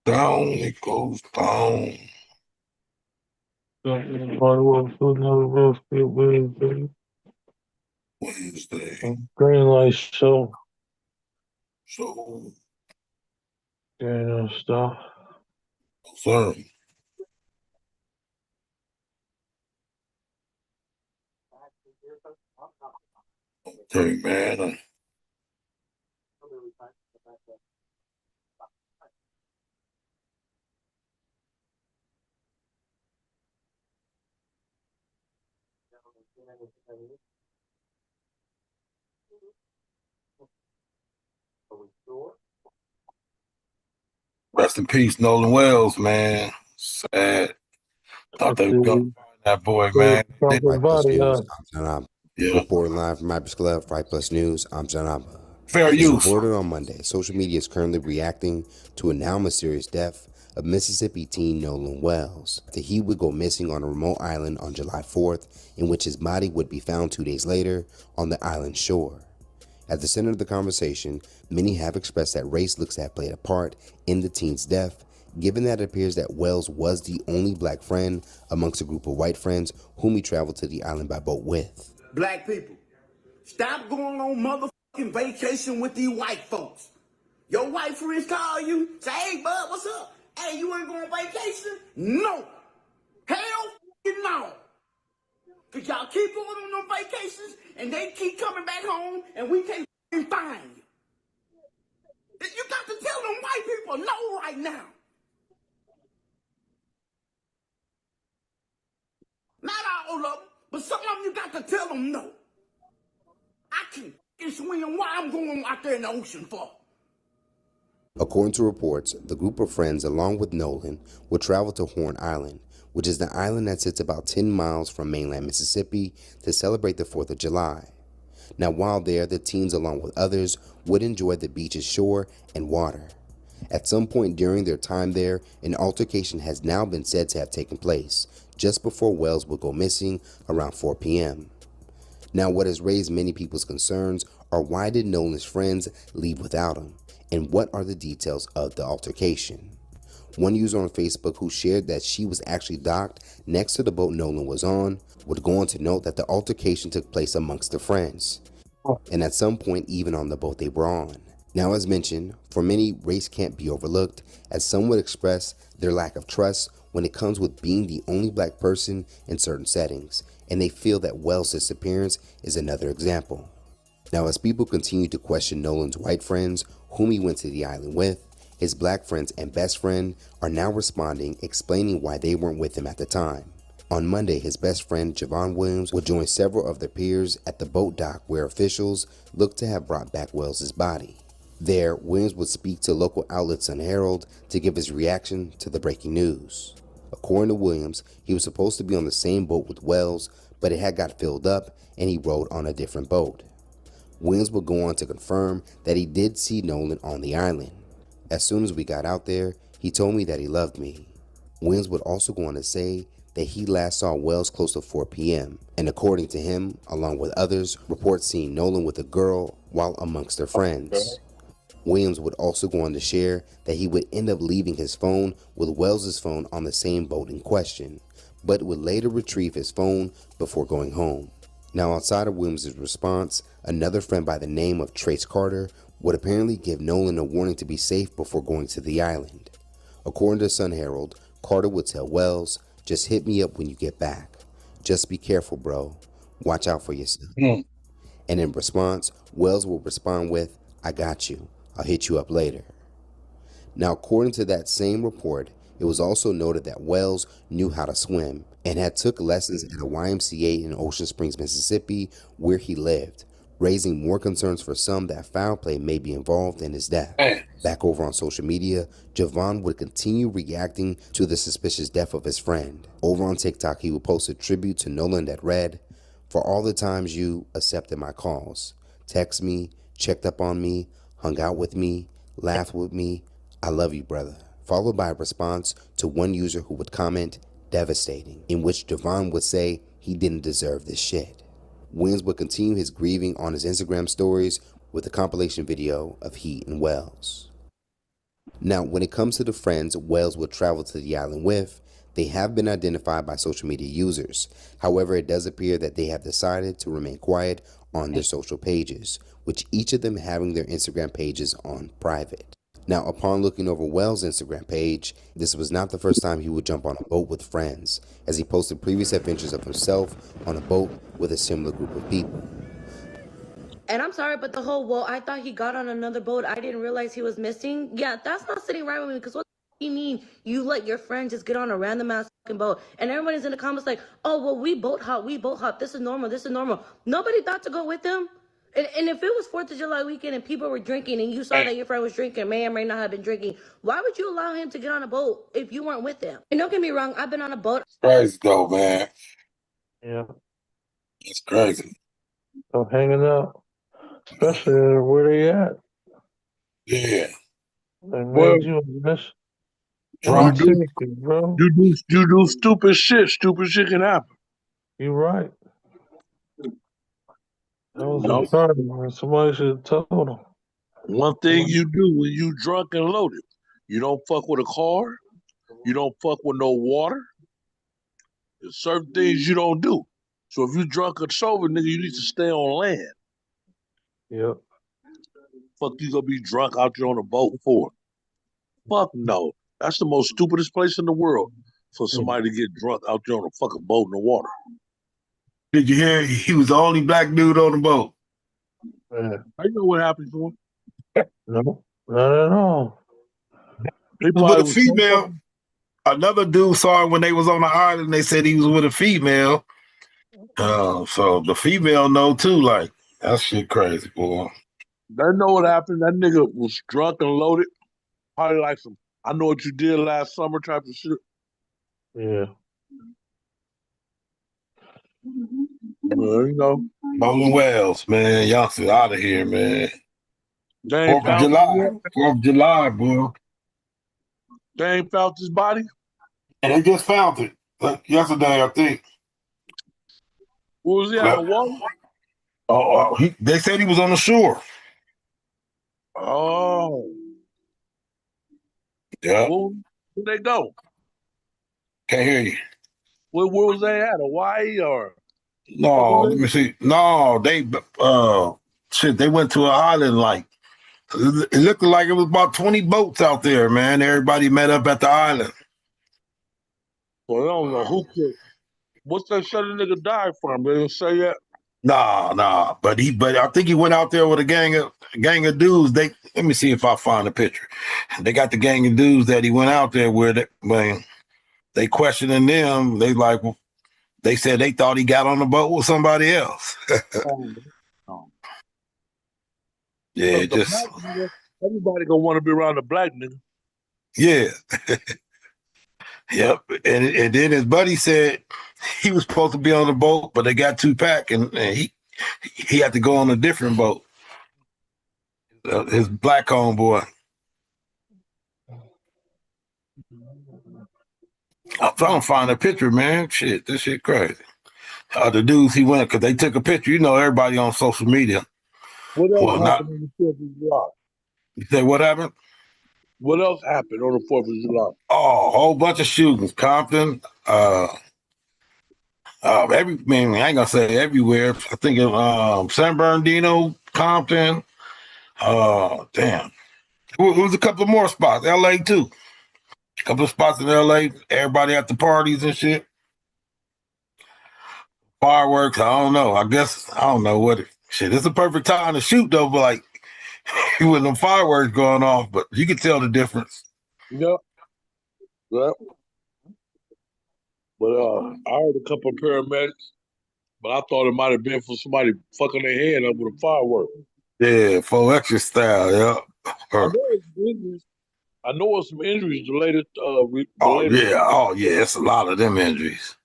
Down, it goes down. Realspit Wednesday. Greenlite show. So, Stuff. sir. Okay, man. Rest in peace, Nolan Wells, man. Sad. Thought they were gonna find that boy, man. Something Right Plus body News, up. I'm John Abba. Yeah. Reporting live from Rappers Club, Right Plus News, I'm John Abba. Fair As use. reported on Monday, social media is currently reacting to a now mysterious death of Mississippi teen Nolan Wells. That he would go missing on a remote island on July 4th, in which his body would be found 2 days later on the island shore. At the center of the conversation, many have expressed that race looks to have played a part in the teen's death, given that it appears that Wells was the only black friend amongst a group of white friends whom he traveled to the island by boat with. Black people, stop going on motherfucking vacation with these white folks. Your white friends call you, say, hey, bud, what's up? Hey, you ain't going on vacation? No. Hell no. Because y'all keep going on them vacations, and they keep coming back home, and we can't find you. You got to tell them white people no right now. Not all of them, but some of them you got to tell them no. I can swim why I'm going out there in the ocean for. According to reports, the group of friends along with Nolan would travel to Horn Island, which is the island that sits about 10 miles from mainland Mississippi, to celebrate the 4th of July. Now while there, the teens along with others would enjoy the beach's shore and water. At some point during their time there, an altercation has now been said to have taken place just before Wells would go missing around 4 p.m. Now what has raised many people's concerns are, why did Nolan's friends leave without him, and what are the details of the altercation? One user on Facebook who shared that she was actually docked next to the boat Nolan was on would go on to note that the altercation took place amongst the friends, and at some point even on the boat they were on. Now, as mentioned, for many, race can't be overlooked, as some would express their lack of trust when it comes with being the only black person in certain settings, and they feel that Wells' disappearance is another example. Now, as people continue to question Nolan's white friends whom he went to the island with, his black friends and best friend are now responding, explaining why they weren't with him at the time. On Monday, his best friend Javon Williams would join several of their peers at the boat dock, where officials looked to have brought back Wells' body. There, Williams would speak to local outlet Sun Herald to give his reaction to the breaking news. According to Williams, he was supposed to be on the same boat with Wells, but it had got filled up and he rode on a different boat. Williams would go on to confirm that he did see Nolan on the island. As soon as we got out there, he told me that he loved me. Williams would also go on to say that he last saw Wells close to 4 p.m. and according to him, along with others, reports seeing Nolan with a girl while amongst their friends. Williams would also go on to share that he would end up leaving his phone with Wells' phone on the same boat in question, but would later retrieve his phone before going home. Now, outside of Williams' response, another friend by the name of Trace Carter would apparently give Nolan a warning to be safe before going to the island. According to Sun Herald, Carter would tell Wells, "Just hit me up when you get back. Just be careful, bro. Watch out for yourself." And in response, Wells will respond with, "I got you. I'll hit you up later." Now, according to that same report, it was also noted that Wells knew how to swim and had took lessons at a YMCA in Ocean Springs, Mississippi, where he lived, raising more concerns for some that foul play may be involved in his death. Back over on social media, Javon would continue reacting to the suspicious death of his friend. Over on TikTok, he would post a tribute to Nolan that read, "For all the times you accepted my calls, text me, checked up on me, hung out with me, laughed with me, I love you, brother," followed by a response to one user who would comment, devastating, in which Devon would say he didn't deserve this shit. Williams would continue his grieving on his Instagram stories with a compilation video of Heat and Wells. Now, when it comes to the friends Wells would travel to the island with, they have been identified by social media users. However, it does appear that they have decided to remain quiet on their social pages, with each of them having their Instagram pages on private. Now, upon looking over Wells' Instagram page, this was not the first time he would jump on a boat with friends, as he posted previous adventures of himself on a boat with a similar group of people. And I'm sorry, but the whole, well, I thought he got on another boat. I didn't realize he was missing. Yeah, that's not sitting right with me, because what do you mean you let your friend just get on a random ass fucking boat? And everybody's in the comments like, oh, well, we boat hop. This is normal. Nobody thought to go with him. And if it was 4th of July weekend and people were drinking and you saw that your friend was drinking, may or may not have been drinking, why would you allow him to get on a boat if you weren't with him? And don't get me wrong, I've been on a boat. It's crazy though, man. Yeah. It's crazy. So hanging out, especially where they at. Yeah. They Well, made you a mess. Drunk. Bro. you do stupid shit. Stupid shit can happen. You right. That was No. a crime, man. Somebody should have told him. One thing you do when you drunk and loaded, you don't fuck with a car. You don't fuck with no water. There's certain things you don't do. So if you drunk or sober, nigga, you need to stay on land. Yep. Fuck you gonna be drunk out there on a boat for? Fuck no. That's the most stupidest place in the world for somebody to get drunk out there on a fucking boat in the water. Did you hear he was the only black dude on the boat? Yeah. I know what happened to him. No, not at all. He He was probably with a female. Another dude saw him when they was on the island. They said he was with a female. So the female know too. Like, that shit crazy, boy. They know what happened. That nigga was drunk and loaded. Probably like some, I know what you did last summer type of shit. Yeah. Well, you know. Nolan Wells, man. Y'all sit out of here, man. They ain't 4th of found him July. yet. 4th of July, boy. They ain't found his body. And they just found it. Like yesterday, I think. What was he on the water? They said he was on the shore. Oh. Yeah. Where they go? Can't hear you. Where was they at? Hawaii or? No, let me see. No, they they went to an island. Like, it looked like it was about 20 boats out there, man. Everybody met up at the island. Well, I don't know who killed. What's that shit a nigga died from? They didn't say that. Nah. But I think he went out there with a gang of dudes. Let me see if I find a picture. They got the gang of dudes that he went out there with. Man, they questioning them. They said they thought he got on the boat with somebody else. Yeah, just nigga, everybody gonna want to be around the black nigga. Yeah. Yep. And then his buddy said he was supposed to be on the boat, but they got 2-pack and he had to go on a different boat. His black homeboy. I'm trying to find a picture, man. Shit, this shit crazy. The dudes he went, because they took a picture. You know, everybody on social media. What else happened on the 4th of July? You say what happened? What else happened on the 4th of July? Oh, a whole bunch of shootings. Compton, man, I ain't gonna say everywhere. I think of San Bernardino, Compton. Damn. It was a couple of more spots. LA too. A couple of spots in LA. Everybody at the parties and shit. Fireworks. I don't know. I don't know what it. Shit, it's a perfect time to shoot though. But like, with them fireworks going off, but you can tell the difference. Yep. But I heard a couple of paramedics, but I thought it might have been for somebody fucking their head up with a firework. Yeah, full extra style. Yeah. I know it's some injuries related. Oh yeah, it's a lot of them injuries.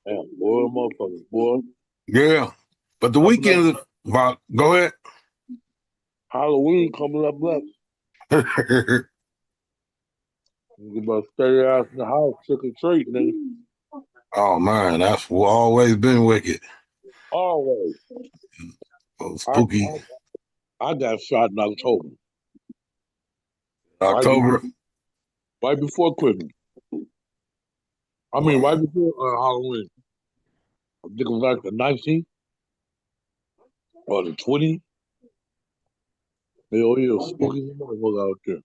Damn, boy, motherfuckers, boy. Yeah, but the weekend. Go ahead. Halloween coming up next. You better stay your ass in the house, trick or treat, nigga. Oh man, that's always been wicked. Always. Spooky I got shot in October. October. Right before Christmas. I mean, right before Halloween. I think it was like the 19th or the 20th. Hell yeah, spooky as a motherfucker out there.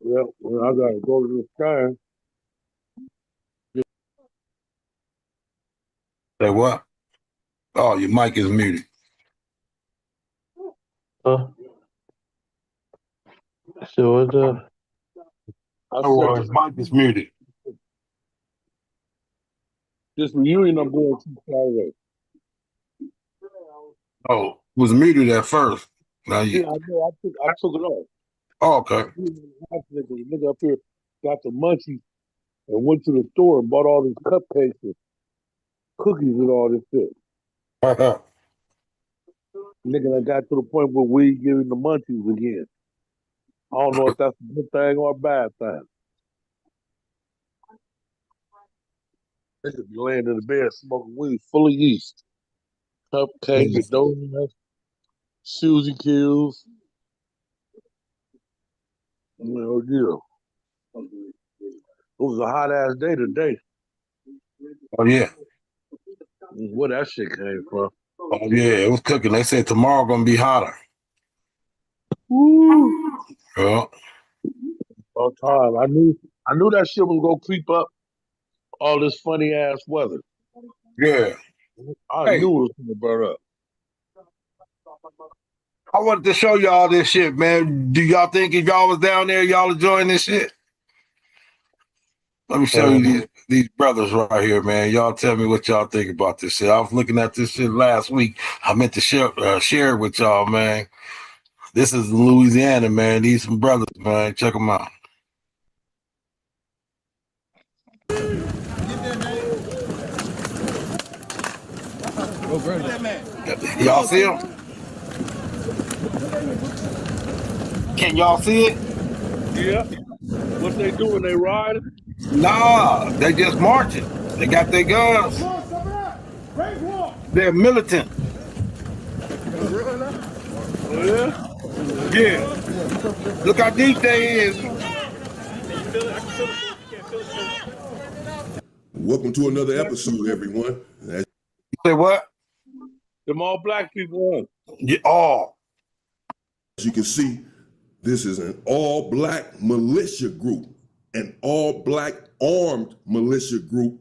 Yeah, well, I gotta go to the sky. Say what? Oh, your mic is muted. So what's up? Oh, his mic is muted. This reunion I'm going to Saturday. Oh, it was muted at first. Now Yeah, you. I know. I took it off. Oh, okay. The nigga up here got the munchies and went to the store and bought all these cupcakes and cookies and all this shit. Nigga, I got to the point where we giving the munchies again. I don't know if that's a good thing or a bad thing. They could be laying in the bed smoking weed full of yeast. Cupcakes, donuts, Suzy Q's. Oh, yeah. It was a hot ass day today. Oh yeah. Where that shit came from. Oh yeah, it was cooking. They said tomorrow gonna be hotter. Woo! Yeah. All time. I knew that shit was gonna creep up all this funny ass weather. Yeah. I knew it was gonna burn up. I wanted to show y'all this shit, man. Do y'all think if y'all was down there, y'all enjoying this shit? Let me show you these brothers right here, man. Y'all tell me what y'all think about this shit. I was looking at this shit last week. I meant to share it with y'all, man. This is Louisiana, man. These some brothers, man. Check them out. Y'all see them? Can y'all see it? Yeah. What they doing? They riding? Nah, they just marching. They got their guns. They're militant. Oh, yeah? Yeah. Look how deep they is. Welcome to another episode, everyone. You say what? Them all black people. Yeah, all. As you can see, this is an all-black militia group, an all-black armed militia group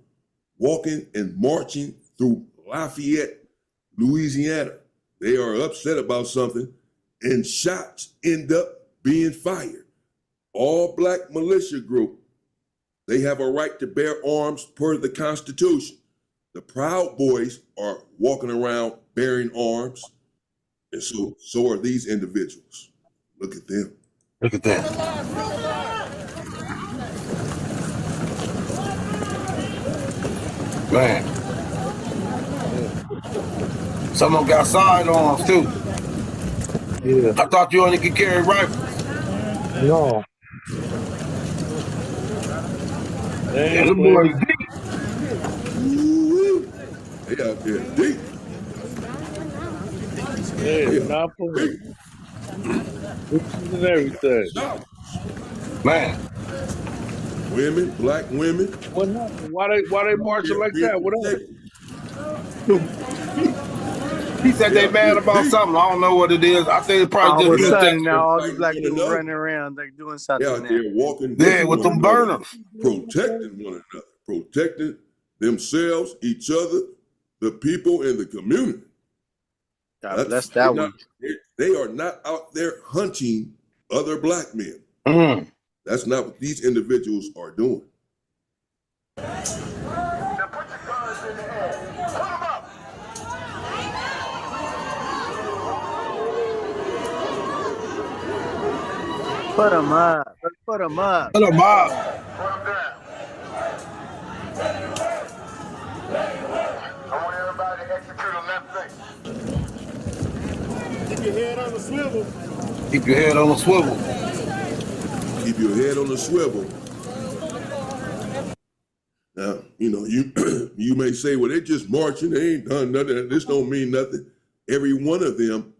walking and marching through Lafayette, Louisiana. They are upset about something, and shots end up being fired. All-black militia group. They have a right to bear arms per the Constitution. The Proud Boys are walking around bearing arms, and so are these individuals. Look at them. Look at that. Man. Some of them got sidearms too. Yeah. I thought you only could carry rifles. No. Yeah, them boys deep. Woo-woo. They out there deep. Hey, not for real. And everything. Man. Women, black women. What happened? Why they marching like that? What happened? He said they mad about something. I don't know what it is. I think it's probably All of just a sudden, now all Like these black one people another. running around, they're doing They something out now. there walking with them burners. protecting one another, protecting themselves, each other, the people in the community. God bless that one. They are not out there hunting other black men. Mm. That's not what these individuals are doing. Put them up. Put them up. Put them up. I want everybody to execute a left thing. Keep your head on the swivel. Keep your head on a swivel. Keep your head on the swivel. Now, you you may say, well, they're just marching, they ain't done nothing. This don't mean nothing. Every one of them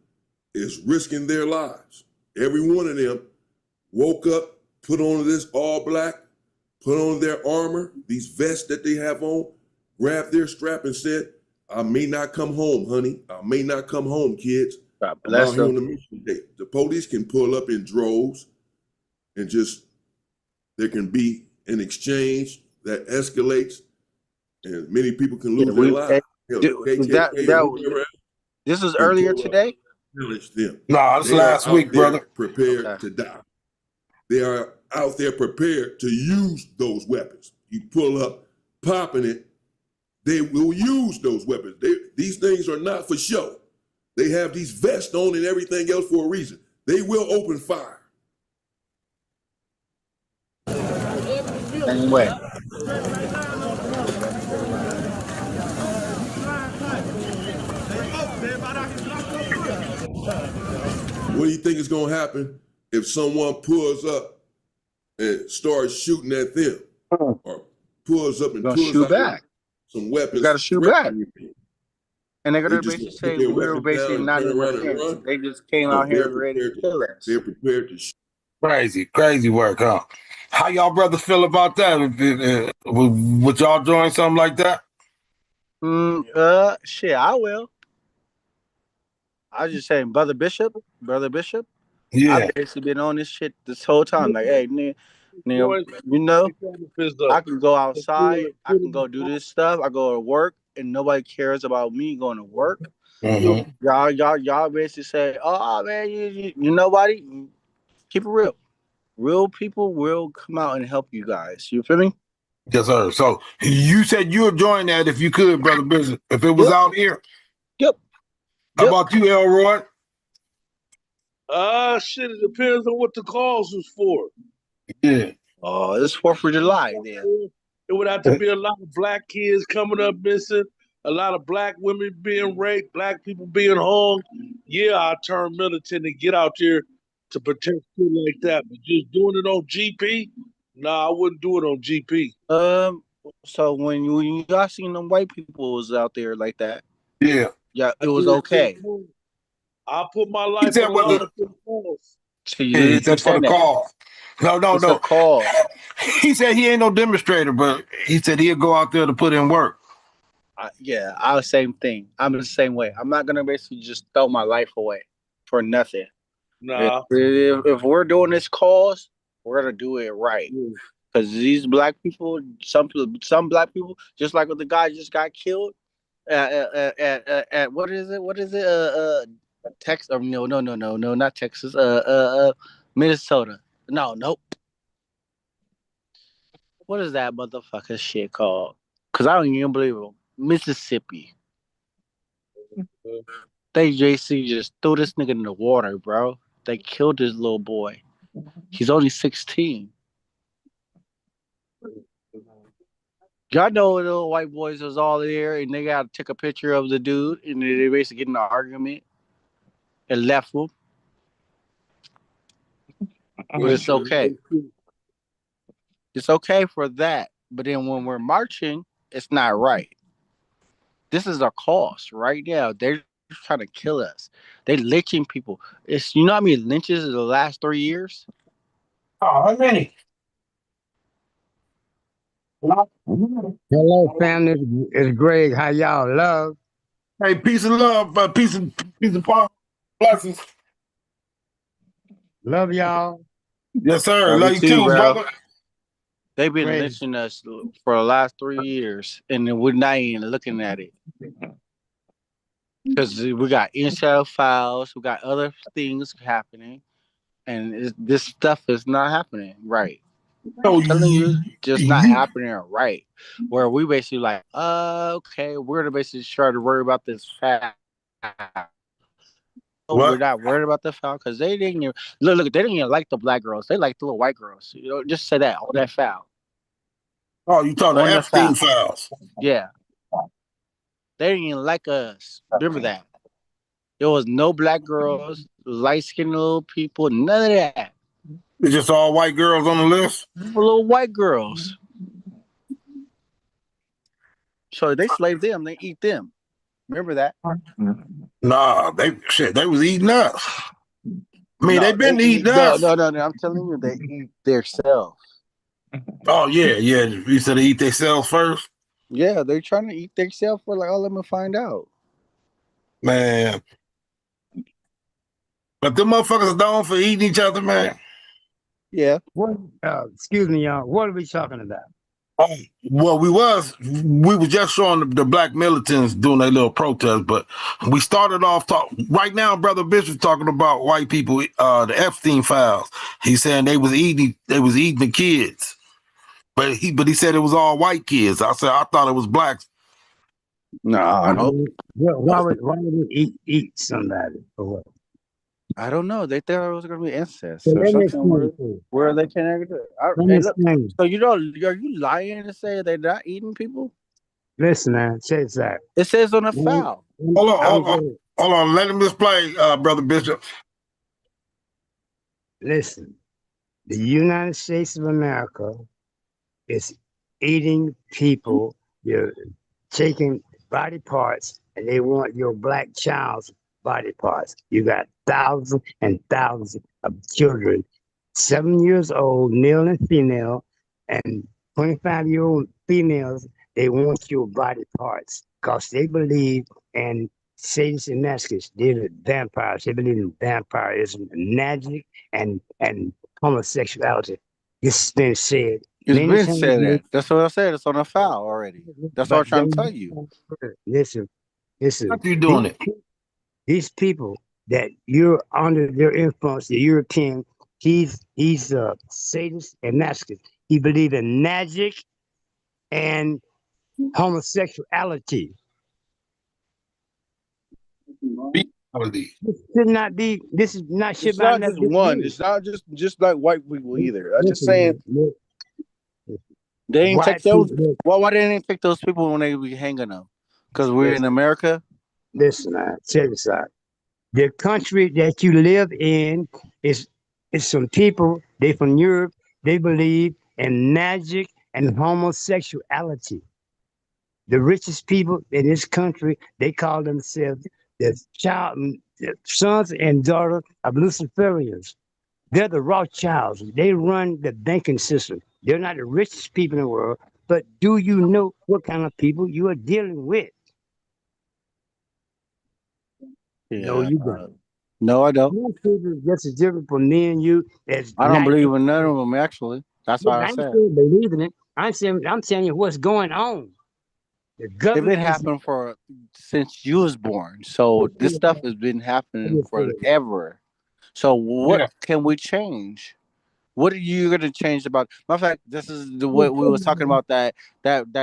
is risking their lives. Every one of them woke up, put on this all black, put on their armor, these vests that they have on, grabbed their strap and said, I may not come home, honey. I may not come home, kids. God I'm out bless here them. on the mission day. The police can pull up in droves and there can be an exchange that escalates and many people can lose their lives. Hell, the KKK or whoever else, This was can earlier pull up today? and challenge them. Nah, it's They are last out week, there brother. prepared Okay. to die. They are out there prepared to use those weapons. You pull up, popping it, they will use those weapons. These things are not for show. They have these vests on and everything else for a reason. They will open fire. Same way. What do you think is going to happen if someone pulls up and starts shooting at them, or pulls up You're and gonna pulls shoot out back. some You weapons gotta shoot back. threatening you? And they're They gonna just basically gonna put say their we were weapons down basically and not turn even around and friends. run? They just came No, out here ready to kill us. they're prepared to shoot. Crazy work, huh? How y'all brothers feel about that? Would y'all join something like that? Shit, I will. I was just saying, brother Bishop, I've Yeah. basically been on this shit this whole time. Like, hey, nigga, Boys, I can go outside, I Put can go do this stuff, I go to work, and nobody cares about me going to work. Mm-hmm. Y'all basically say, oh man, you nobody. Keep it real. Real people will come out and help you guys. You feel me? Yes, sir. So you said you would join that if you could, brother Business. If it was Yep. out here. Yep. How about you, Elroy? Shit, it depends on what the cause was for. Yeah. Oh, it's 4th of July then. It would have to be a lot of black kids coming up missing, a lot of black women being raped, black people being hung. Yeah, I turn militant and get out there to protect shit like that. But just doing it on GP, nah, I wouldn't do it on GP. So when y'all seen them white people was out there like that, Yeah. yeah, it was okay. I put my He life said on the whether line for the cause. he said for the cause. It's a No. cause. He said he ain't no demonstrator, but he said he'll go out there to put in work. I was same thing. I'm the same way. I'm not gonna basically just throw my life away for nothing. Nah. If we're doing this cause, we're gonna do it right. Because these black people, some black people, just like with the guy just got killed at what is it? Texas? Or no, not Texas. Minnesota. Nope. What is that motherfucker shit called? Because I don't even believe it. Mississippi. They JC just threw this nigga in the water, bro. They killed this little boy. He's only 16. Y'all know the little white boys was all there and they got to take a picture of the dude and they basically get in an argument and left him. But it's okay. It's okay for that. But then when we're marching, it's not right. This is a cause right now. They're trying to kill us. They lynching people. It's you know how many lynches in the last 3 years? Oh, how many? Hello, family. It's Greg. How y'all love? Hey, peace and love, peace and blessings. Love y'all. Yes, sir. Love Love you you too, too, bro. brother. They've been Great. lynching us for the last 3 years, and we're not even looking at it. Because we got incel files, we got other things happening, and this stuff is not happening right. So I'm telling you, just not you happening right. Where we basically like, okay, we're gonna basically try to worry about this foul. We're what? not worried about the foul because they didn't even look. They didn't even like the black girls. They like the little white girls. You know, just say that on that foul. Oh, you talking On the the Epstein foul. files? Yeah, they didn't even like us. Remember that. There was no black girls, light skinned little people, none of that. It's just all white girls on the list. Little white girls. So they slave them, they eat them. Remember that? Nah, they was eating us. I mean, they No, they been eat. eating No, us. no, no, no. I'm telling you, they eat themselves. Oh yeah. You said they eat themselves first, Yeah, they're trying to eat themselves. For like, oh, let me find out. man. But them motherfuckers are known for eating each other, man. Yeah. What? Excuse me, y'all. What are we talking about? Oh, well, we was just showing the black militants doing their little protest, but we started off talk right now. Brother Bishop talking about white people, the Epstein files. He's saying they was eating the kids, but he said it was all white kids. I said I thought it was blacks. No, I don't. Why would we eat somebody for what? I don't know. They thought it was gonna be So incest or let me something. explain to you. Where they connected? Let me Hey, look. explain. So you know, are you lying to say they're not eating people? Listen, man. Check this out. It says on the I'm, file. Hold on, I'm hold on, going. hold on. Let him explain, Brother Bishop. Listen. The United States of America is eating people. You're taking body parts, and they want your black child's body parts. You got thousands and thousands of children, 7 years old, male and female, and 25-year-old females. They want your body parts because they believe in Satan's and Mascus. They're the vampires. They believe in vampirism, magic, and homosexuality. This has been said It's many been times. said that. That's what I said. It's on the file already. That's what I'm But trying to tell you. listen, listen. How you doing it? These people that you're under their influence, the European, he's sadist and masochist. He believes in magic and homosexuality. This should not be. This is not should It's not not never just be one. used. It's not just like white people either. I'm just saying Listen, man, they ain't take white those. people. Why they didn't take those people when they be hanging them? Because we're in Listen, America. listen, man. Check this out. The country that you live in is some people, they from Europe, they believe in magic and homosexuality. The richest people in this country, they call themselves the sons and daughters of Luciferians. They're the Rothschilds. They run the banking system. They're not the richest people in the world, but do you know what kind of people you are dealing with? No, Yeah. you don't. No, I don't. Most people just as different from me and you as I don't not. believe in none of them actually. That's why I I ain't said saying believe in it. I'm telling you what's going on. The it been government is. happening for since you was born. So this stuff has been happening forever. So what Yeah. can we change? What are you gonna change about? Matter of fact, this is the what we was talking about that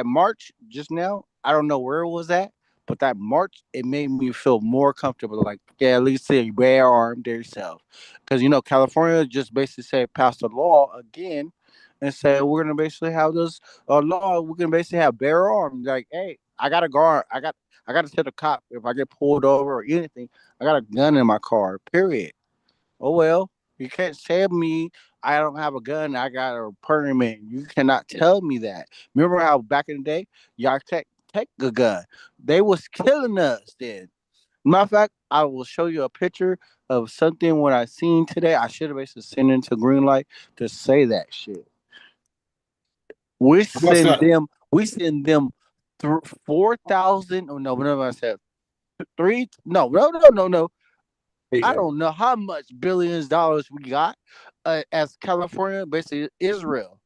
march just now. I don't know where it was at, but that march it made me feel more comfortable. Like, yeah, at least say bear armed yourself, because California just basically said passed a law again and said we're gonna basically have this law. We're gonna basically have bear arms. Like, hey, I got a guard. I got to tell the cop if I get pulled over or anything. I got a gun in my car. Period. Oh well, you can't tell me I don't have a gun. I got a permit. You cannot tell me that. Remember how back in the day, y'all take a gun. They was killing us then. Matter of fact, I will show you a picture of something what I seen today. I should have basically sent it to Greenlight to say that shit. We What's send that? them. We send them 4,000. Oh no, whatever I said. Three. No, no, no, no, no. I Yeah. don't know how much billions dollars we got as California, basically Israel.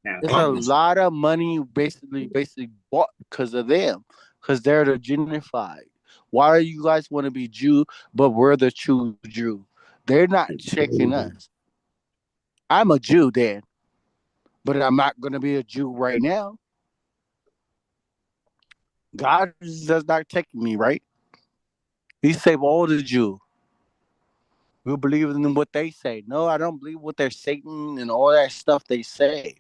It's a lot of money basically bought because of them, because they're the Genified. Why do you guys want to be Jew, but we're the true Jew? They're not checking us. I'm a Jew then, but I'm not going to be a Jew right now. God does not take me, right? He saved all the Jew. We believe in what they say. No, I don't believe what they're Satan and all that stuff they say.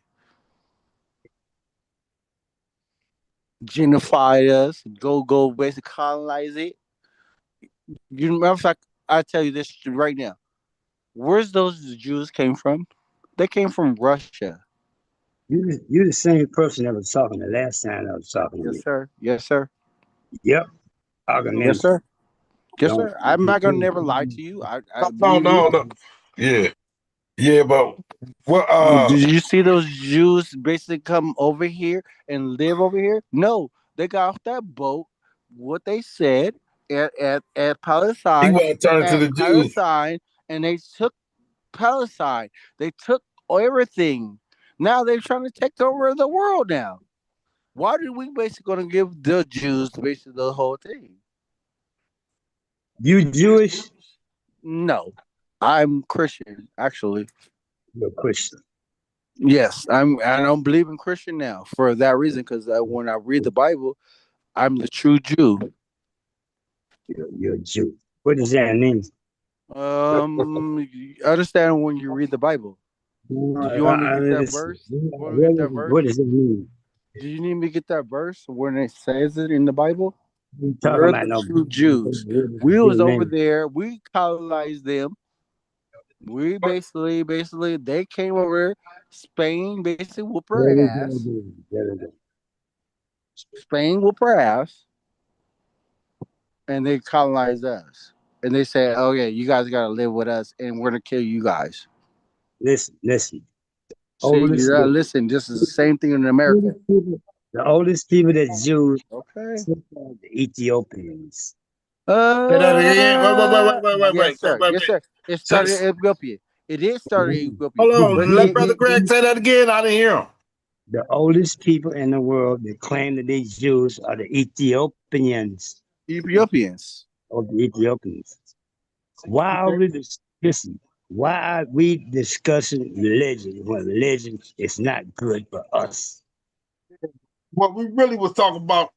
genocide us, go basically colonize it. You matter of fact, I tell you this right now. Where's those Jews came from? They came from Russia. You the same person that was talking the last time I was talking to Yes, you. sir. Yes, sir. Yep, I Yes, remember. sir. Yes, Don't sir. I'm not gonna never lie to you. I No, believe no, me. no. Yeah, yeah, but what? Did you see those Jews basically come over here and live over here? No, they got off that boat. What they said at He Palestine, wasn't turning to at the Jews. Palestine, and they took Palestine. They took everything. Now they're trying to take over the world. Now, why did we basically gonna give the Jews basically the whole thing? you Jewish? No, I'm Christian actually. You're a Christian. Yes, I don't believe in Christian now for that reason because when I read the Bible, I'm the true Jew. You're a Jew. What does that mean? You understand when you read the Bible. Do you want me to get that Listen, verse? You want me to get that what verse? does it mean? Do you need me to get that verse when it says it in the Bible? You talking We're about the no true what Jews. does We it was over mean? there. We colonized them. We basically, they came over. Spain basically whoop our Very good, ass. very good. Spain whoop our ass, and they colonized us. And they said, "Oh yeah, you guys got to live with us, and we're gonna kill you guys." Listen. See, you Oldest, gotta the listen. This is the same thing in America. oldest people that Jews Okay. the Ethiopians. Say that again. Yes, sir. Wait. Yes, sir. It Say, started in Ethiopia. It did start in Ethiopia, hold but on. Let Brother Greg say that again. I didn't hear him. The oldest people in the world that claim that they Jews are the Ethiopians Ethiopians. or the Ethiopians. Why are Okay. we listen? Why are we discussing religion when religion is not good for us? What we really was talking about,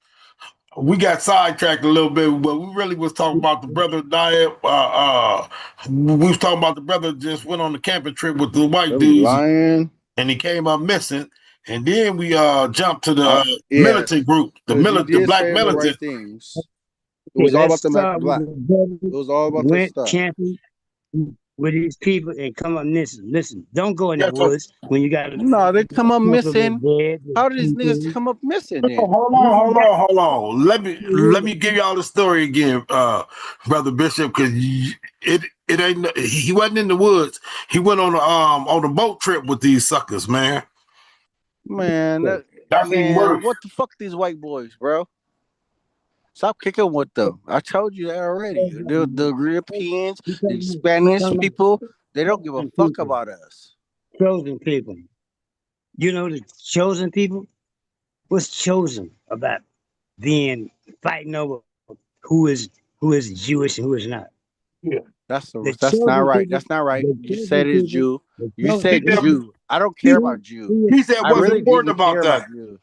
we got sidetracked a little bit, but we really was talking about the brother diet. We was talking about the brother just went on the camping trip with the white I'm dudes, lying. and he came up missing. And then we jumped to the Yeah, militant group, because you the did black say the right militant. things. It Okay, was all let's about the start with black. the brother It was all about the went stuff. camping with these people and come up missing. Listen, don't go in the Yeah, so woods when you got a No, they come up comfortable missing. bed with How did these niggas people. come up missing then? hold on. Let me give y'all the story again, brother Bishop, because it ain't he wasn't in the woods. He went on a boat trip with these suckers, man. Man, That's even man, worse. what the fuck these white boys, bro? Stop kicking with them. I told you that already. The Europeans, the Spanish people, they don't give a fuck about us. Chosen people. You know the chosen people? What's chosen about being fighting over who is Jewish and who is not? Yeah. The That's not chosen right. people, That's not right. the You said chosen it's people, Jew. the You chosen He said said, people, Jew. I don't care who, about Jew. who, he said I wasn't really important didn't about care that. about Jew.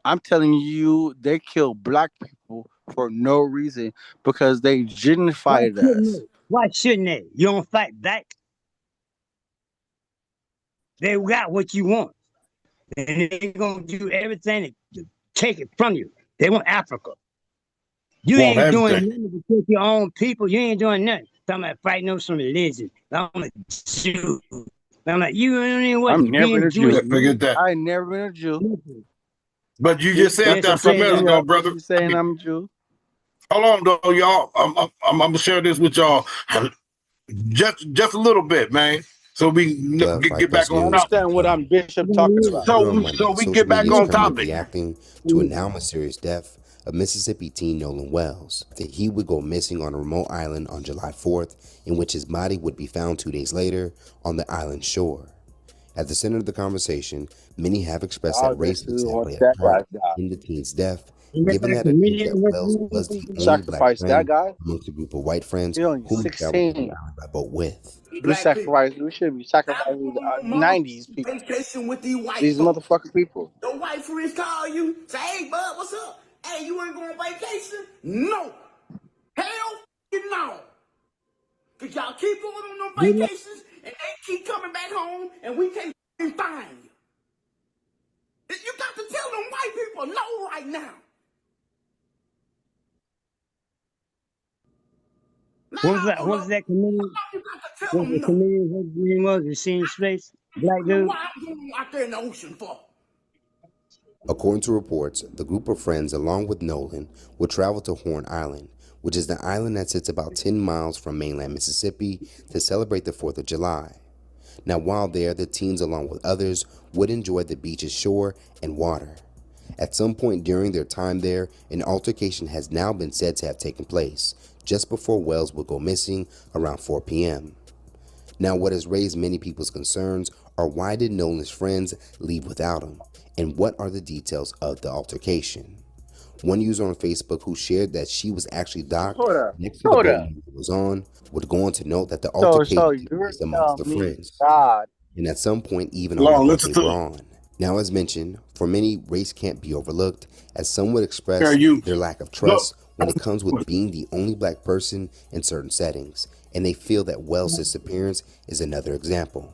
I'm telling you, they kill black people for no reason because they why gentrified shouldn't us. they? Why shouldn't they? You don't fight back. They got what you want. And they're gonna do everything to take it from you. They want Africa. You Want ain't doing everything. nothing to take your own people. You ain't doing nothing. Talking about fighting over some religion. I'm a Jew. I'm like, you don't even what I'm never been being a Jew. Jewish. Forget that. I ain't never been a Jew. But you just said Shut the that Listen, some fuck minutes say up. ago, You brother. keep saying I'm a Jew. Hold on, though, y'all. I'm gonna share this with y'all just a little bit, man, so we Fight get Plus back You on News topic. understand what I'm became Bishop talking As about? we hear on So Monday, we social get back media is on currently topic. reacting to a now mysterious death of Mississippi teen Nolan Wells. That he would go missing on a remote island on July 4th, in which his body would be found 2 days later on the island shore. At the center of the conversation, many have expressed that I'll race just looks to have watch played that a guy part die. in the teen's death, you got given a that it appears comedian that with Wells was the you. only black Sacrifice that friend guy. amongst a group of white friends He only whom he traveled to the 16. island by boat with. We Black people. sacrifice. We should be Stop sacrificing going on 90s motherfucking people. vacation with these white These folks. motherfucking people. Your white friends call you, say, hey, bud, what's up? Hey, you ain't going on vacation? No. Hell no. Because y'all keep going on them vacations and they keep coming back home and we can't find you. You got to tell them white people no right right now. What was that? No, What was that comedian? you got to tell What was them the no. comedian? His name was? You seen his face? Black dude. Why I'm going out there in the ocean for? According to reports, the group of friends, along with Nolan, would travel to Horn Island, which is the island that sits about 10 miles from mainland Mississippi, to celebrate the 4th of July. Now, while there, the teens, along with others, would enjoy the beach's shore and water. At some point during their time there, an altercation has now been said to have taken place, just before Wells would go missing around 4 p.m. Now, what has raised many people's concerns are, why did Nolan's friends leave without him? And what are the details of the altercation? One user on Facebook, who shared that she was actually docked next to the boat it was on, would go on to note that the altercation you're is amongst the telling me friends, God. and at some point even on the boat they were on. Now, as mentioned, for many, race can't be overlooked, as some would express their lack of trust when it comes with being the only black person in certain settings, and they feel that Wells' disappearance is another example.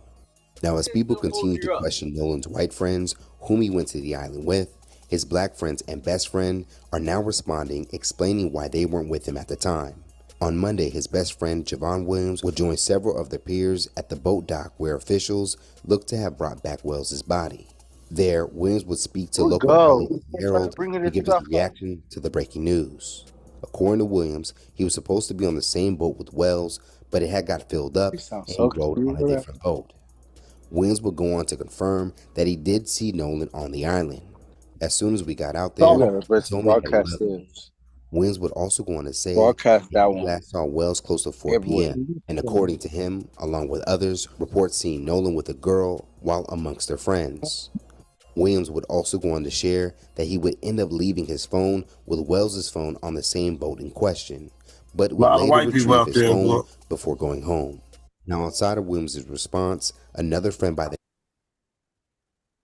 Now, as people continue to question Nolan's white friends, whom he went to the island with, his black friends and best friend are now responding, explaining why they weren't with him at the time. On Monday, his best friend Javon Williams would join several of their peers at the boat dock, where officials looked to have brought back Wells' body. There, Williams would speak to local outlets, the Herald, to give his reaction to the breaking news. According to Williams, he was supposed to be on the same boat with Wells, but it had got filled up and he rode on a different boat. Williams would go on to confirm that he did see Nolan on the island. As soon as we got out there, he told me that he loved me. Williams would also go on to say that he last saw Wells close to 4 p.m. And according to him, along with others, reports seeing Nolan with a girl while amongst their friends. Williams would also go on to share that he would end up leaving his phone with Wells' phone on the same boat in question, but would later retrieve his phone before going home. Now, outside of Williams' response, another friend by the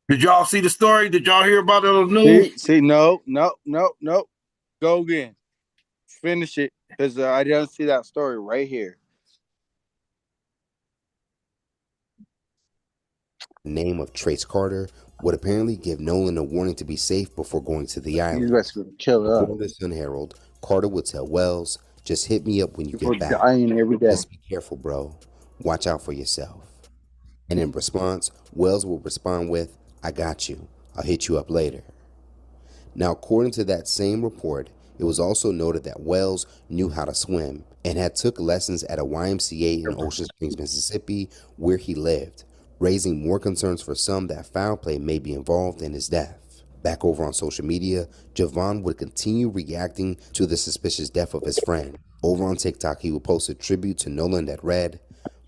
Did y'all see the story? Did y'all hear about it on the news? See, no. Go again. Finish it, because I didn't see that story right here. name of Trace Carter would apparently give Nolan a warning to be safe before going to the island. According to the Sun Herald, Carter would tell Wells, "Just hit me up when you get back. Just be careful, bro. Watch out for yourself." And in response, Wells will respond with, "I got you. I'll hit you up later." Now, according to that same report, it was also noted that Wells knew how to swim and had took lessons at a YMCA in Ocean Springs, Mississippi, where he lived, raising more concerns for some that foul play may be involved in his death. Back over on social media, Javon would continue reacting to the suspicious death of his friend. Over on TikTok, he would post a tribute to Nolan that read,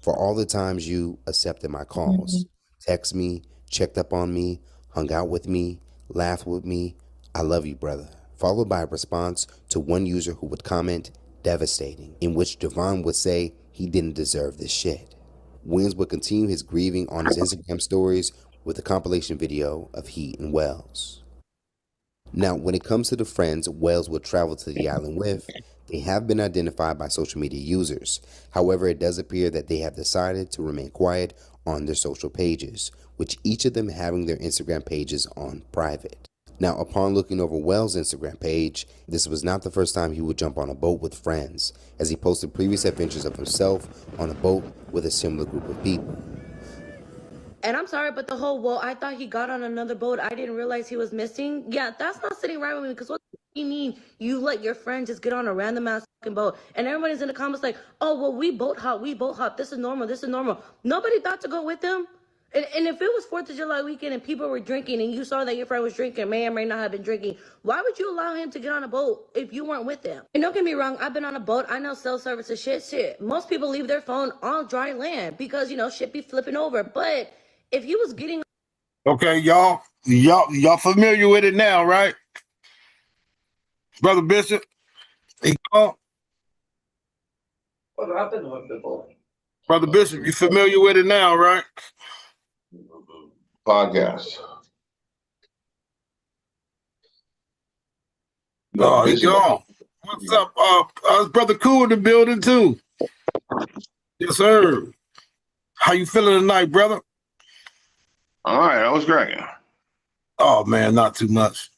"For all the times you accepted my calls, text me, checked up on me, hung out with me, laughed with me, I love you, brother." Followed by a response to one user who would comment, "Devastating," in which Javon would say he didn't deserve this shit. Williams would continue his grieving on his Instagram stories with a compilation video of he and Wells. Now, when it comes to the friends Wells would travel to the island with, they have been identified by social media users. However, it does appear that they have decided to remain quiet on their social pages, with each of them having their Instagram pages on private. Now, upon looking over Wells' Instagram page, this was not the first time he would jump on a boat with friends, as he posted previous adventures of himself on a boat with a similar group of people. And I'm sorry, but the whole, well, I thought he got on another boat. I didn't realize he was missing. Yeah, that's not sitting right with me, because what do you mean you let your friend just get on a random ass fucking boat? And everybody's in the comments like, oh, well, we boat hop. This is normal. Nobody thought to go with him. And if it was 4th of July weekend and people were drinking and you saw that your friend was drinking, may or may not have been drinking, why would you allow him to get on a boat if you weren't with him? And don't get me wrong, I've been on a boat. I know cell service is shit. Most people leave their phone on dry land because, shit be flipping over. But if he was getting... Okay, y'all familiar with it now, right? Brother Bishop? What happened with the boat? Brother Bishop, you familiar with it now, right? Podcast. Oh, he gone. What's up? Brother Cool in the building too. Yes, sir. How you feeling tonight, brother? All right, that was great. Oh man, not too much.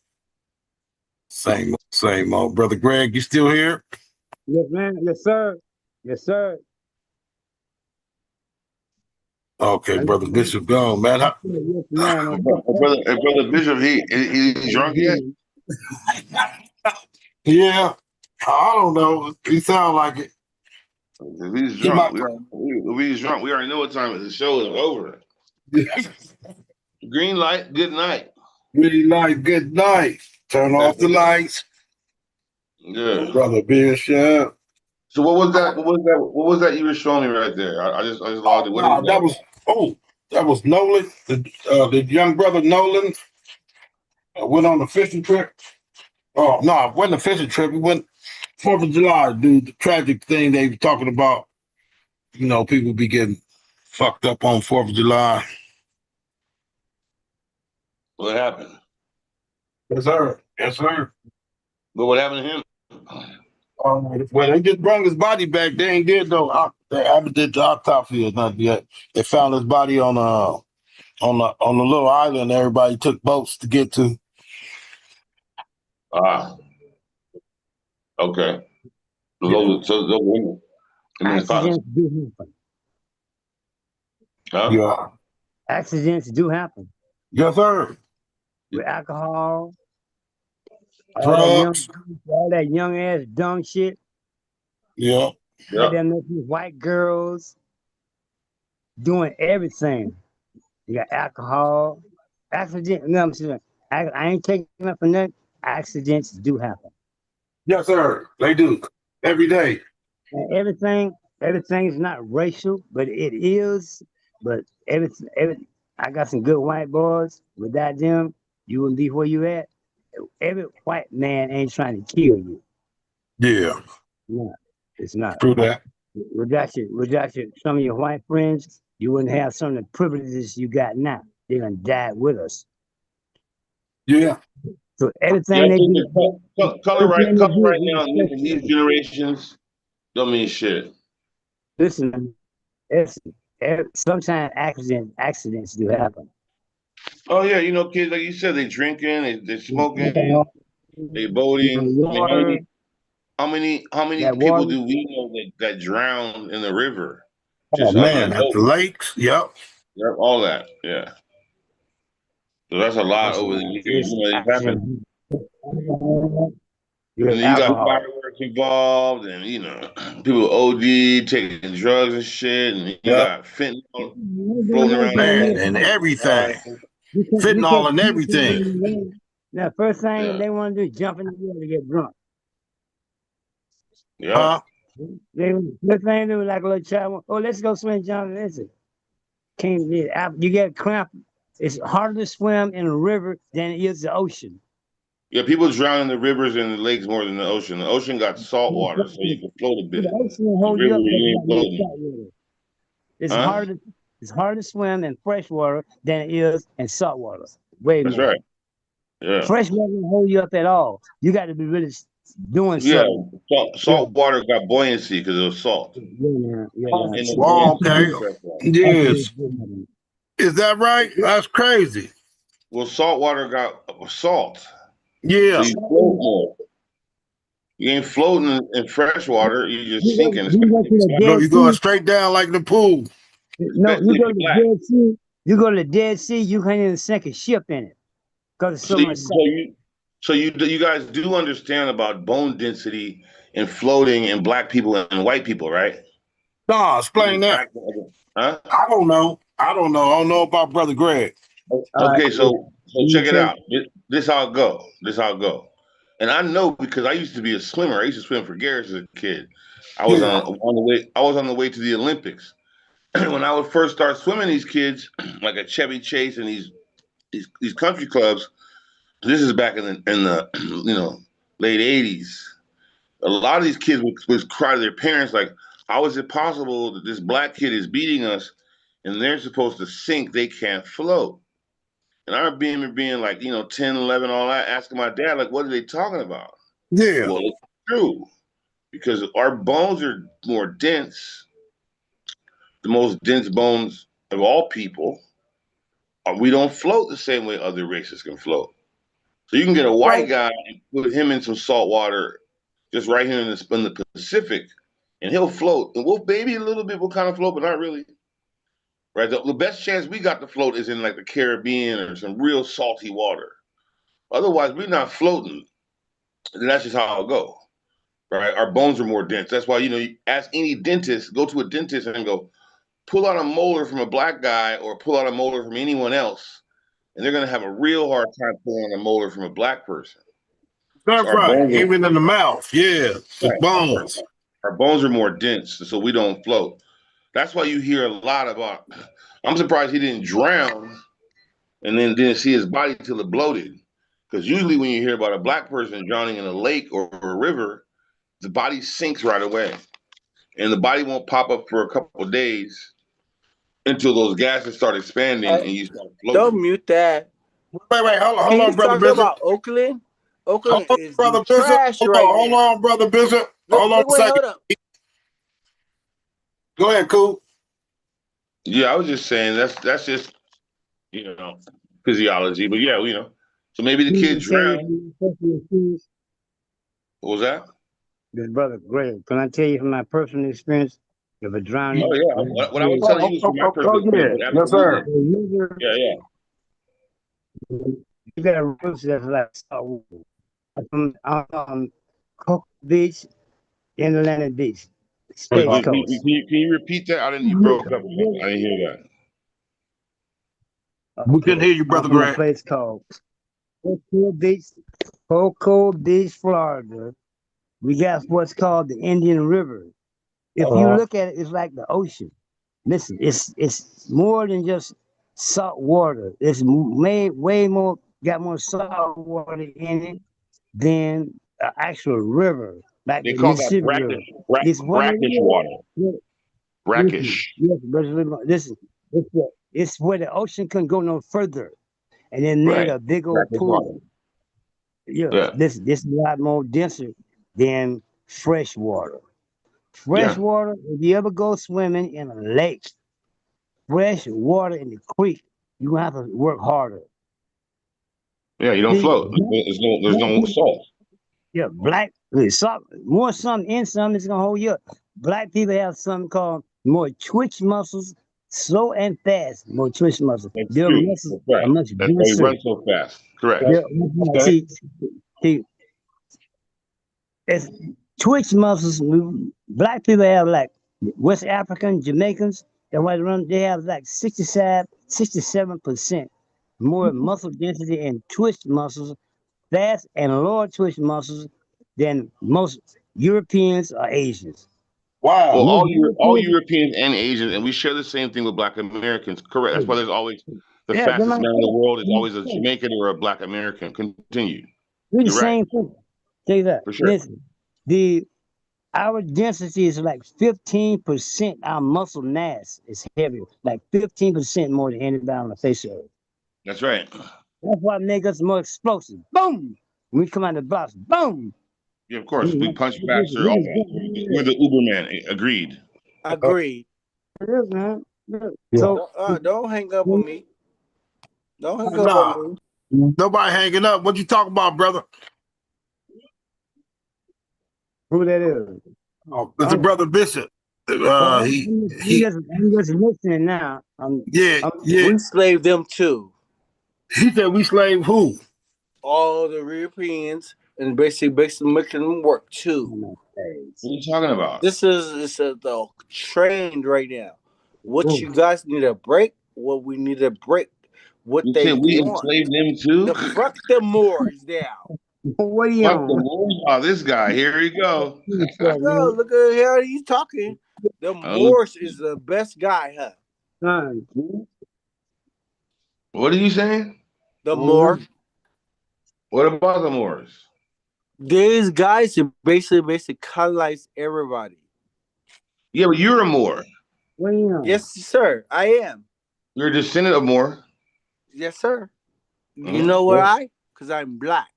Same old. Brother Greg, you still here? Yes, man. Yes, sir. Yes, sir. Okay, Brother Bishop gone, man. Yes, man. Brother Bishop, he drunk yet? Yeah, I don't know. He sound like it. If he's He drunk, might. if he's drunk, we already know what time the show is over. Green light, good night. Really like good night. Turn off the lights, Yeah. Brother Bishop. So what was that? What was that you were showing me right there? I just logged it. What is Nah, that that? was that was Nolan, the young brother Nolan went on a fishing trip. Oh no, it wasn't a fishing trip. He went 4th of July, dude. The tragic thing they were talking about. You know, people be getting fucked up on 4th of July. What happened? Yes, sir. Yes, sir. But what happened to him? Well, they just brought his body back. They ain't did no. They haven't did the autopsy or nothing yet. They found his body on the little island everybody took boats to get to. Ah, okay. So those women. I mean, Accidents do happen. huh? Yeah. Accidents do happen Yes, sir. with alcohol, Drugs. all that young ass dumb shit. Yeah. Yeah. Goddamn these white girls doing everything. You got alcohol, accident. No, I'm saying I ain't taking up for nothing. Accidents do happen. Yes, sir. They do every day. And everything is not racial, but it is. But I got some good white boys. Without them, you wouldn't be where you at. Every white man ain't trying to kill you. Yeah. No, it's not. True that. Without some of your white friends, you wouldn't have some of the privileges you got now. They done died with us. Yeah. So Yeah, I everything they think do, that everything they color do right is now in these respectful. generations don't mean shit. Listen, sometimes accidents do happen. Oh yeah, kids like you said, they drinking, they smoking, Alcohol, they boating. I mean, water, how many that people water. do we know that drowned in the river? Oh Just under man, the at the boat. lakes. Yep. Yeah, all that. Yeah. So that's a lot over the years. Listen, It's happened. you And have then you got alcohol. fireworks involved, and people OD taking drugs and shit, and you Yep. got fentanyl floating around Man, everybody's and everything. lives. Fentanyl and everything. Now, first thing Yeah. they want to do is jump in the water to get drunk. Yeah. Huh? They first thing they do like a little child. Oh, let's go swim, John. Listen, can't you get cramp? It's harder to swim in a river than it is the ocean. Yeah, people drown in the rivers and the lakes more than the ocean. The ocean got salt water, so you can float a The bit. ocean will The hold you river, up because you you ain't got more floating. salt water. It's Huh? harder. It's harder to swim in fresh water than it is in salt water. Way That's more. right. Yeah. Fresh water won't hold you up at all. You got to be really doing Yeah. something. Yeah, Salt water got buoyancy because it was salt. yeah, Oh, man. Ain't no So buoyancy okay. with fresh water. Yes. Is that right? That's crazy. Well, salt water got salt, so Yeah. you float more. You ain't floating in fresh water. You're just sinking, you go to especially if the you're black. No, Dead you're going Sea. straight down like the pool. No, you Especially if go to you're the black. Dead Sea. You go to the Dead Sea. You can't even sink a ship in it because it's so So much you, so salt. you, so you guys do understand about bone density and floating in black people and white people, right? Nah, explain that. Huh? I don't know. I don't know. I don't know about Brother Greg. Okay, You so check it out. This how it go. This how it go. And I know because I used to be a swimmer. I used to swim for Garris as a kid. I was Yeah. on the way. I was on the way to the Olympics. When I would first start swimming, these kids like at Chevy Chase and these country clubs. This is back in the late '80s. A lot of these kids would cry to their parents like, "How is it possible that this black kid is beating us, and they're supposed to sink? They can't float." And I remember being like, 10, 11, all that, asking my dad, like, what are they talking about? Yeah. Well, it's true because our bones are more dense, the most dense bones of all people. We don't float the same way other races can float. So you can get a white Right. guy and put him in some salt water, just right here in the Pacific, and he'll float. And we'll maybe a little bit will kind of float, but not really. Right. The best chance we got to float is in like the Caribbean or some real salty water. Otherwise, we're not floating. And that's just how it'll go. Right. Our bones are more dense. That's why, you ask any dentist, go to a dentist and go, pull out a molar from a black guy or pull out a molar from anyone else. And they're going to have a real hard time pulling a molar from a black person. That's So our right. bones Even in the mouth. Yeah. The are, right, bones. our bones are more dense, so we don't float. That's why you hear a lot about. I'm surprised he didn't drown and then didn't see his body till it bloated. Because usually when you hear about a black person drowning in a lake or a river, the body sinks right away, and the body won't pop up for a couple of days until those gases start expanding and you start Don't floating. mute that. Wait. Hold Can on, you brother talk Bishop. about Oakland? Hold Oakland on, is the brother Bishop. trash right Hold now. on, brother Bishop. Look, Hold on look, a wait, second. hold up. Go ahead, cool. Yeah, I was just saying that's just physiology, but yeah, So maybe the kid Can I tell you drowned. from my personal experience? What was that? This brother Greg, can I tell you from my personal experience of a Oh drowning? yeah, what I was telling you was from my personal experience, Yeah. but Yes, sir. absolutely, yeah, yeah. You got a roof that's like salt water. I'm Cocoa Beach, in Atlantic Beach, Wait, States Coast. can you repeat that? I didn't. You broke up or something. I didn't hear that. We can Okay, hear you, I'm brother from a Greg. place called Cocoa Beach, Florida. We got what's called the Indian River. If you look at it, it's like the ocean. Listen, it's more than just salt water. It's made way more, got more salt water in it than an actual river, like They the call that Mississippi River. It's what it brackish water. is. Listen, Brackish. yes, but listen, it's where the ocean couldn't go no further, and it made Right. a big old Brackish water. pool. Yeah, Yeah. this is a lot more denser than fresh water. Fresh Yeah. water, if you ever go swimming in a lake, fresh water in the creek, you're gonna have to work harder. Yeah. You don't See, float. There's black no people, salt. yeah, more some in some is gonna hold you up. Black people have something called more twitch muscles, slow and fast, more twitch muscles. That's Their true. muscles That's right. are much That's why you denser. run so fast. Correct. Yeah, Okay. see, it's twitch muscles. Black people have like West African, Jamaicans, and what run they have like 67% more muscle density and twitch muscles, fast and lower twitch muscles than most Europeans or Asians. Well, Wow. Most all Europeans, Europeans and Asians, and we share the same thing with Black Americans. Correct. That's why there's always the yeah, they're fastest like man in the world is always a Jamaican or a Black American. Continue. we're the You're right. same thing. Tell you that. For sure. Listen, the our density is like 15%. Our muscle mass is heavier, like 15% more than anybody on the face of it. That's right. That's what makes us more explosive. Boom! When we come out of the box, boom! Yeah, of course. We punch faster. We All just that. We're the Uberman. Agreed. Agreed. it is, man. Yeah. Don't hang up on me. Don't hang up Nah. on me. Nobody hanging up. What you talking about, brother? Who that is? Oh, it's a brother Bishop. Oh, He I'm just listening now. yeah, I'm yeah. We slaved them too. He said we slave who? All the Europeans and basically making them work too. on my face. What are you talking about? This is the trend right now. What Oh, you guys need a break, what we need a break, what You they said we want. enslaved them too? The fuck the Moors now. what are you Fuck the on? Moors. Oh, this guy. Here we go. No, look at how he's talking. The Oh, Moors is the best guy, huh? Son, what are you saying? The I don't know. Moor. What about the Moors? These guys basically colonize everybody. Yeah, but you're a Moor. What are you on? Yes, sir. I am. You're a descendant of Moor. Yes, sir. You Mhm. know why? Because I'm black.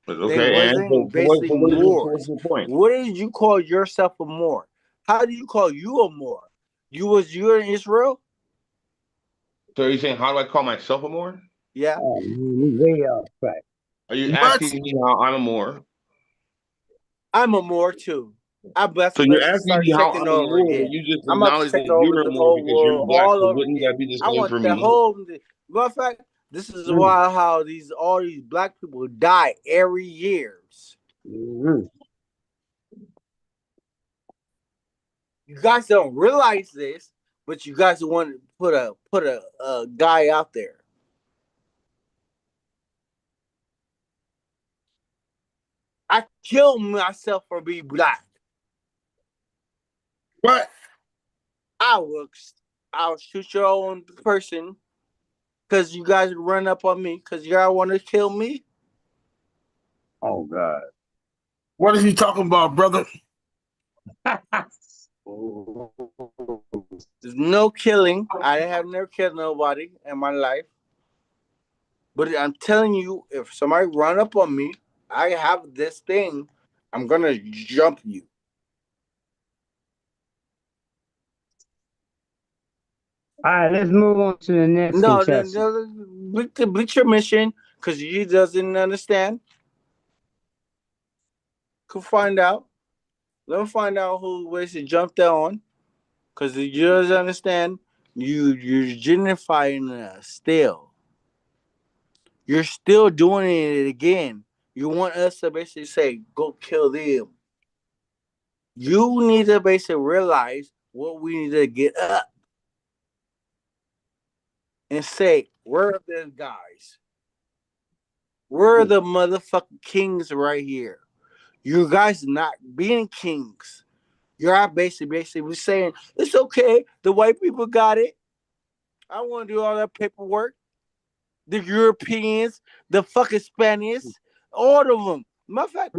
They Okay, and wasn't basically what's Moors. your point? What did you call yourself a Moor? How do you call you a Moor? You in Israel? So you're saying, how do I call myself a Moor? Yeah. Oh, man, we way off track. Are you What? asking me how I'm a Moor? I'm a Moor too. I'm about So you're to asking start me how I'm taking a over Moor, but again. you just I'm about to acknowledge take that over you're a the Moor whole because you're world black. all So over wouldn't that again. be the I same want for the me? whole. Matter of fact, this is why how all these black people die every year. Mhm. You guys don't realize this, but you guys want to put a guy out there. I killed myself for being black. What? I I'll shoot your own person because you guys run up on me because y'all want to kill me. Oh God. What are you talking about, brother? There's no killing. I have never killed nobody in my life. But I'm telling you, if somebody run up on me, I have this thing. I'm gonna jump you. All right, let's move on to the next No, contestant. bleach your mission because he doesn't understand. Could find out. Let him find out who wasted jumped on. Because he doesn't understand. You're genifying still. You're still doing it again. You want us to basically say, go kill them. You need to basically realize what we need to get up and say, where are the guys? Where are the motherfucking kings right here? You guys not being kings. You're basically saying, it's okay. The white people got it. I want to do all that paperwork. The Europeans, the fucking Spanish, all of them. Matter of fact,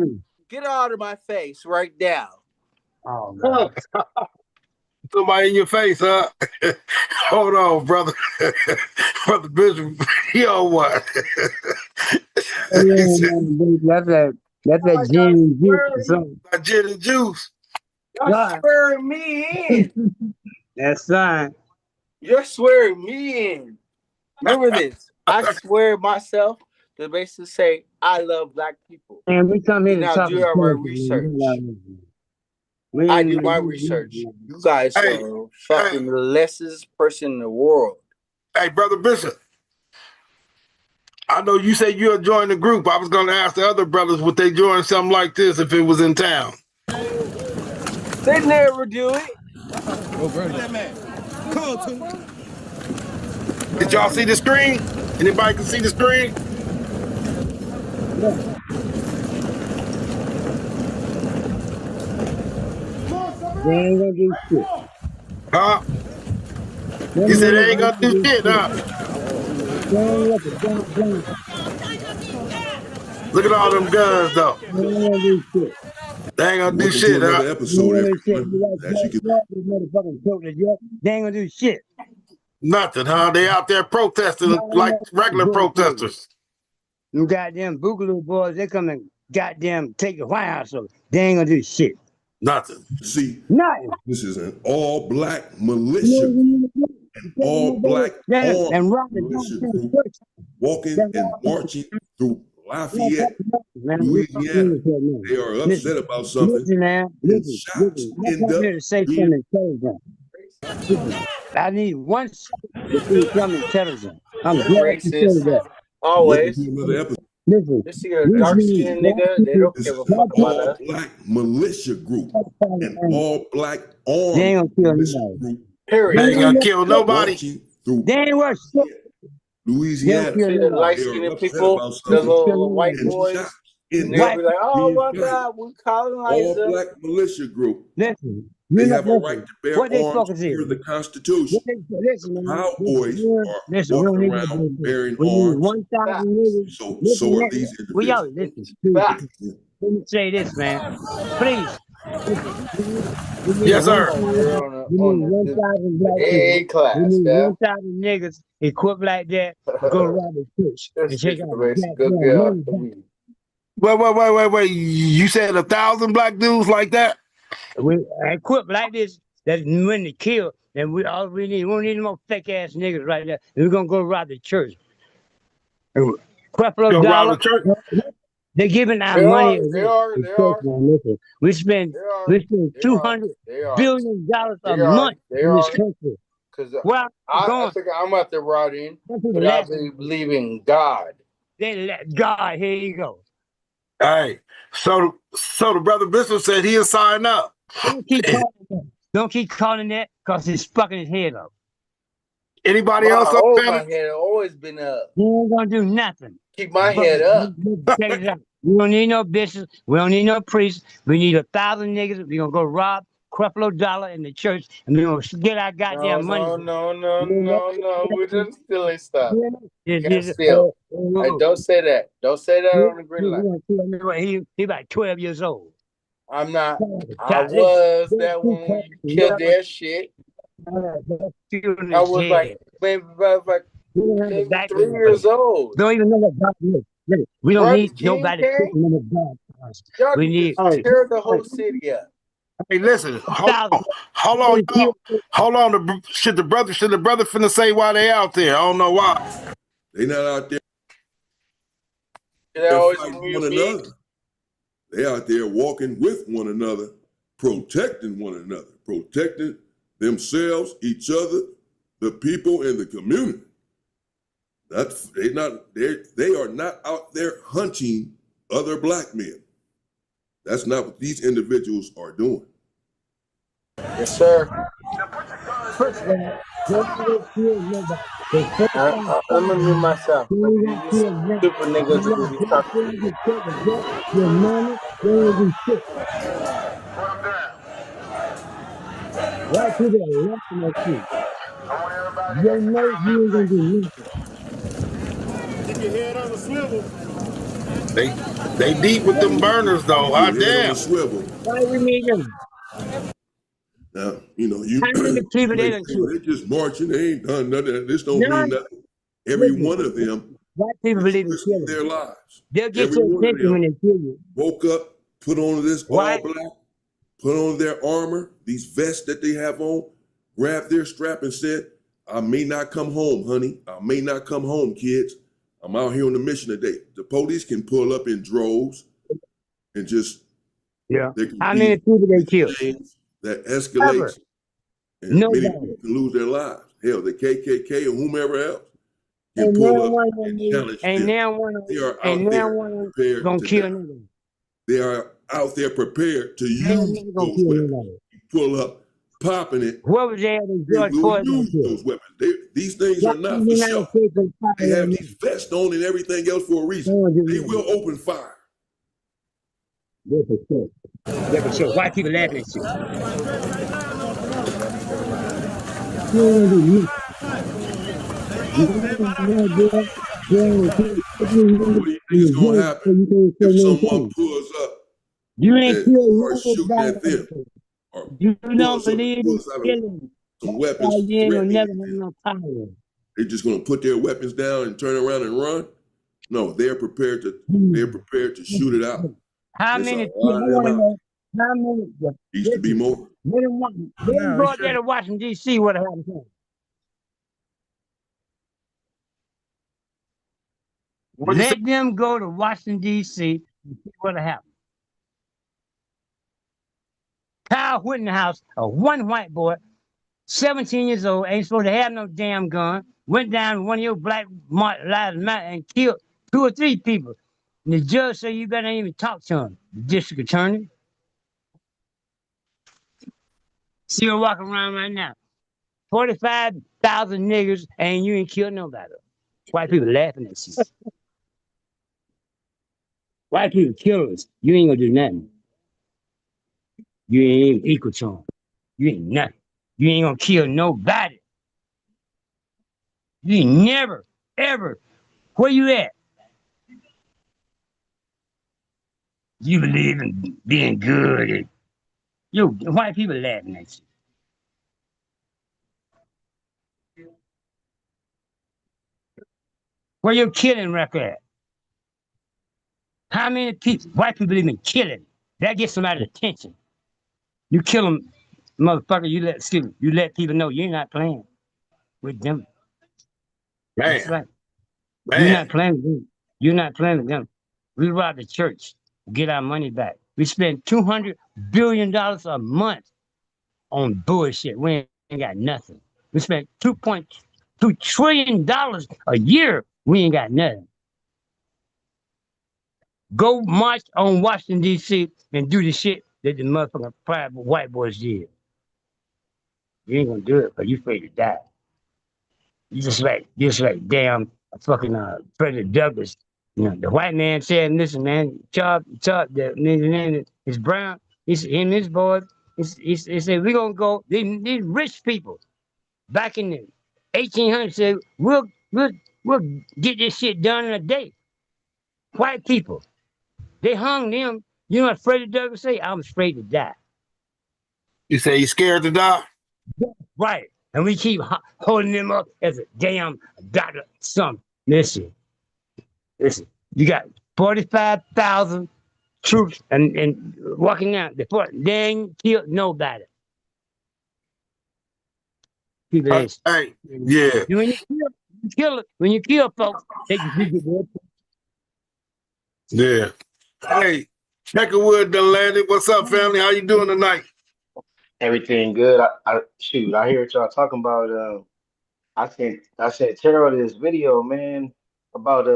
get out of my face right now. Oh God. Somebody in your face, huh? Hold on, brother. Brother Bishop, yo, what? He said, That's that Y'all gin and juice or swearing, something. "My gin and juice." y'all God. swearing me in. That's fine. You're swearing me in. Remember this. I swear myself to basically say I love black people. And we come here And to now talk do to our people. research. We I ain't do my research. You guys Hey, are hey, fucking the lessest person in the world. hey, brother Bishop. I know you said you'll join the group. I was going to ask the other brothers would they join something like this if it was in town. They never do it. Did y'all see the screen? Anybody can see the screen? They ain't gonna do shit. Huh? Them You said they niggas ain't gonna ain't do gonna do shit, shit. huh? They ain't got the goddamn. Look at all them guns, though. They ain't gonna do shit. They ain't gonna do Welcome to shit, huh? another They ain't episode, gonna do shit. everyone. You got As you can this motherfucking joke that you they ain't gonna do shit. Nothing, huh? They out there protesting like regular protesters. Them goddamn Boogaloo boys, they come and goddamn take the White House over. They ain't gonna do shit. Nothing. see, Nothing. this is an all-black militia, And an all-black armed rock the militia goddamn group church. walking and marching through Lafayette, Man, Louisiana. They are listen, upset about something, listen, man, and shots listen. I end come up here to say being. something intelligent. Listen, I need one second to see something intelligent. I'm They're glad you racist. said that. Welcome to Always. another episode. Listen, This here these dark niggas, skinned black nigga, they people, don't This give is a an fuck black about people, us. all-black militia group, an and all-black they ain't armed gonna kill militia nobody. group They They Period. ain't ain't gonna gonna kill kill, nobody. marching through they ain't worth shit. Lafayette, They don't Louisiana. kill See the light nobody. They are skinned upset people, about They the something, don't kill little white and nobody. shots boys, and end they'll up White be like, oh being my fired. God, we colonize them. All-black militia group. listen, They you know, have a right listen, to bear what they arms focus is. under the What Constitution. they listen, man. Proud Boys are Listen, we walking don't need no around bullshit. bearing We need arms. 1,000 Facts. niggas. So Listen, are man. these Well, y'all individuals. listen. It's Please, facts. let me say this, man. Please, listen. We need Yes, Come sir. over here 1,000. on We need the 1,000 black people. A We class, need man. 1,000 niggas equipped like that to go around the church and This take nigga out the basically go goddamn get off money the back. weed. Wait. You said 1,000 black dudes like that? We equipped like this. That when they kill, and we all we need no more fake ass niggas right there. And we're gonna go around the church. Put Creflo Go around Dollar. the church. They're giving our They money are. away. They are. to They church, are. man. Listen, we spend They are. we spend They are. $200 They are. billion a They are. month They in this are. country. Because Where are we I going? think I'm out there rotting, Some people but I laughing at me. believe in God. They let God. Here you go. Hey, so the brother Bishop said he'll sign up. Don't keep calling that. Don't keep calling that because it's fucking his head up. Anybody else up, My family? head always been up. He ain't gonna do nothing. Keep my But head up. check it out. We don't need no bishops. We don't need no priests. We need 1,000 niggas. We're gonna go rob Creflo Dollar in the church, and we're gonna get our goddamn money. We didn't steal and stuff. Yes, Can't steal. Hey, don't say that. Don't say that on the Greenlite. He about 12 years old. I'm not. I Child, was that one when you killed their shit. I was like maybe 3 years old. Don't even know what God is. Look, we don't Rodney need King nobody came. to know what God is. Y'all We can need just tear the whole city up. Hey, listen, hold on, thousands. y'all. Hold on. Should the brother finna say why they out there? I don't know why. They not out there They always fighting one another. They out there walking with one another, protecting one another, protecting themselves, each other, the people in the community. They are not out there hunting other black men. That's not what these individuals are doing. Yes, sir. First of all, don't kill nobody. Let me mute myself. These stupid niggas are gonna be talking. Your money, they ain't do shit. White people are laughing at you. They know you ain't gonna do nothing. Keep your head on the swivel. They deep with them burners though. Your Hot head on damn. the swivel. Why we need them? Now, you How many people they may done say, killed? well, they just marching, they ain't done nothing. This don't mean None. nothing. Every Listen, one of them white people is believe in risking killing. their lives. They'll get Every your one of attention when them they kill you. woke up, put on this all Why? black, put on their armor, these vests that they have on, grabbed their strap and said, I may not come home, honey. I may not come home, kids. I'm out here on the mission today. The police can pull up in droves and just, Yeah. there can How be many people they killed? exchange that Ever. escalates and many Nobody. people can lose their lives. Hell, the KKK or whomever else can Ain't pull now up one of and them. challenge Ain't them. now one of They them. are Ain't out now there one of them prepared gonna to kill die. nobody. They are out there prepared to Ain't use nobody gonna those kill weapons. nobody. Pull up, popping it, What was there that they George will Floyd gonna use kill? those weapons. These things Why are the not for United show. States gonna fire They have them? these vests on and everything else for a They reason. don't do They nothing. will open fire. They're for sure. They're for sure. White people laughing at you. You ain't gonna do nothing. What do you think is going to happen if someone pulls up You ain't and killed starts shooting at them nobody. or You don't pulls up and believe in pulls out killing. some That's why weapons you ain't gonna threatening never at have them? no power. They're just going to put their weapons down and turn around and run? No, they're prepared to shoot it out. How It's a many lot people? I of them want to out. know how many. Used to be Listen, more. let them go out there to Washington D.C. What happened to them? What you say? Let them go to Washington D.C. and see what happened. Kyle Whittenhouse, a one white boy, 17 years old, ain't supposed to have no damn gun, went down to one of your Black Lives Matter and killed 2 or 3 people. And the judge said you better even talk to him. The district attorney. See her walking around right now. 45,000 niggers and you ain't killed nobody. White people laughing at you. White people killers. You ain't gonna do nothing. You ain't even equal to them. You ain't nothing. You ain't gonna kill nobody. You ain't never, ever. Where you at? You believe in being good. And you white people laughing at you. Where your killing record at? How many people, white people believe in killing? That gets somebody's attention. You kill them, motherfucker, you let people know you're not playing with them. That's Man, right. You're man. not playing with them. You're not playing with them. We rob the church, get our money back. We spend $200 billion a month on bullshit. We ain't got nothing. We spent $2.2 trillion a year. We ain't got nothing. Go march on Washington, D.C. and do the shit that the motherfucking private white boys did. You ain't gonna do it, but you afraid to die. You just like damn fucking Frederick Douglass. You know, the white man said, listen, man, chop, the name is Brown. He's him and his boys. He said, we're gonna go, these rich people back in the 1800s said, we'll get this shit done in a day. White people. They hung them. You know what Frederick Douglass say? I'm afraid to die. You say you scared to die? Right. And we keep holding them up as a damn doctor. Listen. You got 45,000 troops and walking out. They ain't killed nobody. People ain't. Hey, yeah. When you kill folks, they just get their. Yeah. Hey, Checkerwood done landed. What's up, family? How you doing tonight? Everything good. I hear what y'all talking about. I sent Terrell this video, man, about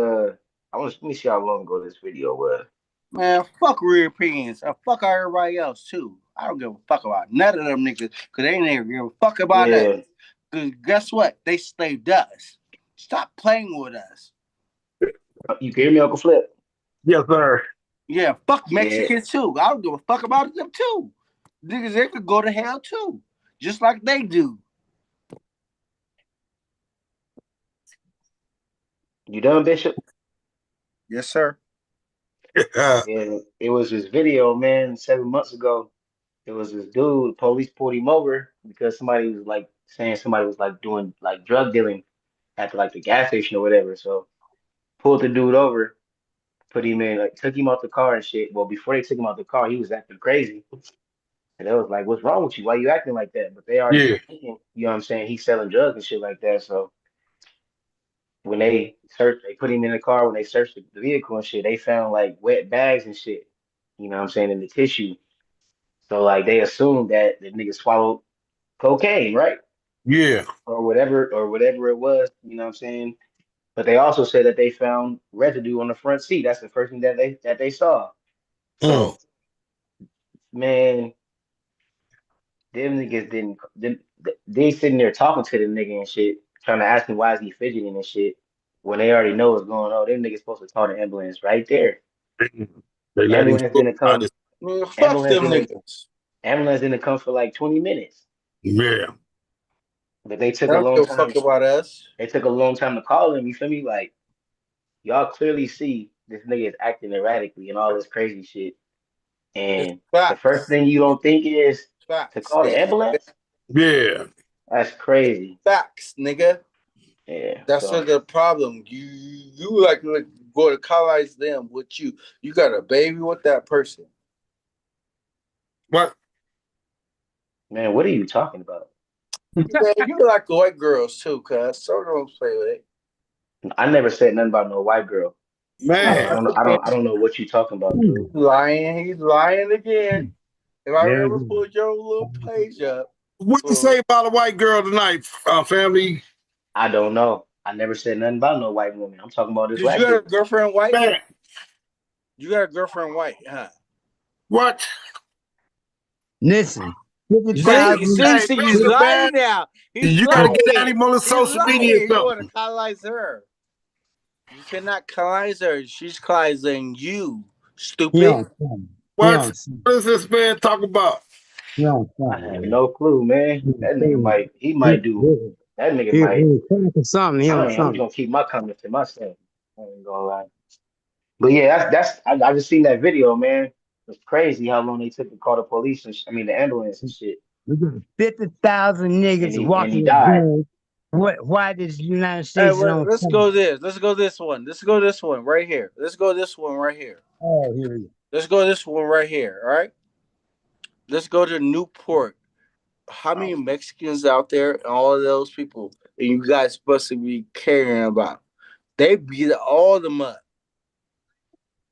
let me see how long ago this video was. Man, fuck Europeans. Fuck everybody else too. I don't give a fuck about none of them niggas because they ain't never give a fuck about us. Because guess what? They slaved us. Stop playing with us. You can hear me, Uncle Flip? Yes, sir. Yeah, fuck Mexicans too. I don't give a fuck about them too. Niggas, they could go to hell too. Just like they do. You done, Bishop? Yes, sir. Yeah, it was this video, man, 7 months ago. It was this dude, police pulled him over because somebody was like saying somebody was like doing like drug dealing at like the gas station or whatever. So pulled the dude over, put him in, like took him out the car and shit. Well, before they took him out the car, he was acting crazy. And they was like, "What's wrong with you? Why you acting like that?" But they already Yeah. been thinking, you know what I'm saying? He's selling drugs and shit like that. So when they searched, they put him in the car. When they searched the vehicle and shit, they found like wet bags and shit. You know what I'm saying, in the tissue. So like they assumed that the nigga swallowed cocaine, right? Yeah. Or whatever it was. You know what I'm saying? But they also said that they found residue on the front seat. That's the first thing that they saw. So man, them niggas they sitting there talking to the nigga and shit, trying to ask him why is he fidgeting and shit. When they already know what's going on, them niggas supposed to call the ambulance right there. They let him Ambulance didn't come. Man, fuck them niggas. Ambulance didn't come for like 20 minutes. Yeah. But they took They a don't long give a time. fuck about us. They took a long time to call him. You feel me? Like y'all clearly see this nigga is acting erratically and all this crazy shit. It's And the first facts. thing you don't think is to Facts. call the ambulance. Yeah. That's crazy. Facts, nigga. Yeah. That's So the problem. You like go to colonize them with you. You got a baby with that person. What? man, what are you talking about? Man, you like white girls too, cuz. So don't play with it. I never said nothing about no white girl. Man. I don't know what you talking about, dude. Lying. He's lying again. If I There it ever is. pulled your little page up. What you say about a white girl tonight, family? I don't know. I never said nothing about no white woman. I'm talking about this Did you white got a bitch. girlfriend white? Man. You got a girlfriend white, huh? What? Listen, Hey, 50,000. He's listen, man. lying now. He's You got to get lying. at him on the He's social media lying. or You want to something. colonize her. You cannot colonize her. She's colonizing you, He stupid. on something. He What? on something. What is this man talking about? He on I something, have man. no clue, man. That nigga might he might do that nigga might He cracking something. He on I'm something. gonna keep my comments to myself. I ain't gonna lie. But yeah, I just seen that video, man. It's crazy how long they took to call the police and I mean the ambulance and shit. We got 50,000 niggas And he walking with died. guns. Why does the United Hey, States don't let's come? go this. Let's go this one. Let's go this one right here. Let's go this one right here. Oh, here we go. Let's go this one right here. All right. Let's go to Newport. How many Mexicans out there and all of those people and you guys supposed to be caring about? They beat all of them up.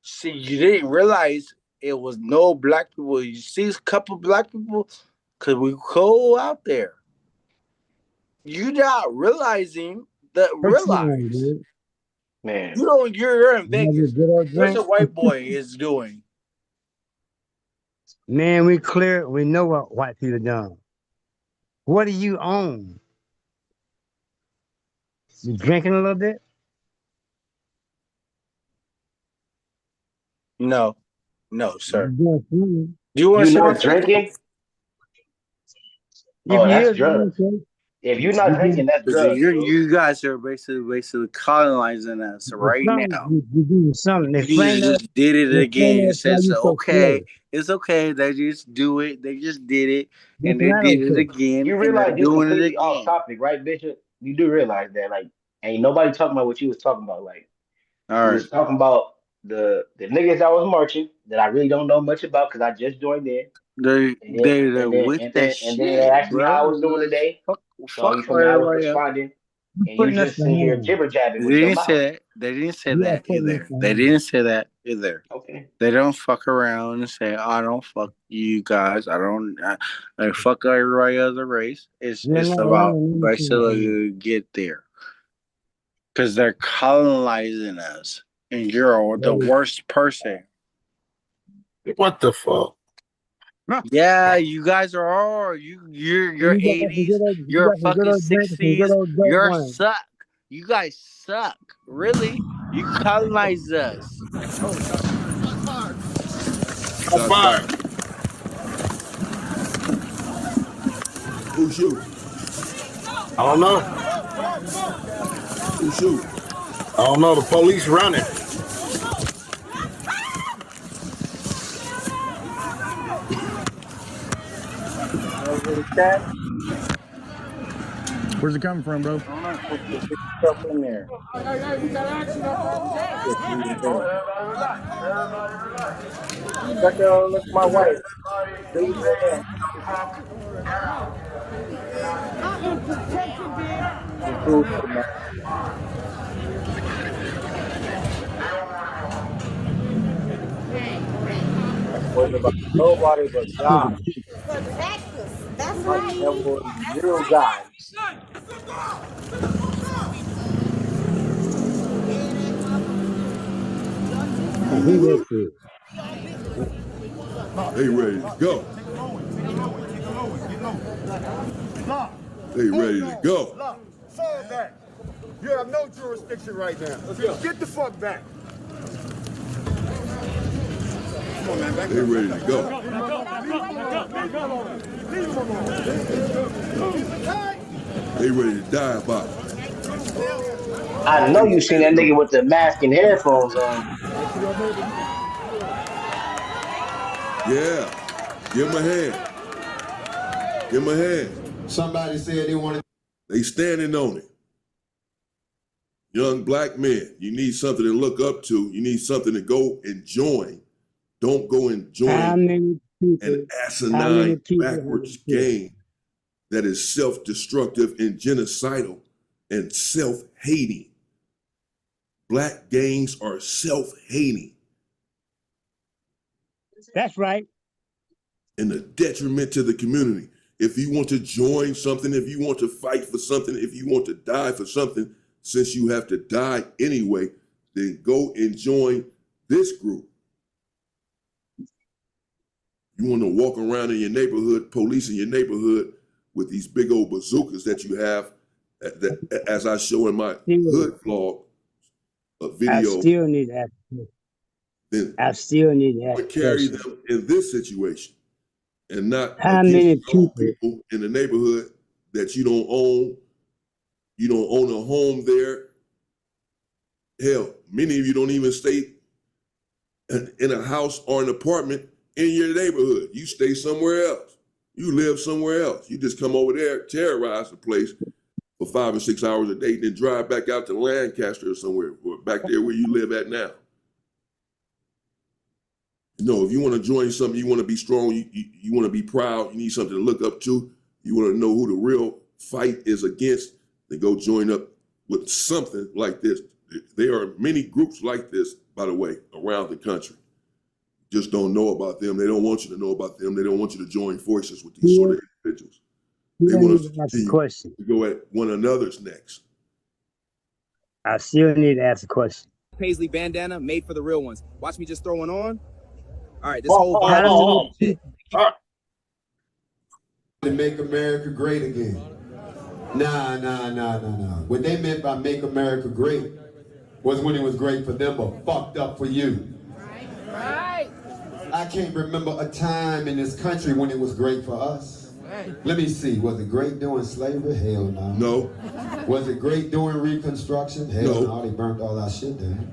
See, you didn't realize it was no black people. You see a couple black people because we go out there. You're not realizing that. What you on, Realize dude? Man, you don't. You're in You have a Vegas. good old What's drink? a white boy is doing? Man, we clear. We know what white people done. What do you own? You drinking a little bit? No, no, You sir. doing something. Do you want you to say not something? drinking? If Oh, you that's is, drugs. If you're not you drinking, do that's Because drugs, bro. you guys are basically colonizing us right something. now. You do something. You Explain that. just did it Explain again. You that why said, you so, so okay, slow. it's okay. They just do it. They just did it. That's And they not did it okay. again. You And they're realize this doing it completely off again. topic, right, Bishop? You do realize that, like, ain't nobody talking about what you was talking about. Like, All you right. was talking about the niggas that was marching that I really don't know much about because I just joined in, They're with that and then they shit, asked me how I was doing bro. today. Fuck, So you fuck feel me? I was everybody else. responding, You and you putting us just sit here behind. jibber jabbing They with your didn't say mouth. that. They didn't say You are that putting us either. They behind. didn't say that either. Okay. They don't fuck around and say, "I don't fuck you guys. I don't. I fuck everybody other race." You're It's not about lying. Let me see that. basically get there because they're colonizing us, and you're the worst person. What the fuck? Yeah, you guys are all you're You got some good 80s, old, you you're got some good fucking old drink, some good 60s, old dope you're wine. suck. You guys suck. Really? You colonize us. I'm Shots fired. fired. Who shoot? I don't know. Who shoot? I don't know. The police running. Know what he said? Where's it coming from, bro? I don't know. Put yourself in there. If you think. Look at my wife. Leave me in. Some food for my worried about nobody but God. My devil is you guys. Who that shit? They ready to go. They ready to go. Fall back. You have no jurisdiction right now. Get the fuck back. They ready to go. They ready to die about it. I know you seen that nigga with the mask and headphones on. Yeah. Give him a hand. Give him a hand. Somebody said they wanted. They standing on it. Young black men, you need something to look up to. You need something to go and join. Don't go and How join many people? an How many asinine, people? backwards game that is self-destructive and genocidal and self-hating. Black gangs are self-hating That's right. and a detriment to the community. If you want to join something, if you want to fight for something, if you want to die for something, since you have to die anyway, then go and join this group. You want to walk around in your neighborhood, police in your neighborhood with these big old bazookas that you have, that, as I show in my hood vlog, a I video, still need to ask. then I still need to ask a carry question. them in this situation and not How against many those people? people in the neighborhood that you don't own. You don't own a home there. Hell, many of you don't even stay in a house or an apartment in your neighborhood. You stay somewhere else. You live somewhere else. You just come over there, terrorize the place for 5 or 6 hours a day, then drive back out to Lancaster or somewhere, or back there where you live at now. No, if you want to join something, you want to be strong, you want to be proud, you need something to look up to, you want to know who the real fight is against, then go join up with something like this. There are many groups like this by the way, around the country. Just don't know about them. They don't want you to know about them. They don't want you to join forces with these sort of individuals. They want us to continue to go at one another's necks. I still need to ask a question. Paisley bandana made for the real ones. Watch me just throw one on. All right, this whole vibe shit. To make America great again. Nah. What they meant by make America great was when it was great for them, but fucked up for you. Right. I can't remember a time in this country when it was great for us. Let me see. Was it great during slavery? Hell no. No. Was it great during Reconstruction? Hell no. They burnt all our shit down.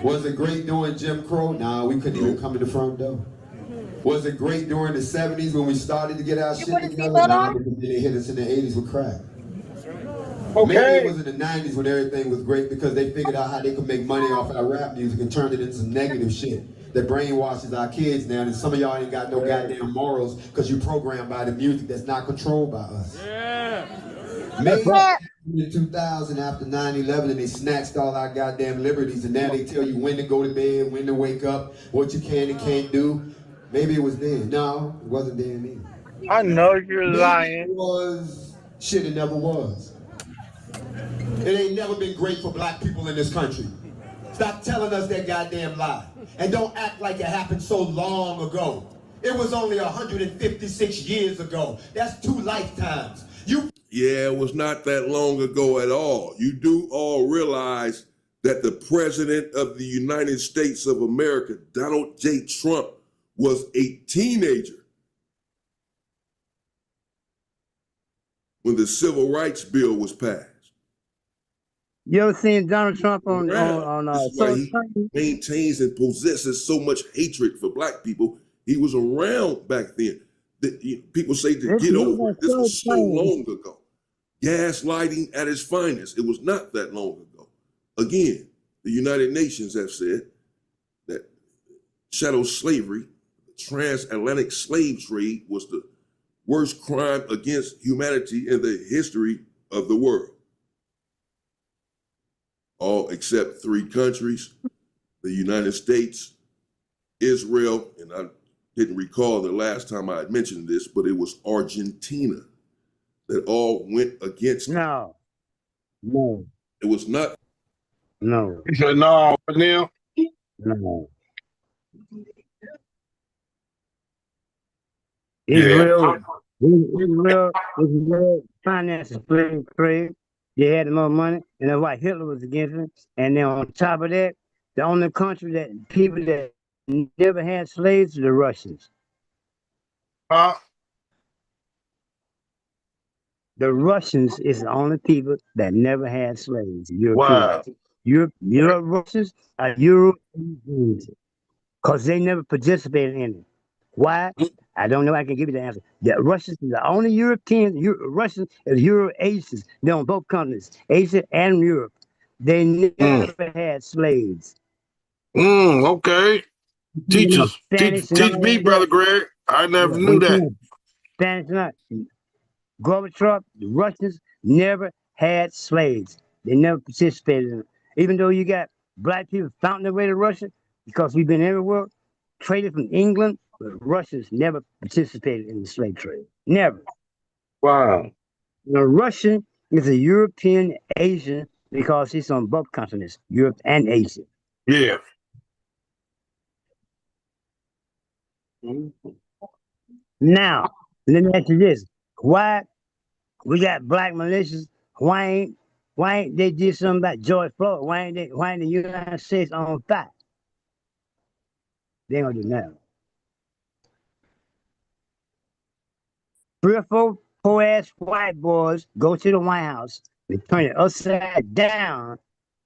Was it great during Jim Crow? Nah, we couldn't even come in the front door. Was it great during the 70s when we started to get our shit together? Nah, because they hit us in the 80s with crack. Okay. Maybe it was in the 90s when everything was great because they figured out how they could make money off our rap music and turn it into some negative shit that brainwashes our kids now. And some of y'all ain't got no goddamn morals because you programmed by the music that's not controlled by us. Yeah. Maybe in 2000 after 9/11 and they snatched all our goddamn liberties and now they tell you when to go to bed, when to wake up, what you can and can't do. Maybe it was then. No, it wasn't then either. I know you're lying. It was shit, it never was. It ain't never been great for black people in this country. Stop telling us that goddamn lie. And don't act like it happened so long ago. It was only 156 years ago. That's 2 lifetimes. Yeah, it was not that long ago at all. You do all realize that the President of the United States of America, Donald J. Trump, was a teenager when the Civil Rights Bill was passed. You ever seen Donald Trump on That's why he maintains and possesses so much hatred for black people. He was around back then. People say to get over it. This was so long ago. Gaslighting at its finest. It was not that long ago. Again, the United Nations have said that chattel slavery, transatlantic slave trade, was the worst crime against humanity in the history of the world. All except 3 countries, the United States, Israel, and I didn't recall the last time I had mentioned this, but it was Argentina that all went against it. No. It was not. No. You said no, Neil? No. Yeah. Israel finances slave trade. They had more money, and that's why Hitler was against it. And then on top of that, the only country that people that never had slaves are the Russians. The Russians is the only people that never had slaves. Europeans. Wow. Russians are Europeans because they never participated in it. Why? I don't know. I can give you the answer. The Russians are the only Europeans. Russians is Euro-Asians. They're on both continents, Asia and Europe. They never had slaves. Okay. Teach us. Teach me, Brother Greg. I never knew that. Spanish not. Gorbachev, the Russians never had slaves. They never participated in it. Even though you got black people found their way to Russia because we've been everywhere, traded from England, but Russians never participated in the slave trade. Never. Wow. The Russian is a European Asian because he's on both continents, Europe and Asia. Yeah. Now, let me ask you this. Why we got black militias? Why ain't they did something about George Floyd? Why ain't the United States on fire? They ain't gonna do nothing. 3 or 4 ass white boys go to the White House, they turn it upside down,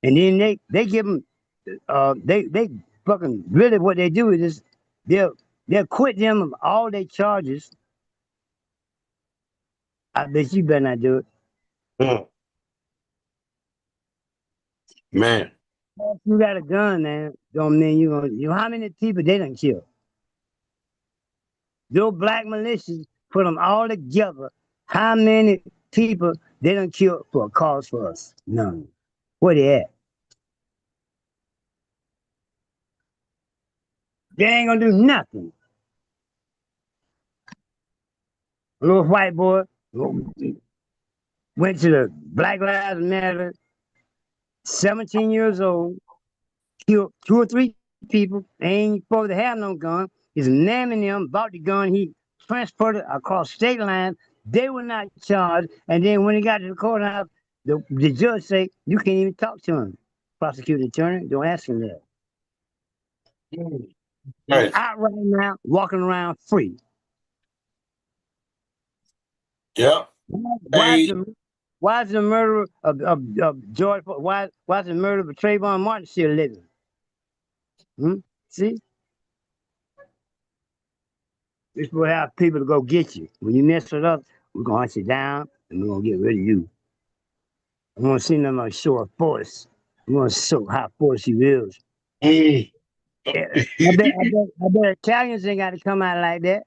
and then they give them they fucking really what they do is they'll quit them of all their charges. I bet you better not do it. Man. If you got a gun, man, don't mean you gonna. How many people they done kill? Those black militias put them all together. How many people they done kill for a cause for us? None. Where they at? They ain't gonna do nothing. A little white boy went to the Black Lives Matter, 17 years old, killed 2 or 3 people. They ain't supposed to have no gun. His name in them bought the gun. He transported across state lines. They were not charged. And then when he got to the courthouse, the judge say you can't even talk to him. Prosecuting attorney, don't ask him that. He's out right now, walking around free. Yeah. Why is the murderer of George? Why is the murderer of Trayvon Martin still living? See, this will have people to go get you. When you mess with us, we're gonna hunt you down and we're gonna get rid of you. I'm gonna see them on show of force. I'm gonna show how force you is. I bet Italians ain't got to come out like that.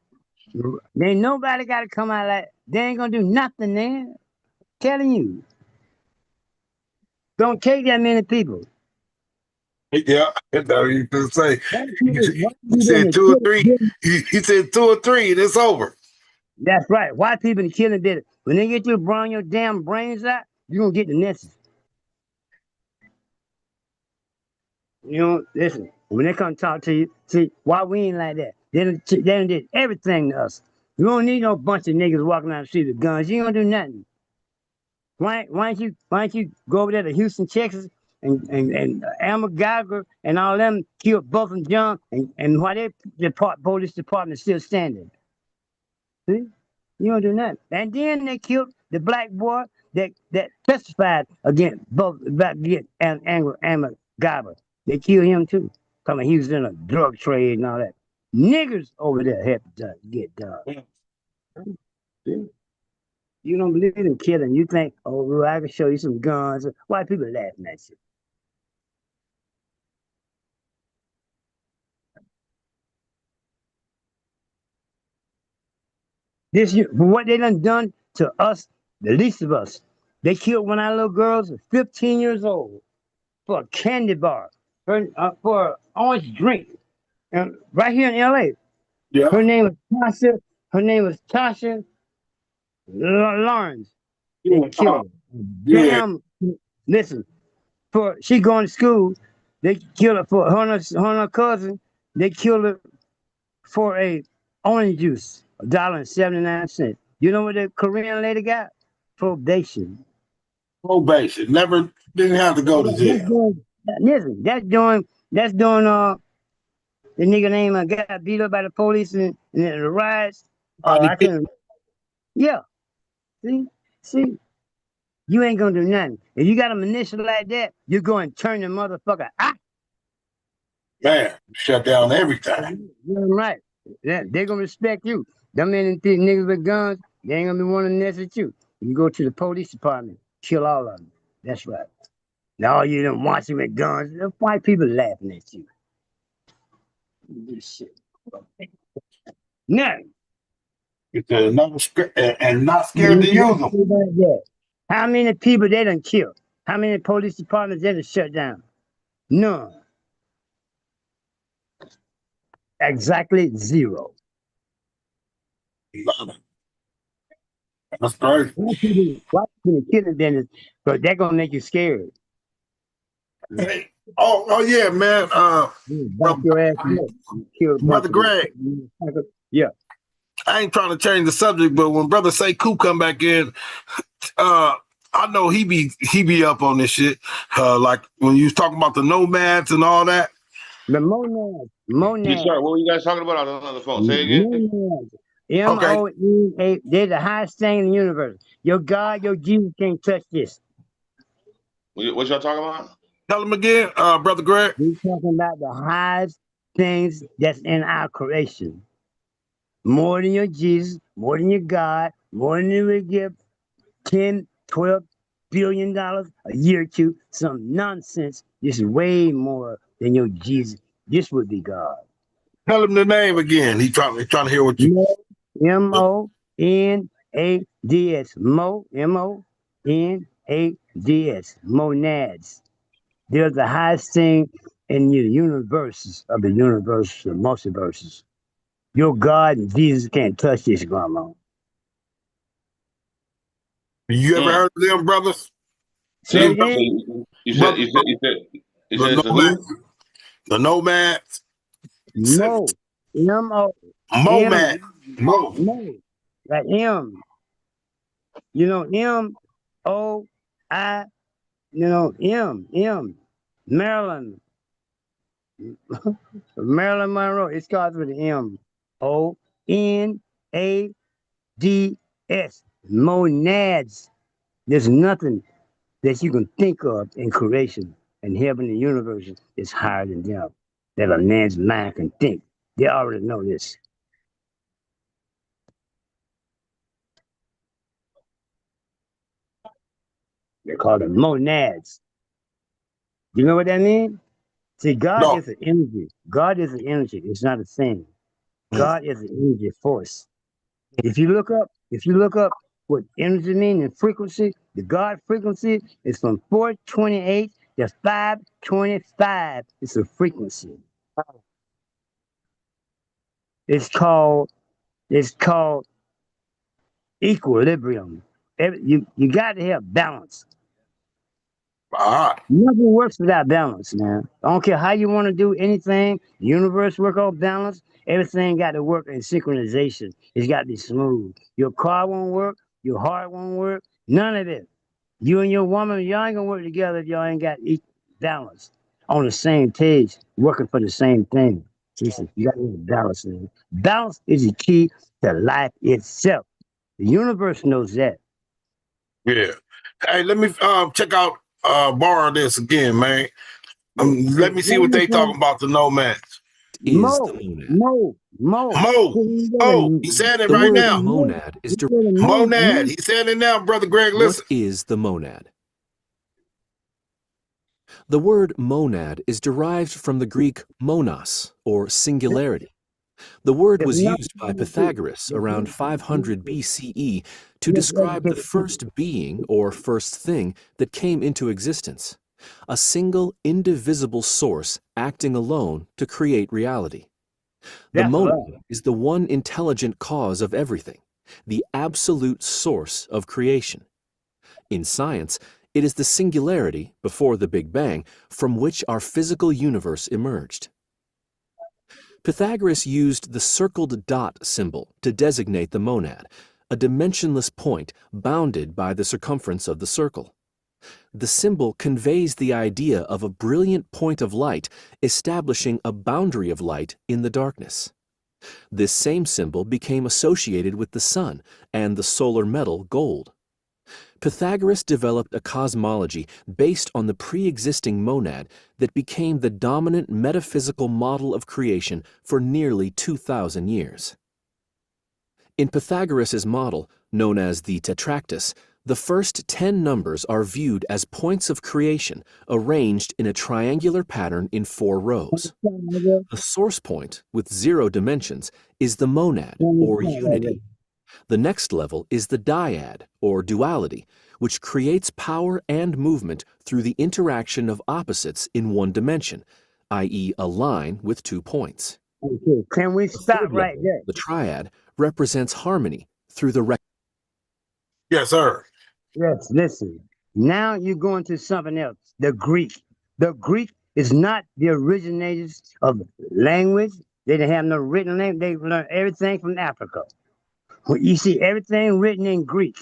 There ain't nobody got to come out like they ain't gonna do nothing, man. Telling you, don't take that many people. Yeah, that's what you can say. He said 2 or 3. He said 2 or 3, and it's over. That's right. White people in killing did it. When they get you to burn your damn brains out, you're gonna get the next. You know, listen, when they come talk to you, see, why we ain't like that? They done did everything to us. You don't need no bunch of niggas walking down the street with guns. You ain't gonna do nothing. Why don't you go over there to Houston, Texas, and Amber Geiger and all them killed both of John, and why the police department still standing? See? You don't do nothing. And then they killed the black boy that testified against Amber Geiger. They killed him too. Coming, he was in a drug trade and all that. Niggers over there have to get done. See? You don't believe in killing. You think, oh, well, I can show you some guns. White people laughing at you. What they done to us, the least of us. They killed one of our little girls, 15 years old, for a candy bar, for an orange drink, and right here in L.A. Yeah. Her name was Tasha. Her name was Tasha Lawrence. They killed her. Damn. Listen, she going to school. They killed her for her and her cousin. They killed her for a orange juice, $1.79. You know what the Korean lady got? Probation. Probation. Never didn't have to go to jail. Listen, that's doing the nigga name got beat up by the police and the riots. I can't. Yeah. See, you ain't gonna do nothing. If you got a militia like that, you're going to turn the motherfucker out. Man, shut down everything. You're right. Yeah, they're gonna respect you. Them niggas with guns, they ain't gonna be wanting to mess with you. You go to the police department, kill all of them. That's right. Now you don't watch them with guns. The white people laughing at you. This shit. Nothing. Because not scared to use them. How many people they done killed? How many police departments they done shut down? None. Exactly 0. That's crazy. White people killing business, but they're gonna make you scared. Hey, oh yeah, man. Back your ass up. Brother Greg. Yeah. I ain't trying to change the subject, but when Brother Sekou come back in, I know he be up on this shit. Like when you was talking about the nomads and all that. The monads. Yes, sir. What were you guys talking about on the phone? Say it again. MONA. They're the highest thing in the universe. Your God, your Jesus can't touch this. What y'all talking about? Tell him again, Brother Greg. We're talking about the highest things that's in our creation. More than your Jesus, more than your God, more than you would give 10, 12 billion dollars a year to some nonsense. This is way more than your Jesus. This would be God. Tell him the name again. He trying to hear what you. MONADS. MONADS. Monads. They're the highest thing in the universes of the universe, the multiverses. Your God and Jesus can't touch this, Grandma. You ever heard of them, brothers? Say it These again? You said brothers, you said you said you the said it's a who? nomads, the nomads, Mo. M-O. Momad, M. Mo. Mo. Like M. You know, M-O-I. You know, M. Maryland. Marilyn Monroe. It starts with M. O-N-A-D-S. Monads. There's nothing that you can think of in creation and heaven and universe is higher than them. That a man's mind can think. They already know this. They call them monads. You know what that means? See, God No. is an energy. God is an energy. It's not a thing. Mm. God is an energy force. If you look up what energy means and frequency, the God frequency is from 428 to 525. It's a frequency. It's called equilibrium. You got to have balance. Nothing works without balance, man. I don't care how you want to do anything. The universe work off balance. Everything got to work in synchronization. It's got to be smooth. Your car won't work. Your heart won't work. None of it. You and your woman, y'all ain't gonna work together if y'all ain't got balance on the same page, working for the same thing. Listen, you got to have balance, man. Balance is the key to life itself. The universe knows that. Yeah. Hey, let me check out borrow this again, man. Let me see what they talking about, the nomads. Mo. Mo. Oh, he said it The right word now. monad is Monad. He said it now, Brother Greg. What Listen. is the monad? The word monad is derived from the Greek monos, or singularity. The word was used by Pythagoras around 500 BCE to describe the first being or first thing that came into existence, a single indivisible source acting alone to create reality. The monad is the one intelligent cause of everything, the absolute source of creation. In science, it is the singularity, before the Big Bang, from which our physical universe emerged. Pythagoras used the circled dot symbol to designate the monad, a dimensionless point bounded by the circumference of the circle. The symbol conveys the idea of a brilliant point of light establishing a boundary of light in the darkness. This same symbol became associated with the sun and the solar metal gold. Pythagoras developed a cosmology based on the pre-existing monad that became the dominant metaphysical model of creation for nearly 2,000 years. In Pythagoras' model, known as the tetractys, the first 10 numbers are viewed as points of creation arranged in a triangular pattern in 4 rows. The source point, with 0 dimensions, is the monad, or unity. The next level is the dyad, or duality, which creates power and movement through the interaction of opposites in one dimension, i.e. a line with 2 points. Okay, can we stop right there? The triad represents harmony through the Yes, sir. Yes, listen. Now you're going to something else. The Greek. The Greek is not the originators of language. They didn't have no written language. They learned everything from Africa. When you see everything written in Greek,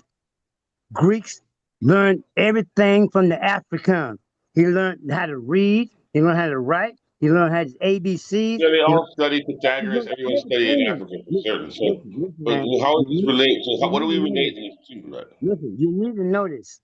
Greeks learned everything from the Africans. He learned how to read. He learned how to write. He learned how to ABCs. Yeah, they all study Pythagoras. Everyone studied in Africa for certain. So, Listen, but man. how is You this need, related? So, you what do need we to know relate this. these to? Like, Listen, you need to know this.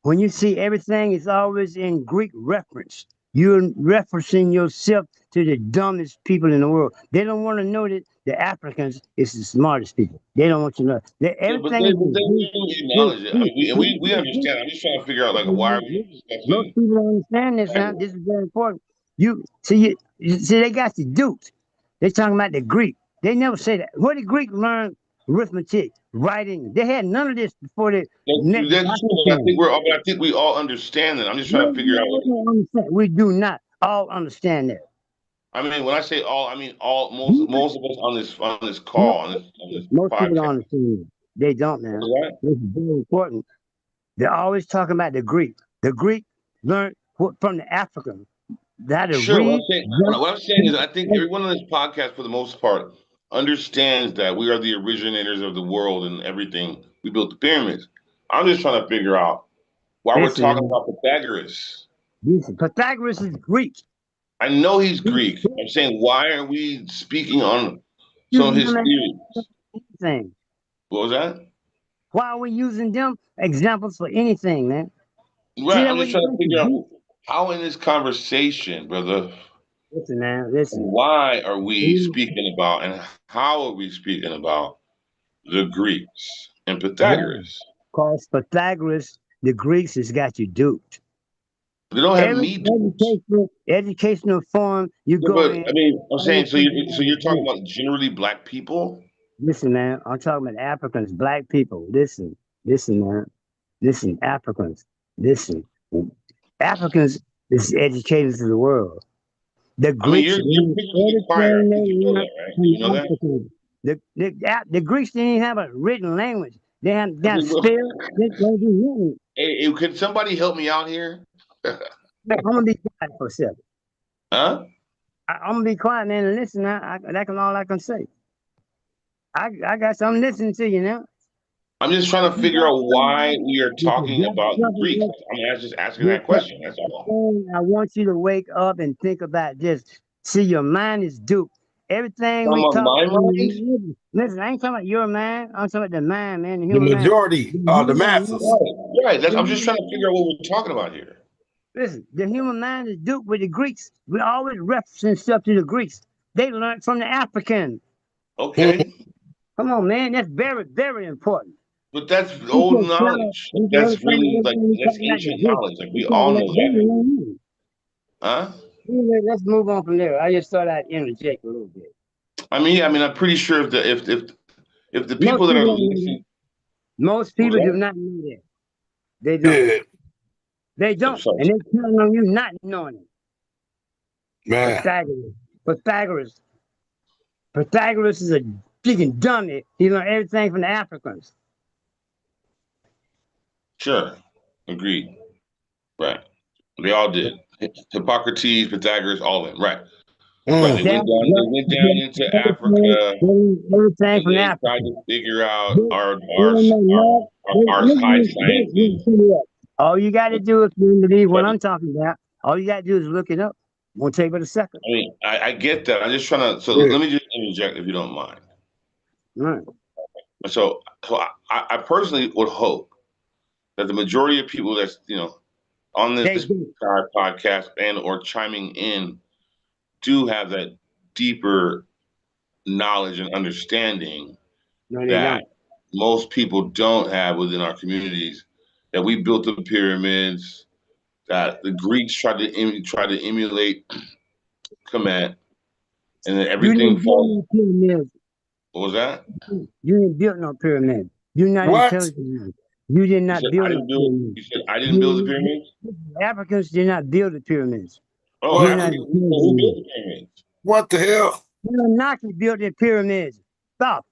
When you see everything is always in Greek reference, you're referencing yourself to the dumbest people in the world. They don't want to know that the Africans is the smartest people. They don't want you to know that yeah, everything is in Greek. we acknowledge it. I mean, we understand. I'm just trying to figure out like why are we Most discussing? people don't understand this now. This is very important. You see, they got the Dukes. They're talking about the Greek. They never say that. Where did Greek learn arithmetic, writing? They had none of this before they met the That's true. But Africans. I think we all understand that. I'm just trying No, to figure out. we don't understand. We do not. all understand that. I mean, when I say all, I mean all. Most of us on this call on this Most people don't podcast. understand that. They don't, man. Right? This is very important. They're always talking about the Greek. The Greek learned from the African how to Sure. read. What I'm saying is, I think everyone on this podcast, for the most part, understands that we are the originators of the world and everything. We built the pyramids. I'm just trying to figure out why we're Listen, talking man. about Pythagoras. Listen, Pythagoras is Greek. I know he's Greek. I'm saying, why are we speaking on some of his theories? Anything. What was that? Why are we using them examples for anything, man? See Right. that I'm what just you trying to figure out think? how in this conversation, brother, Listen, man. Listen. why are we speaking about and how are we speaking about the Greeks and Why? Pythagoras? Because Pythagoras, the Greeks has got you duped. They don't have Every me duped. educational form you Yeah, go but in. I mean, I'm saying so. You're talking Listen, about generally black people. man. I'm talking about Africans, black people. Listen, man. Listen, Africans. Listen. Africans is educators of the world. The I mean, Greeks you're learned preaching to the choir. I everything think you they know learned that, right? from You know that. Africans. The Greeks didn't even have a written language. They I had mean, well, spell. They don't do nothing. hey, can somebody help me out here? I'm gonna be quiet for a second. Huh? I'm gonna be quiet, man, and listen. That's all I can say. I got something listening to you now. I'm just trying to figure out why we are talking about the Greeks. Just asking that question. That's all. I want you to wake up and think about this. See, your mind is duped. Everything we Talking about talk. my mind? Listen, I ain't talking about your mind. I'm talking about the mind, man, the The human mind. majority, the masses. Right. I'm just trying to figure out what we're talking about here. Listen, the human mind is duped with the Greeks. We always referencing stuff to the Greeks. They learned from the African. Okay. Come on, man. That's very, very important. But that's We old can't tell us. knowledge. We That's everything, really everything we that's talk about the ancient Greeks. knowledge. Like We we can't all let know that. them. Huh? Anyway, let's move on from there. I just thought I'd interject a little bit. I mean, yeah, I mean, I'm pretty sure if the Most people that are people don't know that. listening, Most what was people do that? not know that. They don't. Yeah, They I'm don't. sorry. And they counting on you not knowing it. man. Pythagoras. Pythagoras. Pythagoras is a freaking dummy. He learned everything from the Africans. Sure. Agreed. Right. They all did. Hippocrates, Pythagoras, all of them. Right. Right. They Mm. went down. They went down into Africa, Everything and from they tried Africa. to figure out They, our don't know. our high sciences. All you got to do if you believe what I'm talking about, all you got to do is look it up. Won't take but a second. I mean, I get that. I'm just trying to. So Yeah. let me just interject, if you don't mind. Right. So I personally would hope that the majority of people that's on this podcast and or chiming in do have that deeper knowledge and understanding No, they that don't. most people don't have within our communities. That we built the pyramids, that the Greeks tried to emulate Kemet, and then You everything didn't build falls. no pyramids. What was that? You didn't build no pyramid. You're not What? intelligent. You did You not said I build no didn't build. pyramid. You said I didn't build the pyramids. Africans did not build the pyramids. Oh, You're What? not Africans. So who built intelligent. the pyramids? What the hell? The Anunnaki built the pyramids. Stop.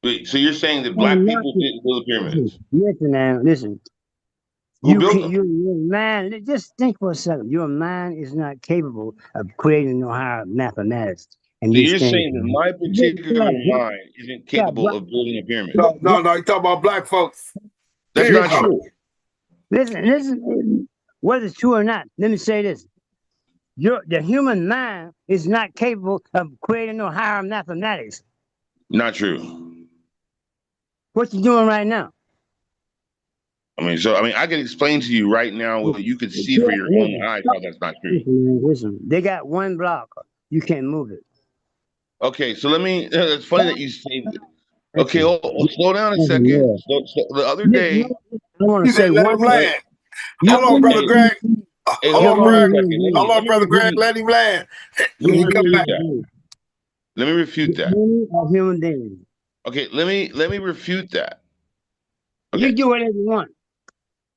Wait, so you're saying that The black people Anunnaki. didn't build the pyramids? Listen now, listen. Who You built can them? your mind. Just think for a second. Your mind is not capable of creating no higher mathematics and So these you're things. saying that my particular mind isn't capable of building a pyramid? No. You talk about black folks. That's Period. not true. Listen. Whether it's true or not, let me say this: the human mind is not capable of creating no higher mathematics. Not true. What you doing right now? I mean, I can explain to you right now what you could see for your own eyes how that's not true. Listen. They got one block. You can't move it. Okay, so let me. It's funny that you say that. Okay, slow down a second. The other day, I want You to say said let one him thing. land. Hold on, brother Greg. Hey, Hold hold on, on a Greg. second. Hold on, brother Greg. Let him land. Let me He come refute back. that. Let me refute that. Human beings. Okay, let me refute that. You Okay. do whatever you want.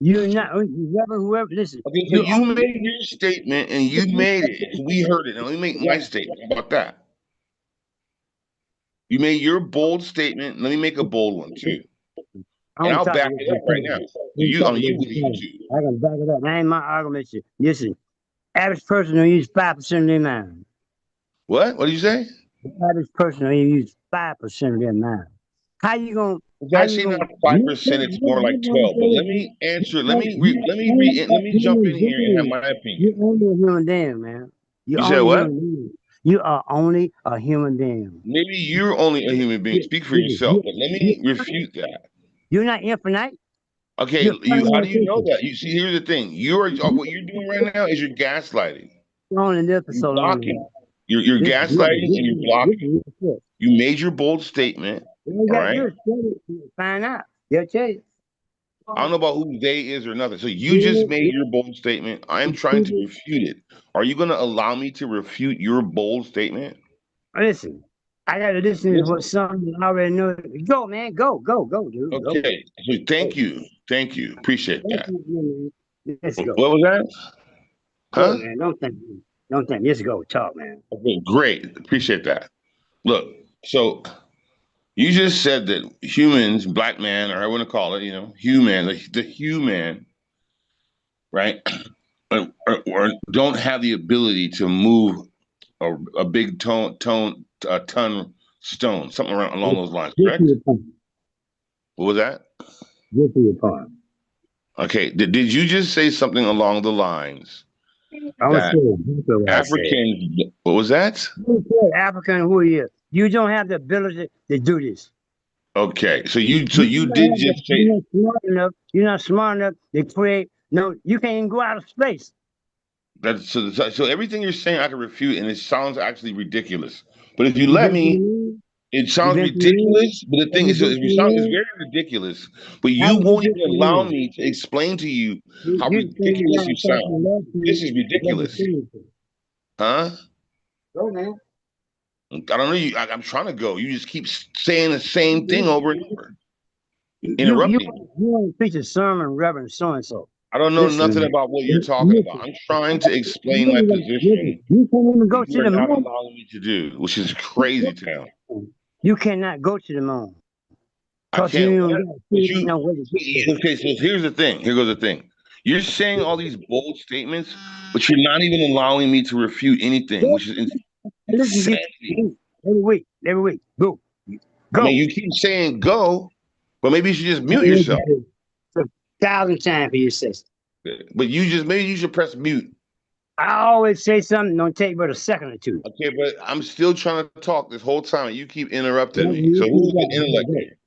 You're not whoever. Listen. Okay, so you made your statement and you made it. We heard it. Now let me make my statement. How about that? You made your bold statement. Let me make a bold one too. And I'll back it up right now. You on YouTube. I can back it up. That ain't my argument. Listen, average person will use 5% of their mind. What? What did you say? The average person will use 5% of their mind. How you gonna? It's actually not 5%. It's more like 12. But let me answer. Let me jump in here and have my opinion. You're only a human being, man. You said what? You are only a human being. Maybe you're only a human being. Speak for yourself. But let me refute that. You're not infinite. Okay, how do you know that? You see, here's the thing. What you're doing right now is you're gaslighting. You're blocking. You're gaslighting and you're blocking. You made your bold statement. All right. Find out. They'll tell you. I don't know about who they is or nothing. So you just made your bold statement. I am trying to refute it. Are you going to allow me to refute your bold statement? Listen, I got to listen to what something I already know. Go, man. Go, dude. Okay. Go. So thank you. Appreciate that. Let's go. What was that? Huh? Go, man. Don't think. Let's go. Talk, man. Okay, great. Appreciate that. Look, so you just said that humans, black man, or I want to call it, human, the human, right, or don't have the ability to move a big ton stone, something along those lines, correct? What was that? Get to your point. Okay, did you just say something along the lines that Africans? What was that? African, who are you? You don't have the ability to do this. Okay, so you did just say you're not smart enough to create. No, you can't even go out of space. That's so everything you're saying I can refute, and it sounds actually ridiculous. But if you let me, it sounds ridiculous. But the thing is, it sounds very ridiculous. But you won't even allow me to explain to you how ridiculous you sound. This is ridiculous, huh? Go, man. I don't know. I'm trying to go. You just keep saying the same thing over and over, interrupting. You want to preach a sermon, Reverend so and so. I don't know nothing about what you're talking about. I'm trying to explain my position. You can't even go to You're the not moon. allowing me to do, which is crazy town. You cannot go to the moon. I can't. Okay, so here's the thing. Here goes the thing. You're saying all these bold statements, but you're not even allowing me to refute anything, which is insanity. Every week, go. I mean, you keep saying go, but maybe you should just mute yourself. 1,000 times for your sister. But maybe you should press mute. I always say something, don't take but a second or two. Okay, but I'm still trying to talk this whole time, and you keep interrupting me. So who's the intellect here?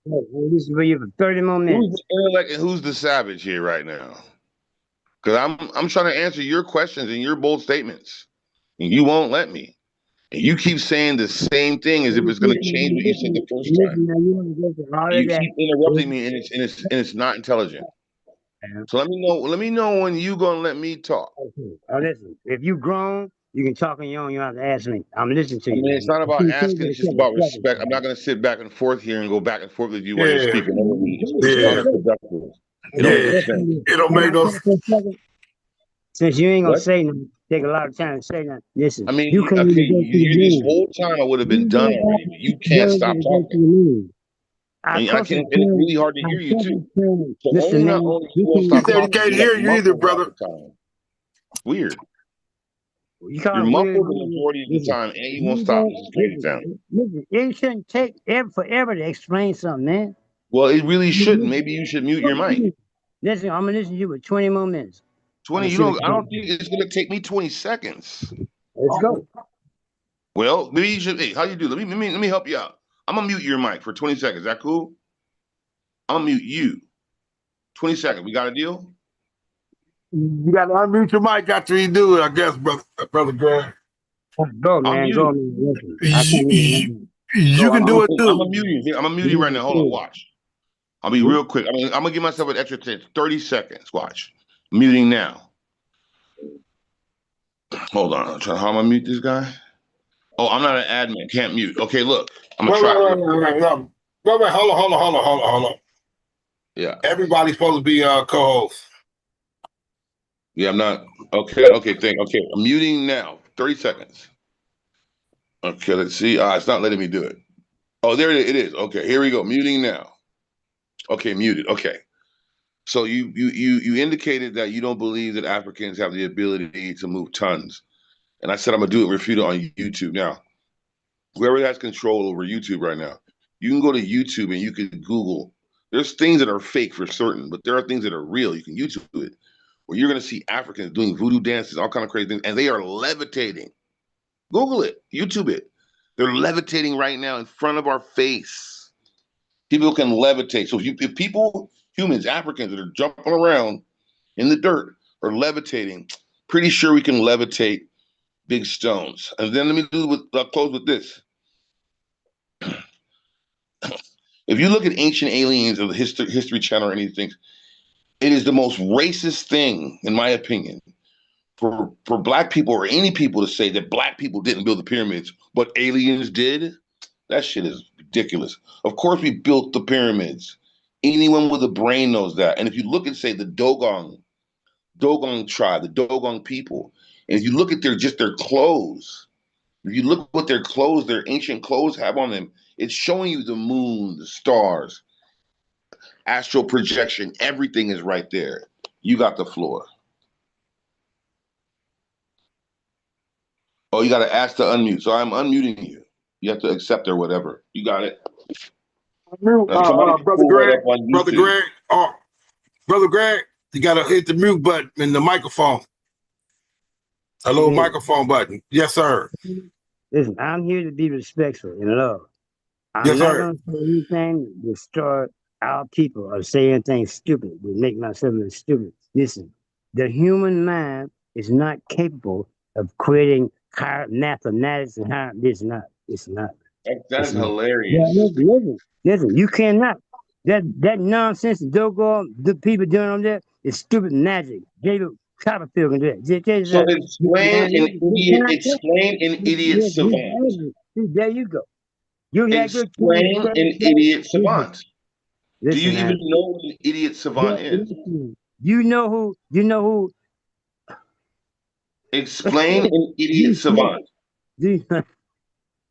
This is for you for 30 more minutes. Who's the intellect and who's the savage here right now? Because I'm trying to answer your questions and your bold statements, and you won't let me. And you keep saying the same thing as if it's going to change what you said the first time. You keep interrupting me, and it's not intelligent. So let me know when you gonna let me talk. Listen, if you grown, you can talk on your own. You don't have to ask me. I'm listening to you. I mean, it's not about asking. It's just about respect. I'm not gonna sit back and forth here and go back and forth with you while you're speaking over me. It's counterproductive. It don't make sense. It don't make no sense. Since you ain't gonna say nothing, take a lot of time to say nothing. Listen, I mean, this whole time I would have been done already, but you can't stop talking. And it's really hard to hear you too. So only not only you won't stop talking, he can't hear you either, brother. Weird. You're muffled the majority of the time, and you won't stop. This is crazy town. Listen, it shouldn't take forever to explain something, man. Well, it really shouldn't. Maybe you should mute your mic. Listen, I'm gonna listen to you for 20 more minutes. 20? I don't think it's gonna take me 20 seconds. Let's go. Well, maybe you should. Hey, how you do? Let me help you out. I'm gonna mute your mic for 20 seconds. Is that cool? I'm gonna mute you. 20 seconds. We got a deal? You gotta unmute your mic after you do it, I guess, brother Greg. Go, man. Go, man. You can do it too. I'm gonna mute you right now. Hold on, watch. I'll be real quick. I'm gonna give myself an extra 30 seconds. Watch. Muting now. Hold on. How am I mute this guy? Oh, I'm not an admin. Can't mute. Okay, look. I'm gonna try. Wait, hold on. Yeah. Everybody's supposed to be co-host. Yeah, I'm not. Okay, okay, okay. I'm muting now. 30 seconds. Okay, let's see. It's not letting me do it. Oh, there it is. Okay, here we go. Muting now. Okay, muted. Okay. So you indicated that you don't believe that Africans have the ability to move tons. And I said I'm gonna do it and refute it on YouTube. Now, whoever has control over YouTube right now, you can go to YouTube and you can Google. There's things that are fake for certain, but there are things that are real. You can YouTube it, where you're gonna see Africans doing voodoo dances, all kind of crazy things, and they are levitating. Google it, YouTube it. They're levitating right now in front of our face. People can levitate. So if people, humans, Africans that are jumping around in the dirt are levitating, pretty sure we can levitate big stones. And then let me close with this. If you look at Ancient Aliens or the History Channel or anything, it is the most racist thing, in my opinion, for black people or any people to say that black people didn't build the pyramids, but aliens did. That shit is ridiculous. Of course we built the pyramids. Anyone with a brain knows that. And if you look at, say, the Dogon tribe, the Dogon people, and if you look at their clothes, if you look what their clothes, their ancient clothes have on them, it's showing you the moon, the stars, astral projection, everything is right there. You got the floor. Oh, you got to ask to unmute. So I'm unmuting you. You have to accept or whatever. You got it. Now, somebody Brother pull that Greg, up on Brother YouTube. Greg, Brother Greg, you gotta hit the mute button in the microphone. A little microphone button. Yes, sir. Listen, I'm here to be respectful and love. I'm Yes, not sir. going to say anything to destroy our people or say anything stupid to make myself look stupid. Listen, the human mind is not capable of creating higher mathematics and higher. It's not. It's not. That's It's not. Yeah, hilarious. listen. You cannot. That nonsense, the people doing on there is stupid magic. David Copperfield can do it. So explain an idiot savant. There you go. You had good Explain an idiot savant. Do you Listen, even man. know what an idiot savant is? You know who. Explain an idiot savant. Do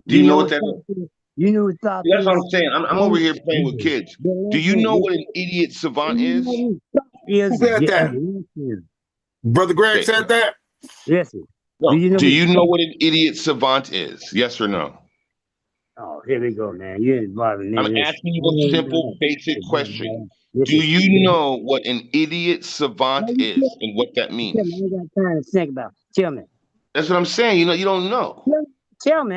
Do you you know know what what that thought is? is? You know what thought See, that's what is? I'm saying. I'm over here playing with kids. Do you know what an idiot savant is? Who said that? Brother Greg Okay. said that? Listen. No. Do you know Do you know who? what an idiot savant is? Yes or no? Oh, here we go, man. You ain't bothering me. I'm Listen. asking you a simple, basic question. Do Listen. you know what an idiot Why savant you is and what that tell me? means? I ain't got time to think about it. Tell me. That's what I'm saying. You don't know. Tell me.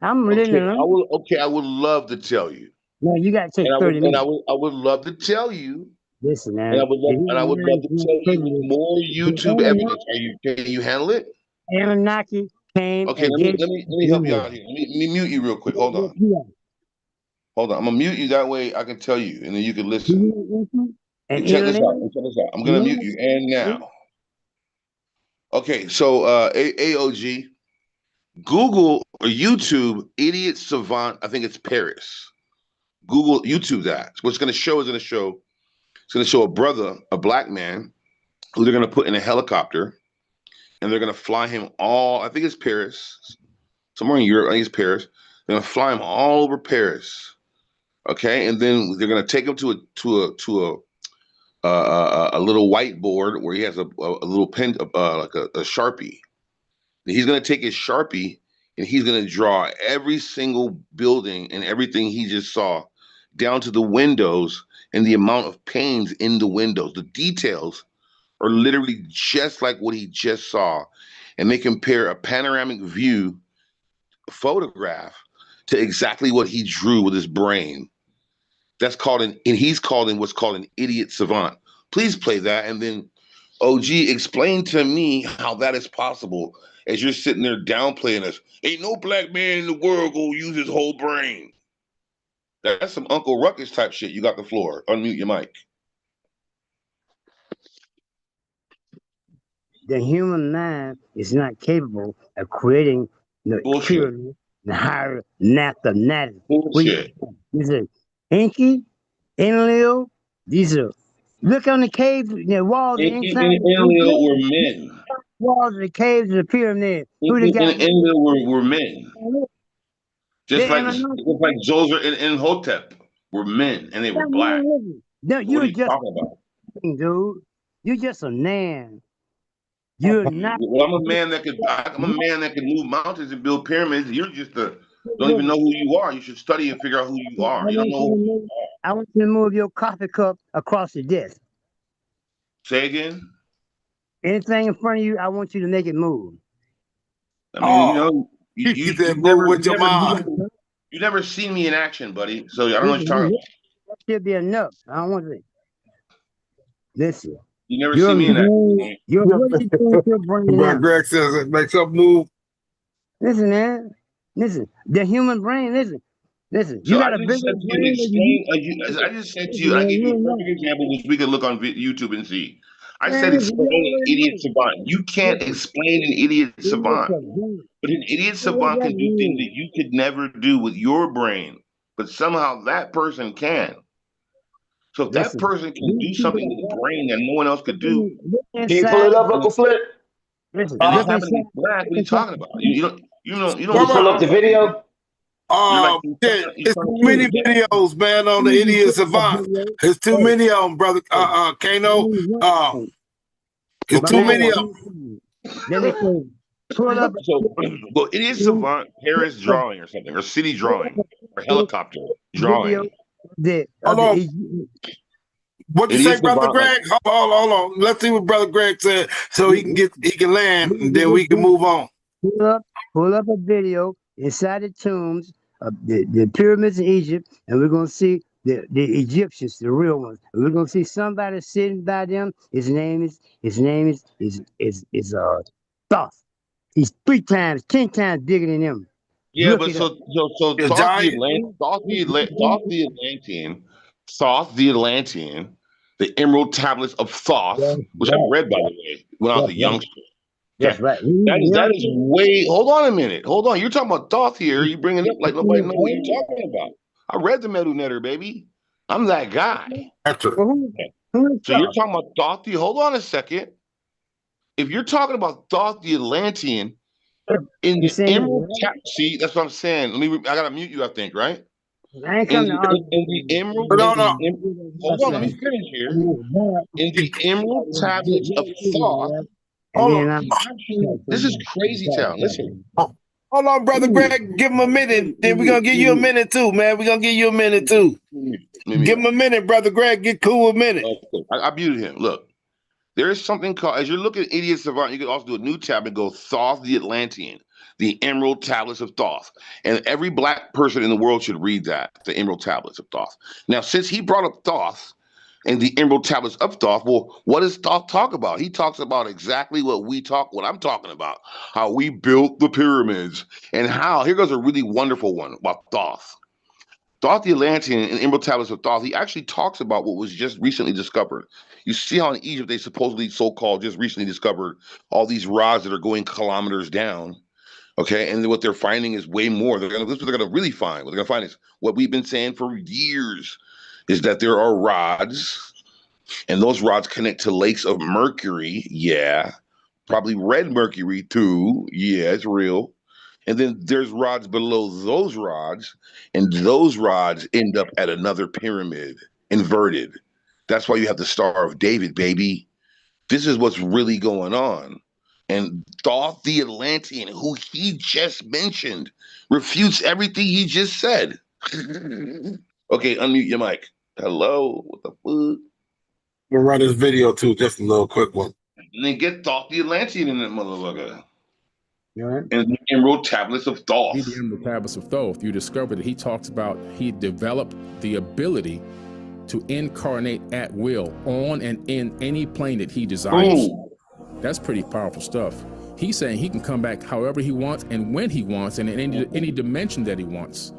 I'm living Okay, and learning. I would love to tell you. No, you got to take And 30 minutes. I would love to tell you. Listen, And man. I would love to tell you with more YouTube evidence. Can you handle it? Anunnaki came Okay, and gave let me help you out here. Let me mute you real quick. Hold on. Hold on. I'm gonna mute you that way I can tell you and then you can listen. And Check this out. Check this out. I'm gonna mute you and now. Okay, so AOG, Google or YouTube, idiot savant, I think it's Paris. Google YouTube that. What's gonna show it's gonna show a brother, a black man, who they're gonna put in a helicopter and they're gonna fly him all, I think it's Paris, somewhere in Europe, I think it's Paris. They're gonna fly him all over Paris. Okay, and then they're gonna take him to a little whiteboard where he has a little pen, like a Sharpie. And he's gonna take his Sharpie and he's gonna draw every single building and everything he just saw, down to the windows and the amount of panes in the windows. The details are literally just like what he just saw, and they compare a panoramic view photograph to exactly what he drew with his brain. That's called and he's called in what's called an idiot savant. Please play that and then OG explain to me how that is possible as you're sitting there downplaying us. Ain't no black man in the world gonna use his whole brain. That's some Uncle Ruckus type shit. You got the floor. Unmute your mic. The human mind is not capable of creating the purity, the higher mathematics. Bullshit. These are Enki, Enlil, these are Look on the caves, the walls, the inside. In Enlil were men. Walls of the caves of the pyramid. Who the In guy? Enlil were men. Just They like Anunnaki. Zoser and Imhotep were men, and they were black. No, So what are you're you just talking about? dude. You're just a man. You're not. Well, I'm a man that could move mountains and build pyramids. You're just don't even know who you are. You should study and figure out who you are. You don't know who you are. I want you to move your coffee cup across the desk. Say again? Anything in front of you, I want you to make it move. I mean, you know, you said move with your mind. never seen me in action, buddy. So I don't know what you're talking about. That should be enough. I don't want to listen. You never see me in action. What are you doing with your brain now? Greg says it makes up move. Listen, man. Listen. The human brain, listen. Listen. So You got I a just bigger said to brain you, than you. I just said to you, I gave you a perfect example, which we could look on YouTube and see. I said Man, explain an idiot savant. You can't explain an idiot savant. But an idiot savant can do things that you could never do with your brain. But somehow that person can. So if that person can do something with the brain that no one else could do, Can you pull it up, Uncle Flip? Listen, and they happen to be black, what are you talking about? You don't Can you pull up the video? Shit, it's too many videos, man, on the idiot savant. It's too many of them, brother. Kano. It's too many of them. Then they say, pull up. So, well, idiot savant, Paris drawing or something, or city drawing, or helicopter drawing. Hold on. What'd you say, Brother Greg? Hold on. Let's see what Brother Greg said so he can land and then we can move on. Pull up a video inside the tombs of the pyramids in Egypt, and we're gonna see the Egyptians, the real ones. And we're gonna see somebody sitting by them. His name is Thoth. He's 10 times bigger than them. Yeah, but so Thoth the Atlantean, the Emerald Tablets of Thoth, which I've read, by the way, when I was a youngster. That's right. That is way. Hold on a minute. Hold on. You're talking about Thoth here. You bring it up like nobody knows what you're talking about. I read the Medu Netter, baby. I'm that guy. So you're talking about Thoth. Hold on a second. If you're talking about Thoth the Atlantean in the Emerald Tablet, see, that's what I'm saying. I gotta mute you. I think, right? I ain't coming to in the Emerald. Hold on, let me finish here. In the Emerald Tablets of Thoth. This is crazy town. Listen. Hold on, Brother Greg. Give him a minute. Then we're going to give you a minute too, man. We're going to give you a minute too. Give him a minute, Brother Greg. Get cool with a minute. Okay. I muted him. Look, there is something called, as you're looking at Idiot Savant, you can also do a new tab and go Thoth the Atlantean, the Emerald Tablets of Thoth. And every black person in the world should read that, the Emerald Tablets of Thoth. Now, since he brought up Thoth, and the Emerald Tablets of Thoth, well, what does Thoth talk about? He talks about exactly what I'm talking about, how we built the pyramids, and how, here goes a really wonderful one about Thoth. Thoth the Atlantean and Emerald Tablets of Thoth, he actually talks about what was just recently discovered. You see how in Egypt they supposedly, so-called, just recently discovered all these rods that are going kilometers down, okay? And what they're finding is way more. This is what they're gonna really find. What they're gonna find is what we've been saying for years, is that there are rods, and those rods connect to lakes of mercury. Yeah, probably red mercury too. Yeah, it's real. And then there's rods below those rods, and those rods end up at another pyramid, inverted. That's why you have the Star of David, baby. This is what's really going on. And Thoth the Atlantean, who he just mentioned, refutes everything he just said. Okay, unmute your mic. Hello, what the fuck? We'll run this video too, just a little quick one. And then get Thoth the Atlantean in that motherfucker. And the Emerald Tablets of Thoth. Read the Emerald Tablets of Thoth. You discover that he talks about he developed the ability to incarnate at will on and in any plane that he desires. Ooh. That's pretty powerful stuff. He's saying he can come back however he wants and when he wants and in any dimension that he wants.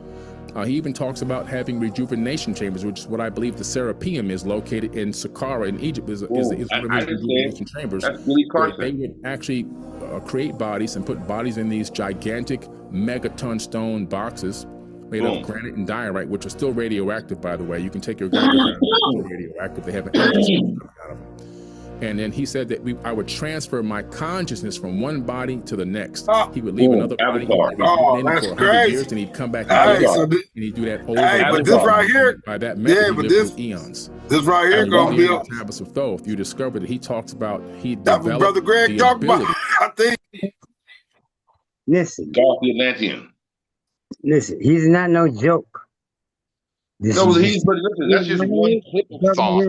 He even talks about having rejuvenation chambers, which is what I believe the Serapeum is located in Saqqara in Egypt. Is one of these rejuvenation chambers. That's really they would actually create bodies and put bodies in these gigantic megaton stone boxes made of granite and diorite, which are still radioactive, by the way. You can take your Geiger counter, it's still radioactive. They have an energy source coming out of them. And then he said that I would transfer my consciousness from one body to the next. He would leave another body for 100 years, and he'd come back again, and he'd do that over and but over. this right here, by that method, he but lived through eons. This right here gonna be the Tablets of Thoth. You discover that he talks about he that's what developed Brother Greg the talked about. ability. I think. Listen, Golf the Atlantean. listen, he's not no joke. No, but listen, that's just one clip of Thoth.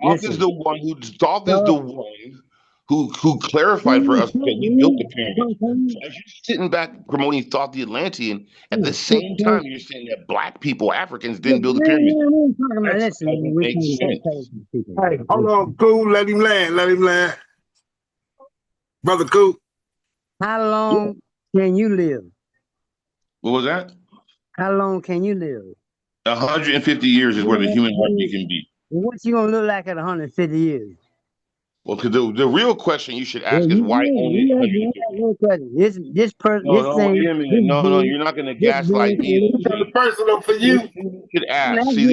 Thoth is the one who clarified for us that we built the pyramids. So as you're sitting back promoting Thoth the Atlantean, at the same time you're saying that black people, Africans, didn't build the pyramids. That doesn't make sense. Hey, hold on, Cool. Let him land. Let him land. Brother Cool. How long can you live? What was that? How long can you live? 150 years is where the human heartbeat can be. What you gonna look like at 150 years? Well, because the real question you should ask is why only 150? This person, No, wait a minute. No, you're not going to gaslight me. Personal for you. You should ask. See,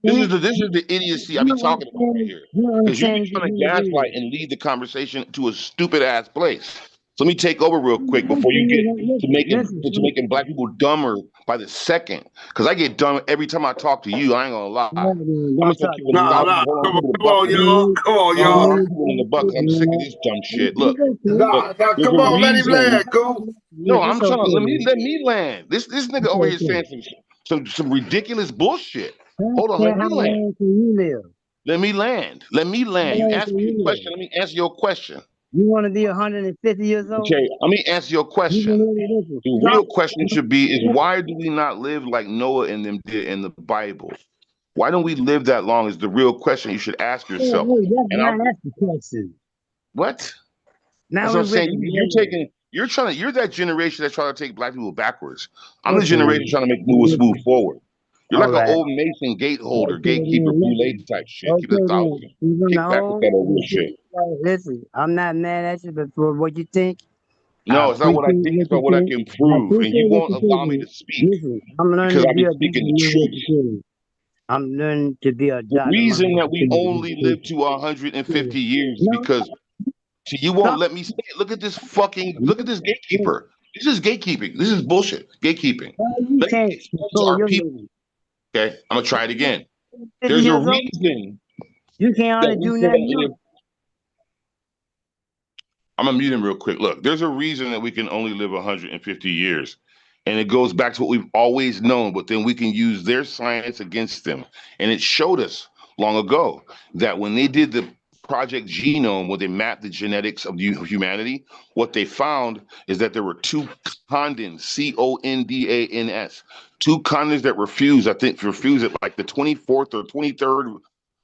this is the idiocy I be talking about right here. Because you're trying to gaslight and lead the conversation to a stupid ass place. So let me take over real quick before you get to making black people dumber by the second. Because I get dumb every time I talk to you. I ain't gonna lie. I'm just gonna keep it Come on, y'all. Come on, y'all. in the bucket. I'm sick of this dumb shit. Look, come on, let him land, Cool. No, I'm trying to let me land. This nigga over here saying some ridiculous bullshit. Hold on, let me land. Let me land. You asked me a question. Let me answer your question. You want to be 150 years old? Okay, let me answer your question. The real question should be is why do we not live like Noah and them did in the Bible? Why don't we live that long is the real question you should ask yourself. That's the question. What? Now that's what I'm saying. You're that generation that's trying to take black people backwards. I'm the generation trying to move forward. You're like an old Mason gatekeeper, boule type shit. Keep it 1,000. Kick back with that old shit. Listen, I'm not mad at you, but for what you think. No, it's not what I think, it's about what I can prove. And you won't allow me to speak. Listen, I'm learning because to I be be speaking the truth. I'm learning to be a The reason that we only live to 150 years is because you won't let me say it. Look at this gatekeeper. This is gatekeeping. This is bullshit. Gatekeeping. Let me expose our people. Okay, I'm gonna try it again. There's a reason. You can't do nothing. I'm gonna mute him real quick. Look, there's a reason that we can only live 150 years. And it goes back to what we've always known, but then we can use their science against them. And it showed us long ago that when they did the Project Genome, where they mapped the genetics of humanity, what they found is that there were two codons, C-O-N-D-A-N-S, two codons that refuse at like the 24th or 23rd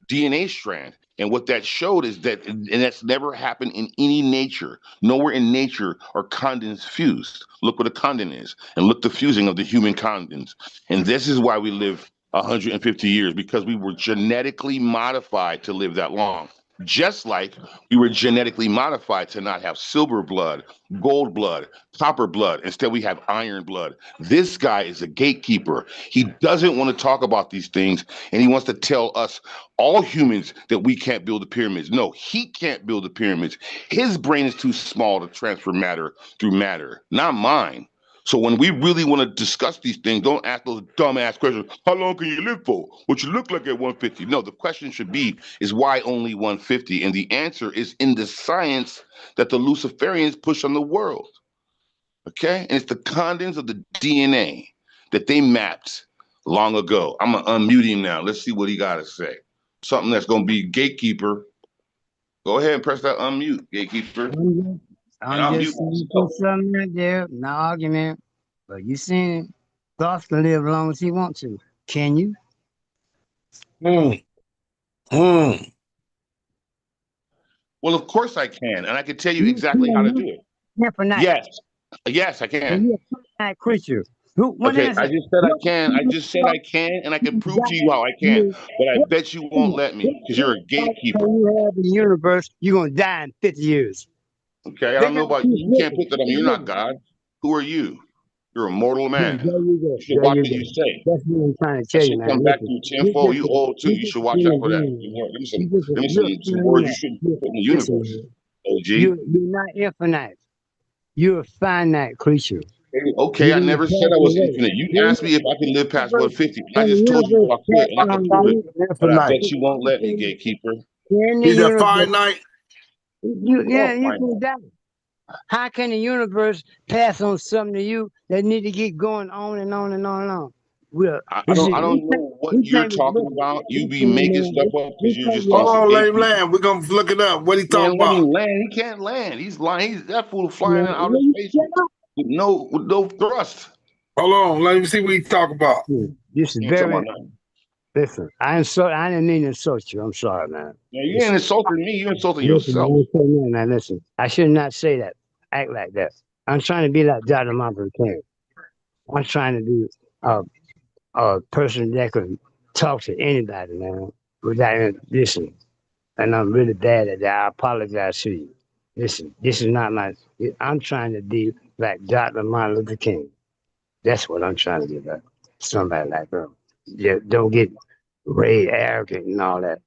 DNA strand. And what that showed is that, and that's never happened in any nature. Nowhere in nature are codons fused. Look what a codon is, and look the fusing of the human codons. And this is why we live 150 years, because we were genetically modified to live that long. Just like we were genetically modified to not have silver blood, gold blood, copper blood. Instead, we have iron blood. This guy is a gatekeeper. He doesn't want to talk about these things, and he wants to tell us, all humans, that we can't build the pyramids. No, he can't build the pyramids. His brain is too small to transfer matter through matter, not mine. So when we really want to discuss these things, don't ask those dumbass questions. How long can you live for? What you look like at 150? No, the question should be is why only 150? And the answer is in the science that the Luciferians push on the world. Okay? And it's the codons of the DNA that they mapped long ago. I'm going to unmute him now. Let's see what he got to say. Something that's going to be gatekeeper. Go ahead and press that unmute, gatekeeper. I'm just put something right there, no argument. But you seen it. Thoughts can live as long as he wants to. Can you? Well, of course I can, and I can tell you exactly how to do it. Yes, I can. You're a finite creature. Okay, I just said I can. I just said I can, and I can prove to you how I can. But I bet you won't let me because you're a gatekeeper. You have in the universe, you're gonna die in 50 years. Okay, I don't know about you. You can't put that on me. You're not God. Who are you? You're a mortal man. There you go. You should There watch you what go. you say. That's what I'm trying to That tell you, should man. come back Listen, to you you tenfold. just You old too. you You just should watch out human for that. being. Give me You just you're a some human words you being. shouldn't You put in the listen, universe. man. OG. You're not infinite. You're a finite creature. Okay, I You're gonna never said pass I was away. infinite. You The asked me if I can live past universe, 150. And I can the just told you universe I pass could, and I on could by prove it. you? But I Infinite. bet you won't let me, gatekeeper. Can the He's a universe? finite. Yeah, you Fine. can die. How can the universe pass on something to you that need to keep going on and on and on and on? Well, I don't know what you're talking listen, about. You be listen, making man, stuff up because you're just Hold off of on, let him gatekeeper. land. We're gonna look it up. What he talking Man, let about? him land. He can't land. He's lying. He's that fool flying man, in outer will you space shut up? with no thrust. Hold on, let him see what he talking about. This is You ain't talking very, about nothing. listen, I didn't mean to insult you. I'm sorry, man. Yeah, you ain't Listen, insulting me. You're insulting listen, I yourself. ain't saying nothing, man. Listen, I should not say that, act like that. I'm trying to be like Dr. Martin King. I'm trying to be a person that could talk to anybody, man, without listening. And I'm really bad at that. I apologize to you. Listen, this is not my. I'm trying to be like Dr. Martin Luther King. That's what I'm trying to be like. Somebody like him. Yeah, don't get arrogant and all that.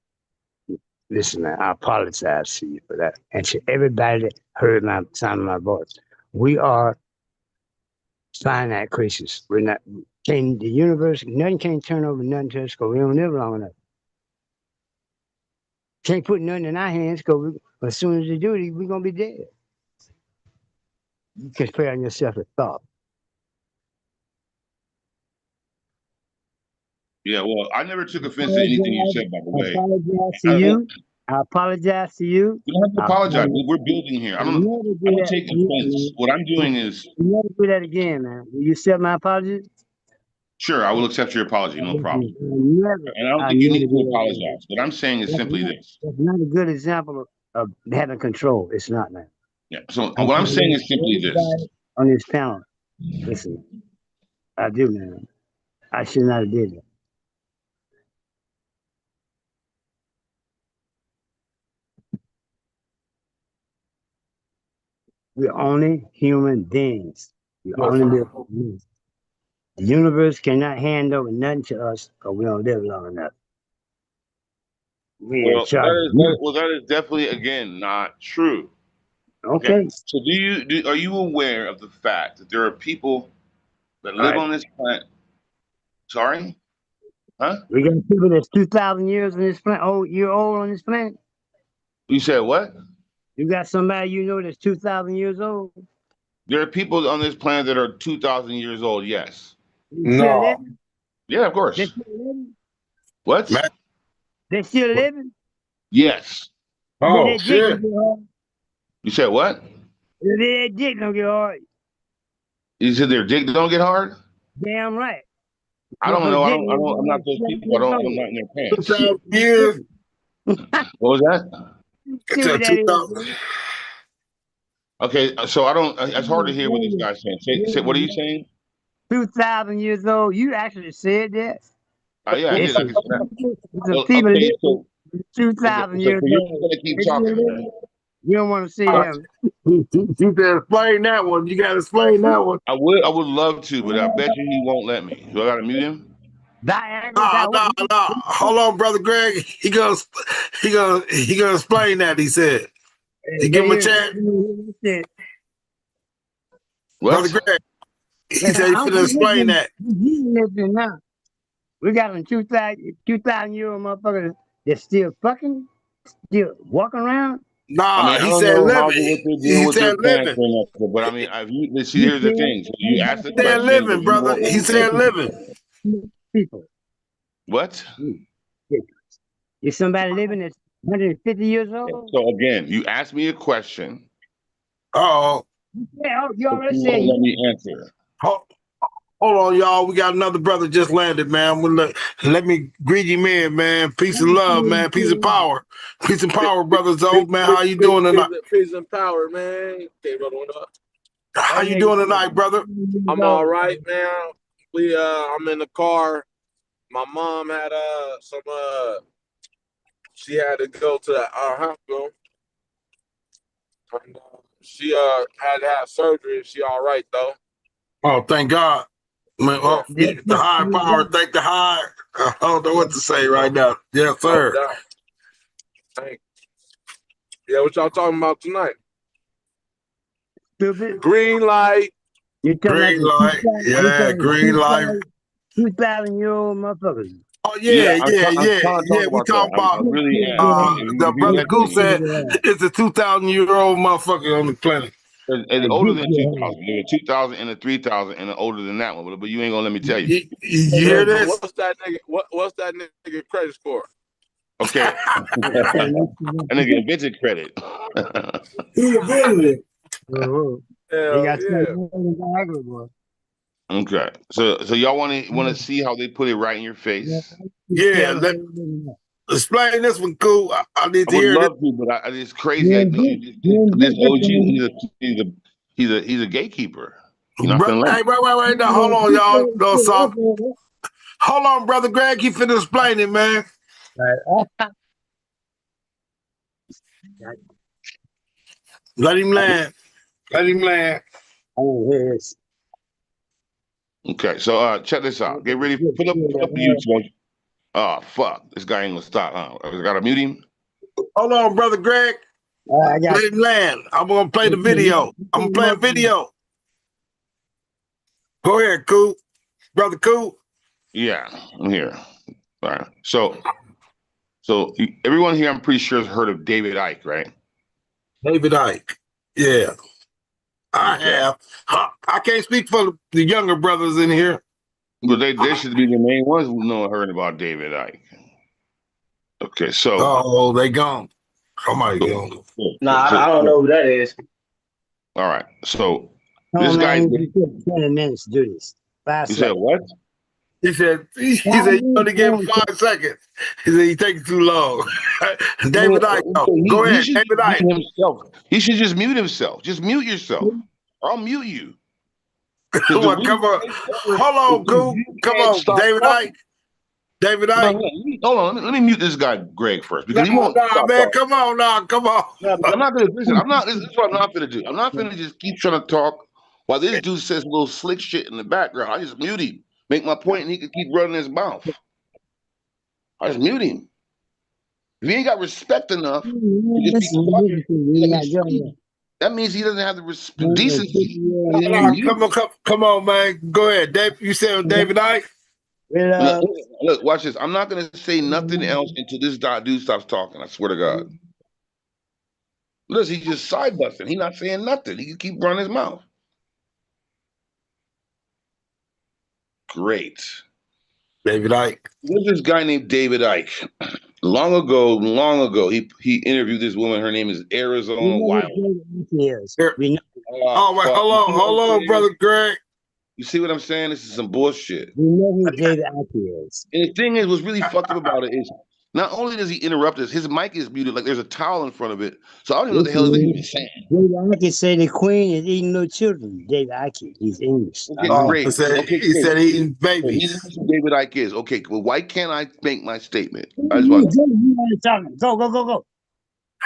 Listen, man, I apologize to you for that. And to everybody that heard my sound of my voice. We are finite creatures. We're not. Can the universe? Nothing can turn over nothing to us because we don't live long enough. Can't put nothing in our hands because as soon as they do it, we're gonna be dead. You can spare yourself a thought. Yeah, well, I never took offense to anything you Apologize, said, by the way. apologize to I don't. you. I apologize to you. You don't have to I apologize. apologize. We're building here. Never I do don't that take again, offense. man. What I'm doing Listen, is never do that again, man. Will you accept my apologies? sure. I will accept your apology, no problem. And I don't I think you never need to do that again. apologize. What I'm saying is simply this. That's not a good example of having control. It's not, man. Yeah. So I'm what I'm trying to saying let is simply this. everybody on this panel. Listen, I do, man. I should not have did that. We're only human beings. We only live for me. The universe cannot hand over nothing to us because we don't live long enough. We in Well, charge of you. that is definitely again not true. Okay. Okay. So are you aware of the fact that there are people that All live right. on this planet? Sorry? Huh? We got people that's 2,000 years on this planet, year old on this planet. You said what? You got somebody you know that's 2,000 years old. There are people on this planet that are 2,000 years old, yes. They still No, living? Yeah, of They course. still living? What? man. They still living? Yes. But Oh their dick shit. don't get hard. You said what? Their dick don't get hard. You said their dick don't get hard? Damn right. I If don't a know. dick I'm not was those 7 people. years I'm old. not in their pants. 2,000 years. What was that? It's a Stupid that is, 2,000. man. Okay, so I don't. It's hard to hear what this guy's saying. What are you saying? 2,000 years old. You actually said that. Yeah, I did. It's I some can say that. Well, people okay, living 2,000 so years you're just old. gonna keep They still talking, man. living. You don't want to see them. You better explain that one. You gotta explain that one. I would love to, but I bet you he won't let me. So I gotta mute him. Nah. Hold on, brother Greg. He gonna explain that. He said. You give him a chance, brother What? Greg. He said he finna explain that. Listen now. We got them 2,000 year old motherfuckers that's still fucking, still walking around. I Nah, mean, I he don't said know living. what they're doing He with their said plants living. or nothing, but I mean, see, You here's the still thing. So you ask the He said question, but living, you brother. won't let He me said answer. living. people. What? Is somebody living that's 150 years old? So again, you asked me a question, Oh, Yeah, you but already you said won't let you. me answer. hold on, y'all. We got another brother just landed, man. Let me greet him in, man. Peace and love, man. Peace and power. Peace and power, brother Zoe, man. How you doing tonight? Peace and power, man. Okay, brother, what up? How you doing tonight, brother? I'm all right, man. I'm in the car. My mom had she had to go to the hospital. And, she had to have surgery. She all right though. Oh, thank God. Man, oh, the higher power, thank the higher. I don't know what to say right now. Yes, sir. No doubt. Thank you. Yeah, what y'all talking about tonight? Stupid. Greenlite. You talking about Green the light. Yeah, green light. 2,000-year-old motherfuckers. Oh Yeah, yeah, I'm, yeah, I'm yeah, trying to talk yeah. We about that. talk I about really am. the If you brother let Goose me. said it's a 2,000-year-old motherfucker on the planet. It's older than 2,000. There's a 2,000 and a 3,000 and older than that one. But you ain't gonna let me tell you. You hear this? What's that nigga? What's that nigga credit score? Okay. That nigga invented credit. He invented it. They Hell got yeah. Okay. So y'all want to see how they put it right in your face? Yeah, explain this one, cool. I need I to would hear this. love to, but it's crazy. This OG, he's a gatekeeper. You're not gonna let Hey, him. wait. Now, hold on, y'all. No, soft. Hold on, brother Greg. He finna explain it, man. Let him land. Let him land. Okay, so check this out. Get ready. Put up the YouTube. Oh fuck, this guy ain't gonna stop. Huh? I gotta mute him. Hold on, brother Greg. Let him land. I'm gonna play the video. I'm gonna play a video. Go ahead, Cool. Brother Cool. Yeah, I'm here. All right. So everyone here, I'm pretty sure has heard of David Icke, right? David Icke. Yeah, I have. I can't speak for the younger brothers in here. But they should be the main ones who know heard about David Icke. Okay, so. Oh, they gone. Somebody gone. Nah, I don't know who that is. All right. So Come this on, guy. man. You took 20 minutes to do this. 5 You said seconds. what? He said you only give him 5 seconds. He said you taking too long. David Icke. Go He ahead, should David just Icke. mute himself. He should just mute himself. Just mute yourself. Or I'll mute you. Come on. Hold on, Cool. Come on, David Icke. David Icke. Hold on. Let me mute this guy, Greg, first, because he Nah, won't stop man. talking. Come on. Come on. No, I'm not gonna listen. I'm not. This is what I'm not gonna do. I'm not gonna just keep trying to talk while this dude says little slick shit in the background. I just mute him, make my point, and he can keep running his mouth. I just mute him. If he ain't got respect enough to just be quiet and let me speak, that means he doesn't have the decency. Come on, man. Go ahead, Dave. You said David Icke. Look, watch this. I'm not gonna say nothing else until this dude stops talking. I swear to God. Listen, he's just side busting. He's not saying nothing. He can keep running his mouth. Great. David Icke. There's this guy named David Icke. Long ago, he interviewed this woman. Her name is Arizona Wild. Hold on, brother Greg. You see what I'm saying? This is some bullshit. We know who David Icke is. And the thing is, what's really fucked up about it is not only does he interrupt us, his mic is muted, like there's a towel in front of it. So I don't even know what the hell he's even saying. David Icke say the queen is eating no children. David Icke, he's English. Okay, great. He said eating babies. He knows who David Icke is. Okay, well, why can't I make my statement? Go.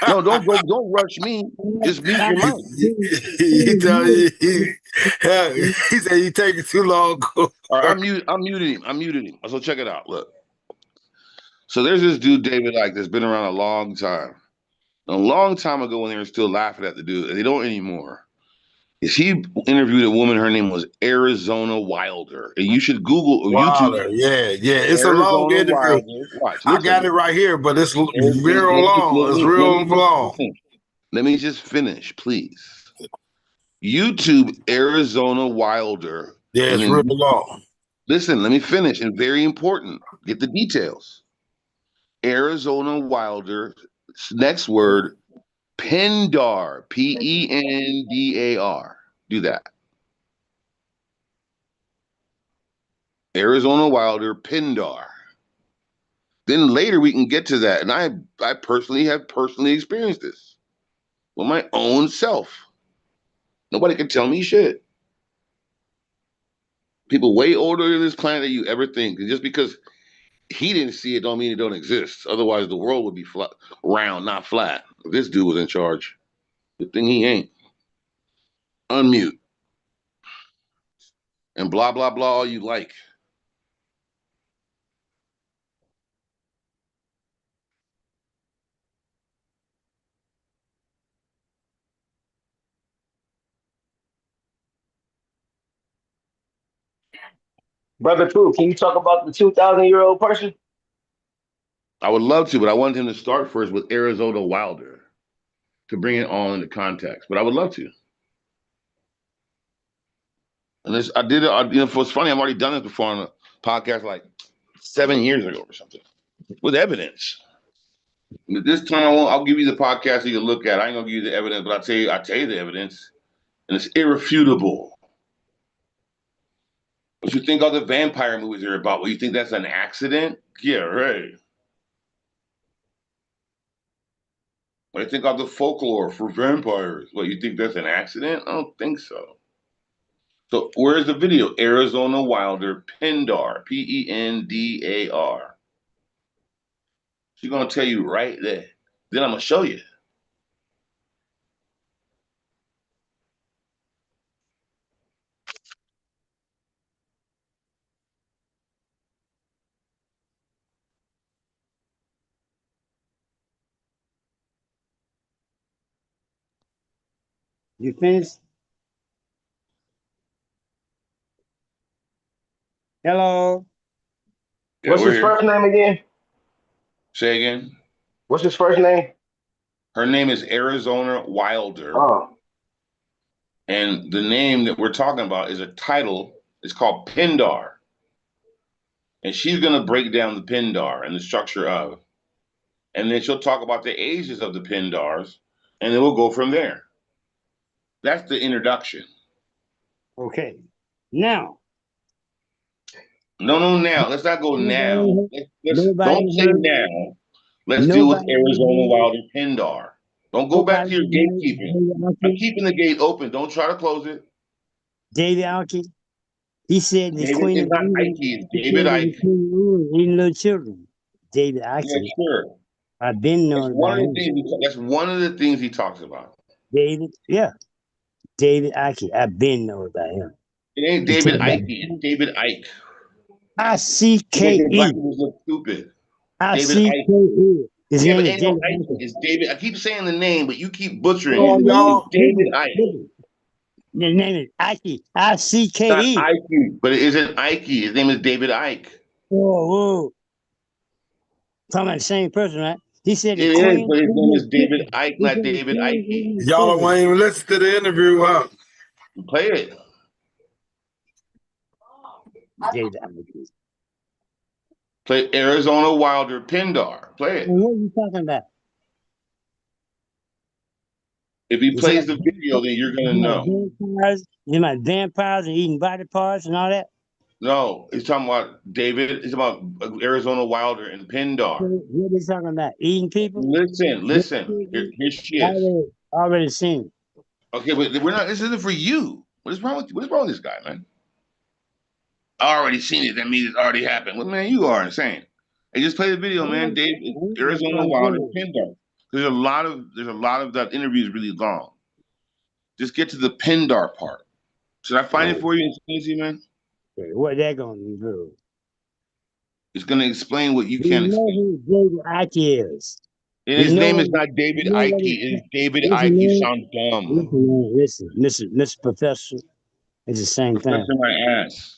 No, don't go. Don't rush me. Just mute your mouth. He tell you. He said you taking too long. All right, I'm muted him. So check it out. Look. So there's this dude David Icke that's been around a long time. A long time ago, when they were still laughing at the dude, and they don't anymore. Is he interviewed a woman? Her name was Arizona Wilder, and you should Google or Wilder, YouTube. Yeah. It's a long interview. Wilder. Watch. I got it right here, but it's real long. It's real long. Let me just finish, please. YouTube Arizona Wilder. Yeah, it's real long. Listen, let me finish, and very important. Get the details. Arizona Wilder. Next word, Pendar. Pendar. Do that. Arizona Wilder, Pendar. Then later we can get to that. And I personally have experienced this with my own self. Nobody can tell me shit. People way older than this planet than you ever think. And just because he didn't see it don't mean it don't exist. Otherwise the world would be flat, round, not flat. If this dude was in charge. Good thing he ain't. Unmute. and blah blah blah all you like. Brother Pooh, can you talk about the 2,000-year-old person? I would love to, but I wanted him to start first with Arizona Wilder to bring it all into context. But I would love to. And this, I did it. It's funny. I've already done it before on a podcast like 7 years ago or something with evidence. But this time I'll give you the podcast you can look at. I ain't gonna give you the evidence, but I'll tell you the evidence, and it's irrefutable. What you think all the vampire movies are about? Well, you think that's an accident? Yeah, right. What do you think all the folklore for vampires? Well, you think that's an accident? I don't think so. So where's the video? Arizona Wilder Pendar, Pendar. She's gonna tell you right there. Then I'm gonna show you. You finished? Hello. Yeah, What's we're his here. first name again? Say again. What's his first name? Her name is Arizona Wilder. Oh. And the name that we're talking about is a title. It's called Pendar. And she's going to break down the Pendar and the structure of. And then she'll talk about the ages of the Pendars. And then we'll go from there. That's the introduction. Okay. Now. No, now. Let's not go now. Don't say heard. now. Let's deal with Nobody Arizona heard. Wilder Pendar. Don't go back to your gatekeeping. I'm keeping the gate open. Don't try to close it. David Alki. He said this David Queen is of not England. Ike. It's David Ike. Eating little children. David Yeah, Alki. sure. I've been knowing about him. That's one of the things he talks about. David, yeah. David Icke. I've been knowing about him. It ain't David Ike. It's David Ike. I-C-K-E. Black people look stupid. David Ike. I-C-K-E. His Yeah, name but is ain't no David Ike. Icke. It's David. I keep saying the name, but you keep butchering His it. name, It's David Ike. His name is Icke. Not I-C-K-E. Ike, but it isn't Ike. His name is David Ike. Whoa. Talking about the same person, right? He said It the is, Queen. but his name is David Ike, not David Ike. Y'all don't even listen to the interview, huh? Play it. David Icke. Play Arizona Wilder Pendar. Play it. What are you talking about? If he plays the video, then you're gonna know. Vampires and eating body parts and all that. No, he's talking about David. He's about Arizona Wilder and Pendar. What are they talking about? Eating people? Listen. Here she is. Already seen it. Okay, but we're not. This isn't for you. What is wrong with you? What is wrong with this guy, man? I already seen it. That means it already happened. Well, man, you are insane. Hey, just play the video, man. Dave, Arizona Wilder Pendar. There's a lot of that interview is really long. Just get to the Pendar part. Should I find it for you and send it, man? What that gonna do? It's gonna explain what you We can't know explain. who David Icke is. And his name is not David Ike. It's David Ike. You sound dumb. Listen, Mr. Professor, it's the same thing. Professor my ass.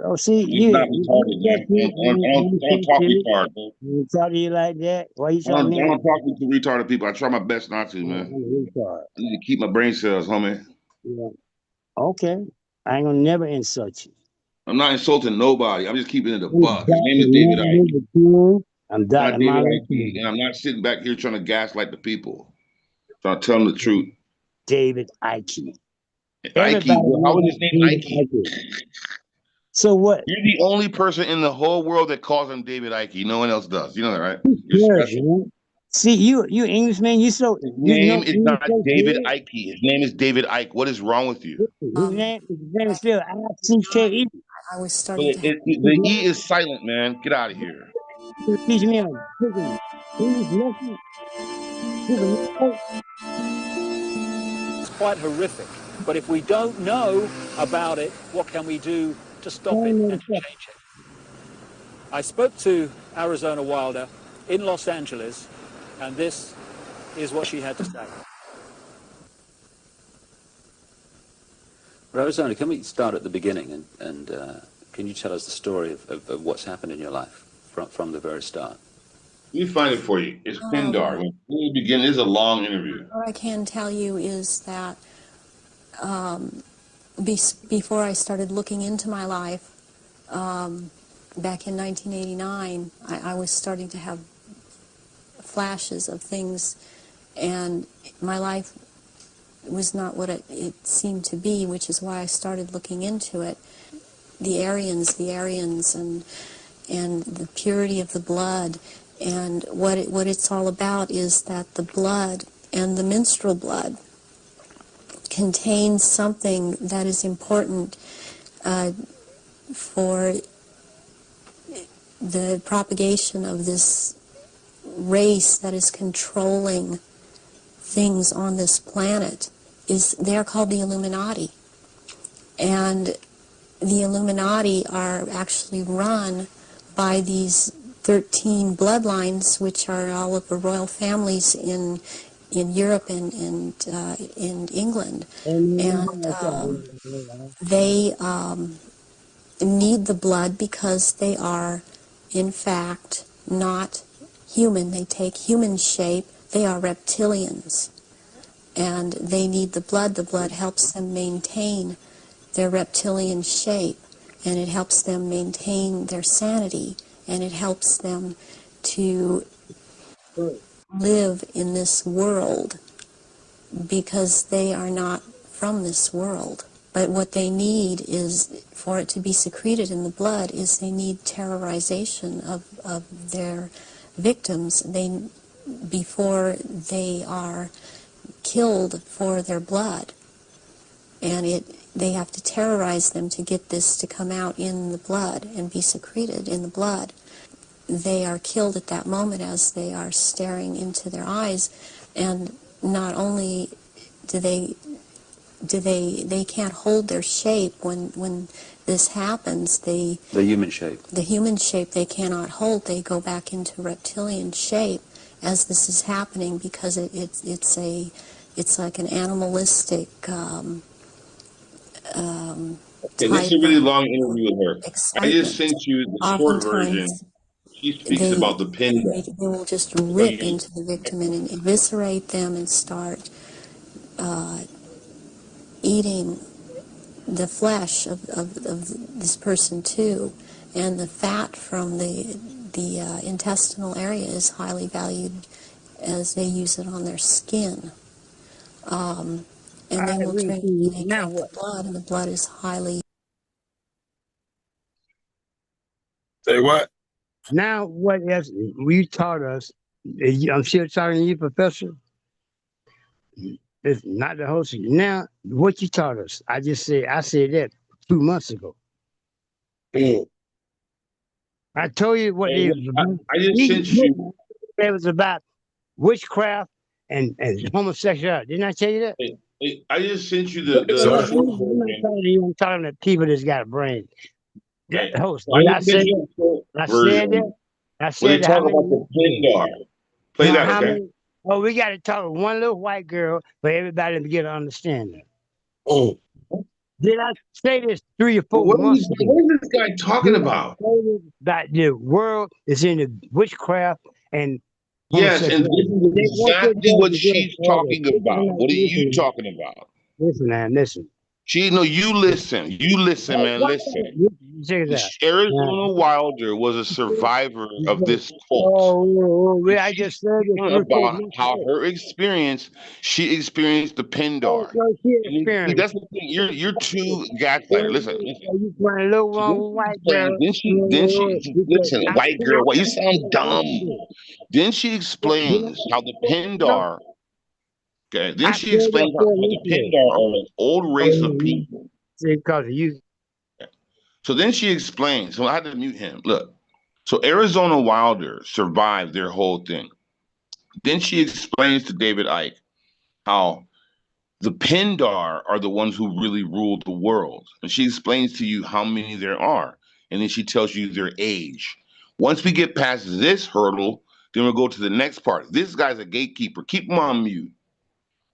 Oh, see, He's not retarded, man. Don't talk retarded. You talk to you like that? Why you I don't talking to me? talk to retarded people. I try my best not to, man. I need to keep my brain cells, homie. Yeah. Okay. I ain't gonna never insult you. I'm not insulting nobody. I'm just keeping it a buck. His name is David Ike. I'm not Dr. David Ike, and I'm not sitting back here trying to gaslight the people. Trying to tell them the truth. David Icke. Ike. How is his name Ike? So what? You're the only person in the whole world that calls him David Ike. No one else does. You know that, right? You're special. See, you Englishman, His name is not David Ike. His name is David Ike. What is wrong with you? His name is still I-C-K-E. I was starting the E is silent, man. Get out of here. Teach me a English lesson. It's quite horrific. But if we don't know about it, what can we do to stop it and to change it? I spoke to Arizona Wilder in Los Angeles, and this is what she had to say. Arizona, can we start at the beginning and can you tell us the story of what's happened in your life from the very start? Let me find it for you. It's Pindar. When we begin, this is a long interview. What I can tell you is that before I started looking into my life, back in 1989, I was starting to have flashes of things, and my life was not what it seemed to be, which is why I started looking into it. The Aryans, and the purity of the blood, and what it's all about is that the blood and the menstrual blood contains something that is important for the propagation of this race that is controlling things on this planet. They're called the Illuminati, and the Illuminati are actually run by these 13 bloodlines, which are all of the royal families in Europe and in England, and they need the blood because they are, in fact, not human. They take human shape. They are reptilians, and they need the blood. The blood helps them maintain their reptilian shape, and it helps them maintain their sanity, and it helps them to live in this world because they are not from this world. But what they need is, for it to be secreted in the blood, is they need terrorization of their victims before they are killed for their blood. And they have to terrorize them to get this to come out in the blood and be secreted in the blood. They are killed at that moment as they are staring into their eyes, and not only do they can't hold their shape when this happens. The human shape. The human shape they cannot hold. They go back into reptilian shape as this is happening, because it's like an animalistic Okay, this is a really long interview with her. I just sent you the short version. She speaks about the Pindar. They will just rip into the victim and eviscerate them and start eating the flesh of this person too, and the fat from the intestinal area is highly valued, as they use it on their skin. And they will drink the blood, and the blood is highly. Say what? Now, what else you taught us? I'm still talking to you, Professor. It's not the host. Now, what you taught us? I said that 2 months ago. I told you what it was about. I just sent you. It was about witchcraft and homosexuality. Didn't I tell you that? I just sent you the I'm short not version. talking to you. I'm talking to people that's got a brain. That host. I Did I just sent say you the short that? I version said that. I where said they that. talk How many? about the Pindar. Play that, How okay? many? Oh, we got to talk to one little white girl for everybody to get to understand that. Oh. Did I say this 3 or 4 What months ago? is this guy talking about? That the world is in the witchcraft and Yes, and this homosexuality. is exactly what she's talking about. What are you talking about? Listen, man, listen. You listen. You listen, man. Listen. Check it out. Arizona Wilder was a survivor of this cult. I just said it about how her experience, she experienced the Pindar. That's the thing. You're too gaslighter. Listen. You playing a little wrong with white girl. Then she listen, white girl. What, you sound dumb. Then she explains how the Pindar. Okay. Then she explains how the Pindar are an old race of people. Because of you. So then she explains. So I had to mute him. Look. So Arizona Wilder survived their whole thing. Then she explains to David Icke how The Pindar are the ones who really rule the world. And she explains to you how many there are. And then she tells you their age. Once we get past this hurdle, then we'll go to the next part. This guy's a gatekeeper. Keep him on mute.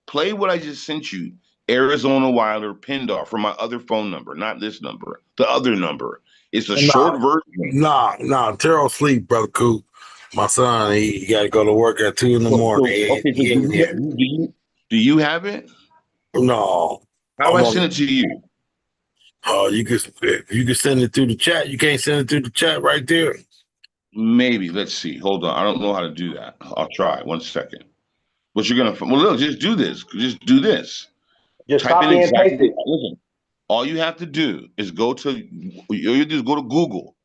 Play what I just sent you. Arizona Wilder Pindar from my other phone number, not this number, the other number. It's a short version. Nah. Terrell sleep, brother Coop. My son, he got to go to work at 2 in the morning. Okay, so He ain't here. do you have it? No. How do I send it to you? You can send it through the chat. You can't send it through the chat right there. Maybe. Let's see. Hold on. I don't know how to do that. I'll try. 1 second. But you're gonna look. Just do this. Just do this. Just Type in copy and paste exactly. it. Listen. All you have to do is go to Google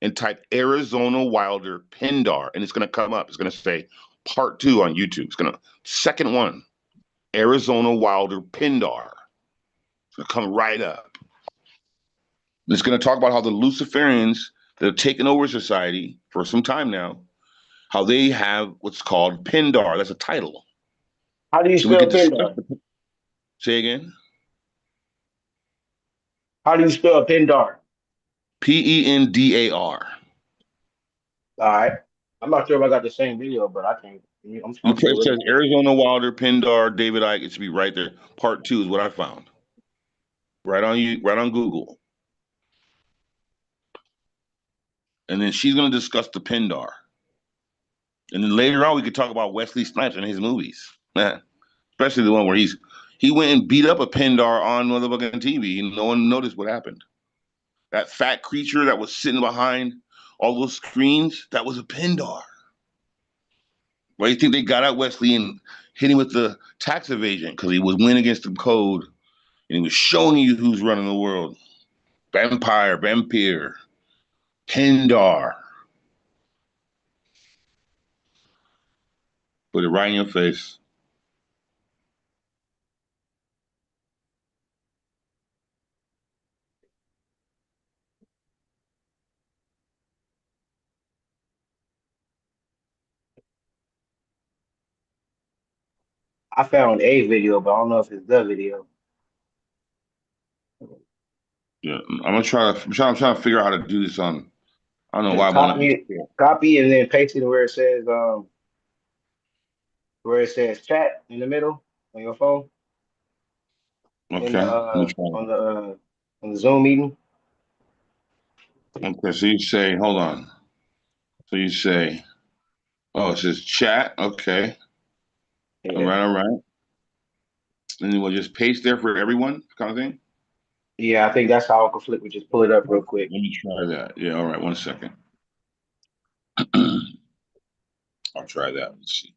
and type Arizona Wilder Pindar, and it's gonna come up. It's gonna say part 2 on YouTube. It's gonna second one. Arizona Wilder Pindar. It's gonna come right up. It's gonna talk about how the Luciferians that have taken over society for some time now, how they have what's called Pindar. That's a title. How do you So we spell could discuss. Pindar? Say again. How do you spell Pindar? Pendar. All right. I'm not sure if I got the same video, but I can. I'm You still it says looking. Arizona Wilder, Pindar, David Icke. It should be right there. Part 2 is what I found. Right on Google. And then she's gonna discuss the Pindar. And then later on we could talk about Wesley Snipes and his movies. Especially the one where he went and beat up a Pindar on motherfucking TV and no one noticed what happened. That fat creature that was sitting behind all those screens, that was a Pindar. Why do you think they got out Wesley and hit him with the tax evasion? Because he was winning against the code and he was showing you who's running the world. Vampire, Pindar. Put it right in your face. I found a video, but I don't know if it's the video. Yeah, I'm trying to figure out how to do this on. I don't know why Just I won't let me. copy and then paste it where it says chat in the middle on your phone in Okay, the let me try. on the Zoom meeting. Okay, so you say, hold on. So you say, oh, it says chat. Okay. Yeah. All right. And then we'll just paste there for everyone, kind of thing. Yeah, I think that's how Uncle Flip would just pull it up real quick. Let me try that. Yeah, all right, 1 second. I'll try that. Let's see.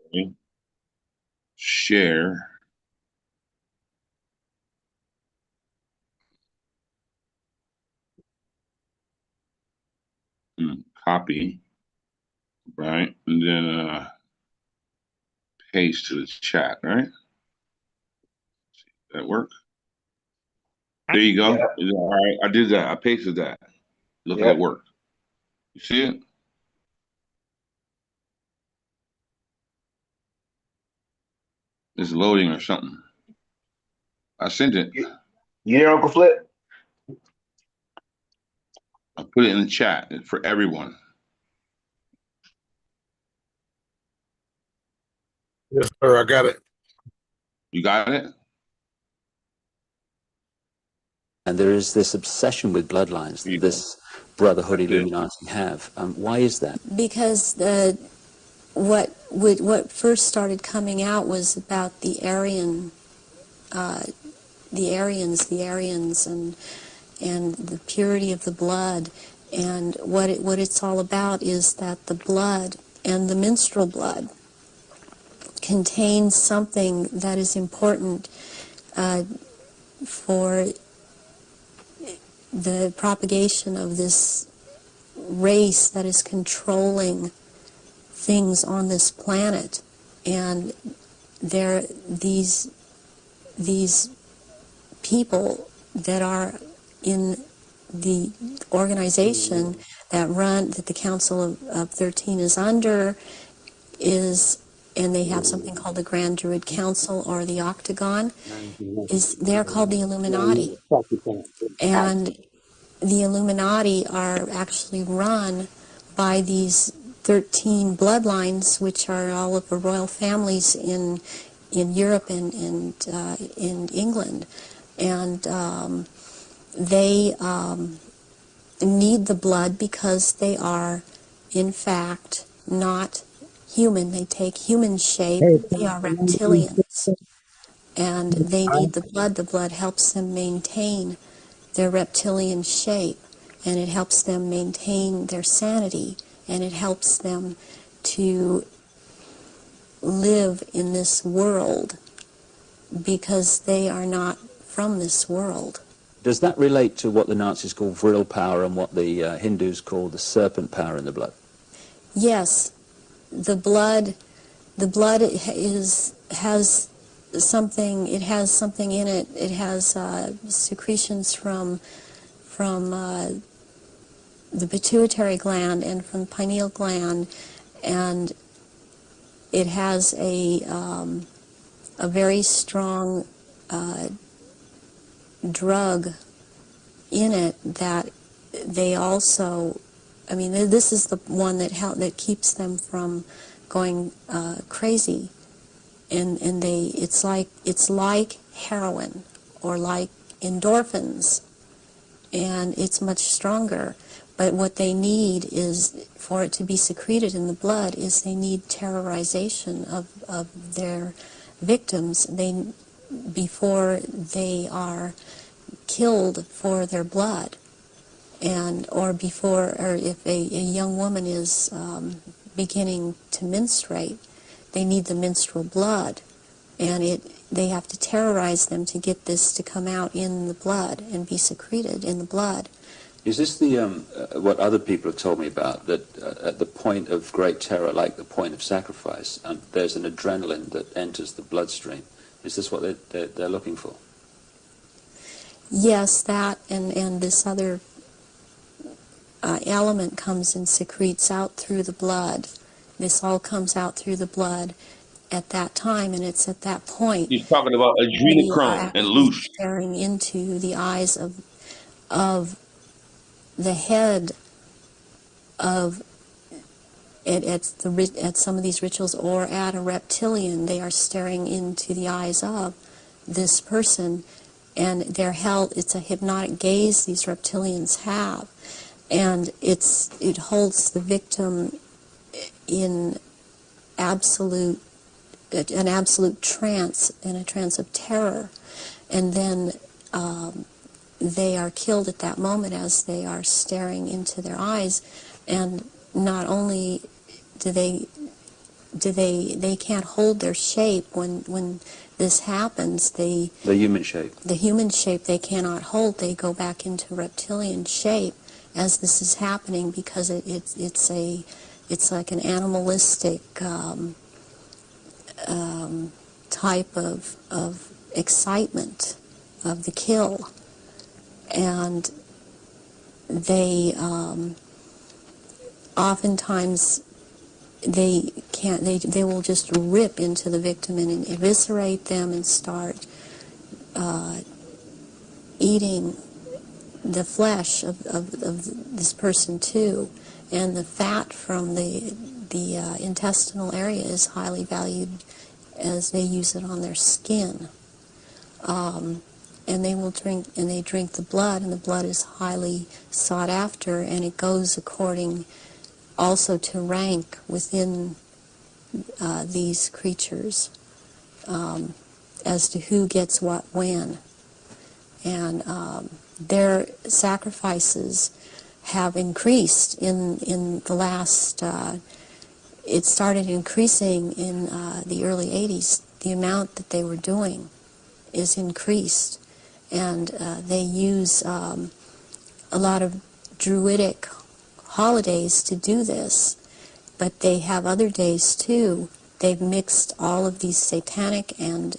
Okay. Share. Copy. Right. And then paste to the chat, right? That work? There you go. Yeah. All right. I did that. I pasted that. Look at it work. You see it? It's loading or something. I sent it. You hear Uncle Flip? I put it in the chat for everyone. Yes, sir. I got it. You got it? And there is this obsession with bloodlines that this Brotherhood Illuminati have. Why is that? Because what first started coming out was about the Aryans, and the purity of the blood, and what it's all about is that the blood and the menstrual blood contains something that is important for the propagation of this race that is controlling things on this planet. And these people that are in the organization that the Council of 13 is under is and they have something called the Grand Druid Council or the Octagon. They're called the Illuminati. And the Illuminati are actually run by these 13 bloodlines, which are all of the royal families in Europe and in England. And they need the blood because they are, in fact, not human. They take human shape. They are reptilians. And they need the blood. The blood helps them maintain their reptilian shape, and it helps them maintain their sanity, and it helps them to live in this world because they are not from this world. Does that relate to what the Nazis call vril power and what the Hindus call the serpent power in the blood? Yes, the blood has something. It has something in it. It has secretions from the pituitary gland and from the pineal gland, and it has a very strong drug in it that they also, I mean, this is the one that keeps them from going crazy, and it's like heroin or like endorphins, and it's much stronger. But what they need is, for it to be secreted in the blood, is they need terrorization of their victims before they are killed for their blood, or if a young woman is beginning to menstruate, they need the menstrual blood, and they have to terrorize them to get this to come out in the blood and be secreted in the blood. Is this the what other people have told me about, that at the point of great terror, like the point of sacrifice, there's an adrenaline that enters the bloodstream? Is this what they're looking for? Yes, that and this other element comes and secretes out through the blood. This all comes out through the blood at that time, and it's at that point He's talking about they are adrenochrome and actually loose. staring into the eyes of the head of at some of these rituals, or at a reptilian. They are staring into the eyes of this person, and they're held. It's a hypnotic gaze these reptilians have, and it holds the victim in an absolute trance, in a trance of terror, and then they are killed at that moment as they are staring into their eyes. And not only do they can't hold their shape when this happens. The human shape. The human shape they cannot hold. They go back into reptilian shape as this is happening, because it's like an animalistic type of excitement of the kill, and they oftentimes they will just rip into the victim and eviscerate them and start eating the flesh of this person too, and the fat from the intestinal area is highly valued, as they use it on their skin. And they will drink, and they drink the blood, and the blood is highly sought after, and it goes according also to rank within these creatures, as to who gets what when. And their sacrifices have increased in the last, it started increasing in the early 80s. The amount that they were doing is increased, and they use a lot of druidic holidays to do this, but they have other days too. They've mixed all of these satanic and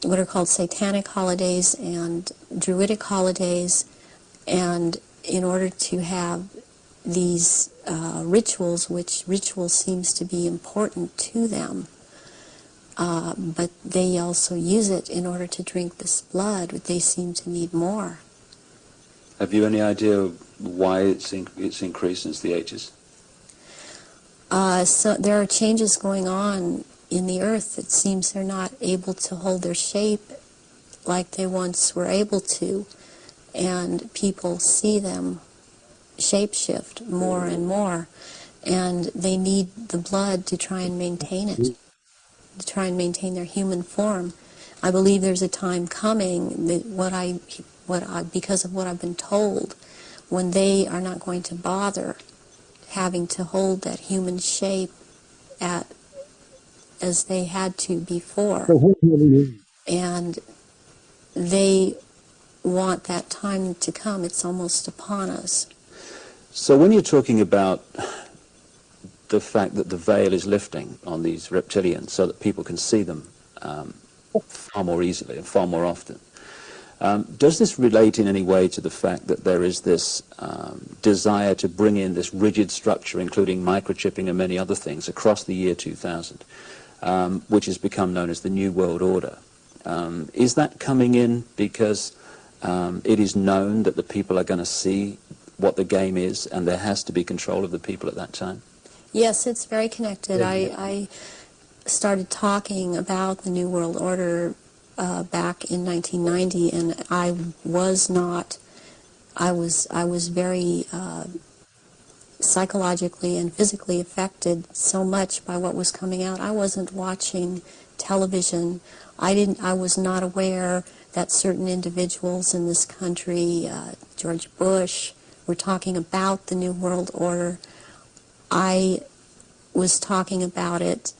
what are called satanic holidays and druidic holidays, and in order to have these rituals, which ritual seems to be important to them. But they also use it in order to drink this blood. They seem to need more. Have you any idea why it's increased since the 80s? So there are changes going on in the earth. It seems they're not able to hold their shape like they once were able to, and people see them shapeshift more and more, and they need the blood to try and maintain it, to try and maintain their human form. I believe there's a time coming that because of what I've been told, when they are not going to bother having to hold that human shape as they had to before. And they want that time to come. It's almost upon us. So when you're talking about the fact that the veil is lifting on these reptilians so that people can see them far more easily and far more often, does this relate in any way to the fact that there is this desire to bring in this rigid structure, including microchipping and many other things, across the year 2000, which has become known as the New World Order? Is that coming in because it is known that the people are going to see what the game is and there has to be control of the people at that time? Yes, it's very connected. I started talking about the New World Order back in 1990, and I was very psychologically and physically affected so much by what was coming out. I wasn't watching television. I was not aware that certain individuals in this country, George Bush, were talking about the New World Order. I was talking about it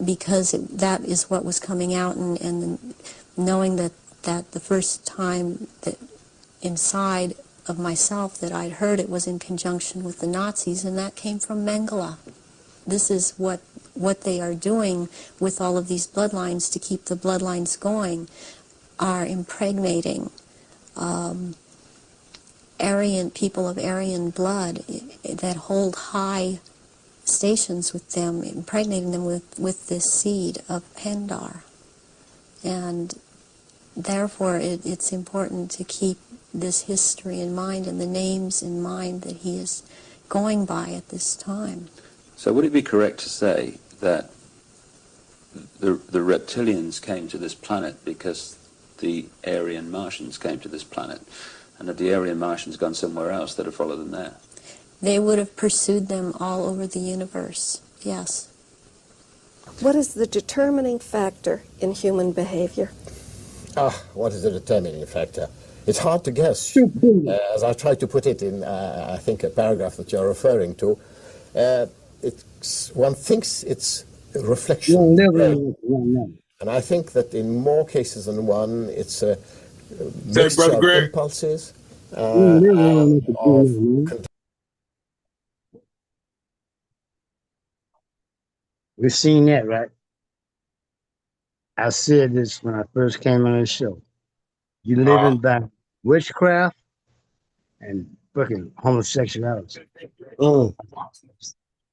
because that is what was coming out, and knowing that the first time that inside of myself that I'd heard it was in conjunction with the Nazis, and that came from Mengele. This is what they are doing with all of these bloodlines to keep the bloodlines going, are impregnating Aryan people of Aryan blood that hold high stations with them, impregnating them with this seed of Pendar. And therefore it's important to keep this history in mind and the names in mind that he is going by at this time. So would it be correct to say that the reptilians came to this planet because the Aryan Martians came to this planet, and that the Aryan Martians gone somewhere else that have followed them there? They would have pursued them all over the universe, yes. What is the determining factor in human behavior? What is the determining factor? It's hard to guess. As I tried to put it in, I think, a paragraph that you're referring to, one thinks it's a reflection. And I think that in more cases than one, it's a mixture of impulses, We've seen that, right? I said this when I first came on the show. You living by witchcraft and fucking homosexuality.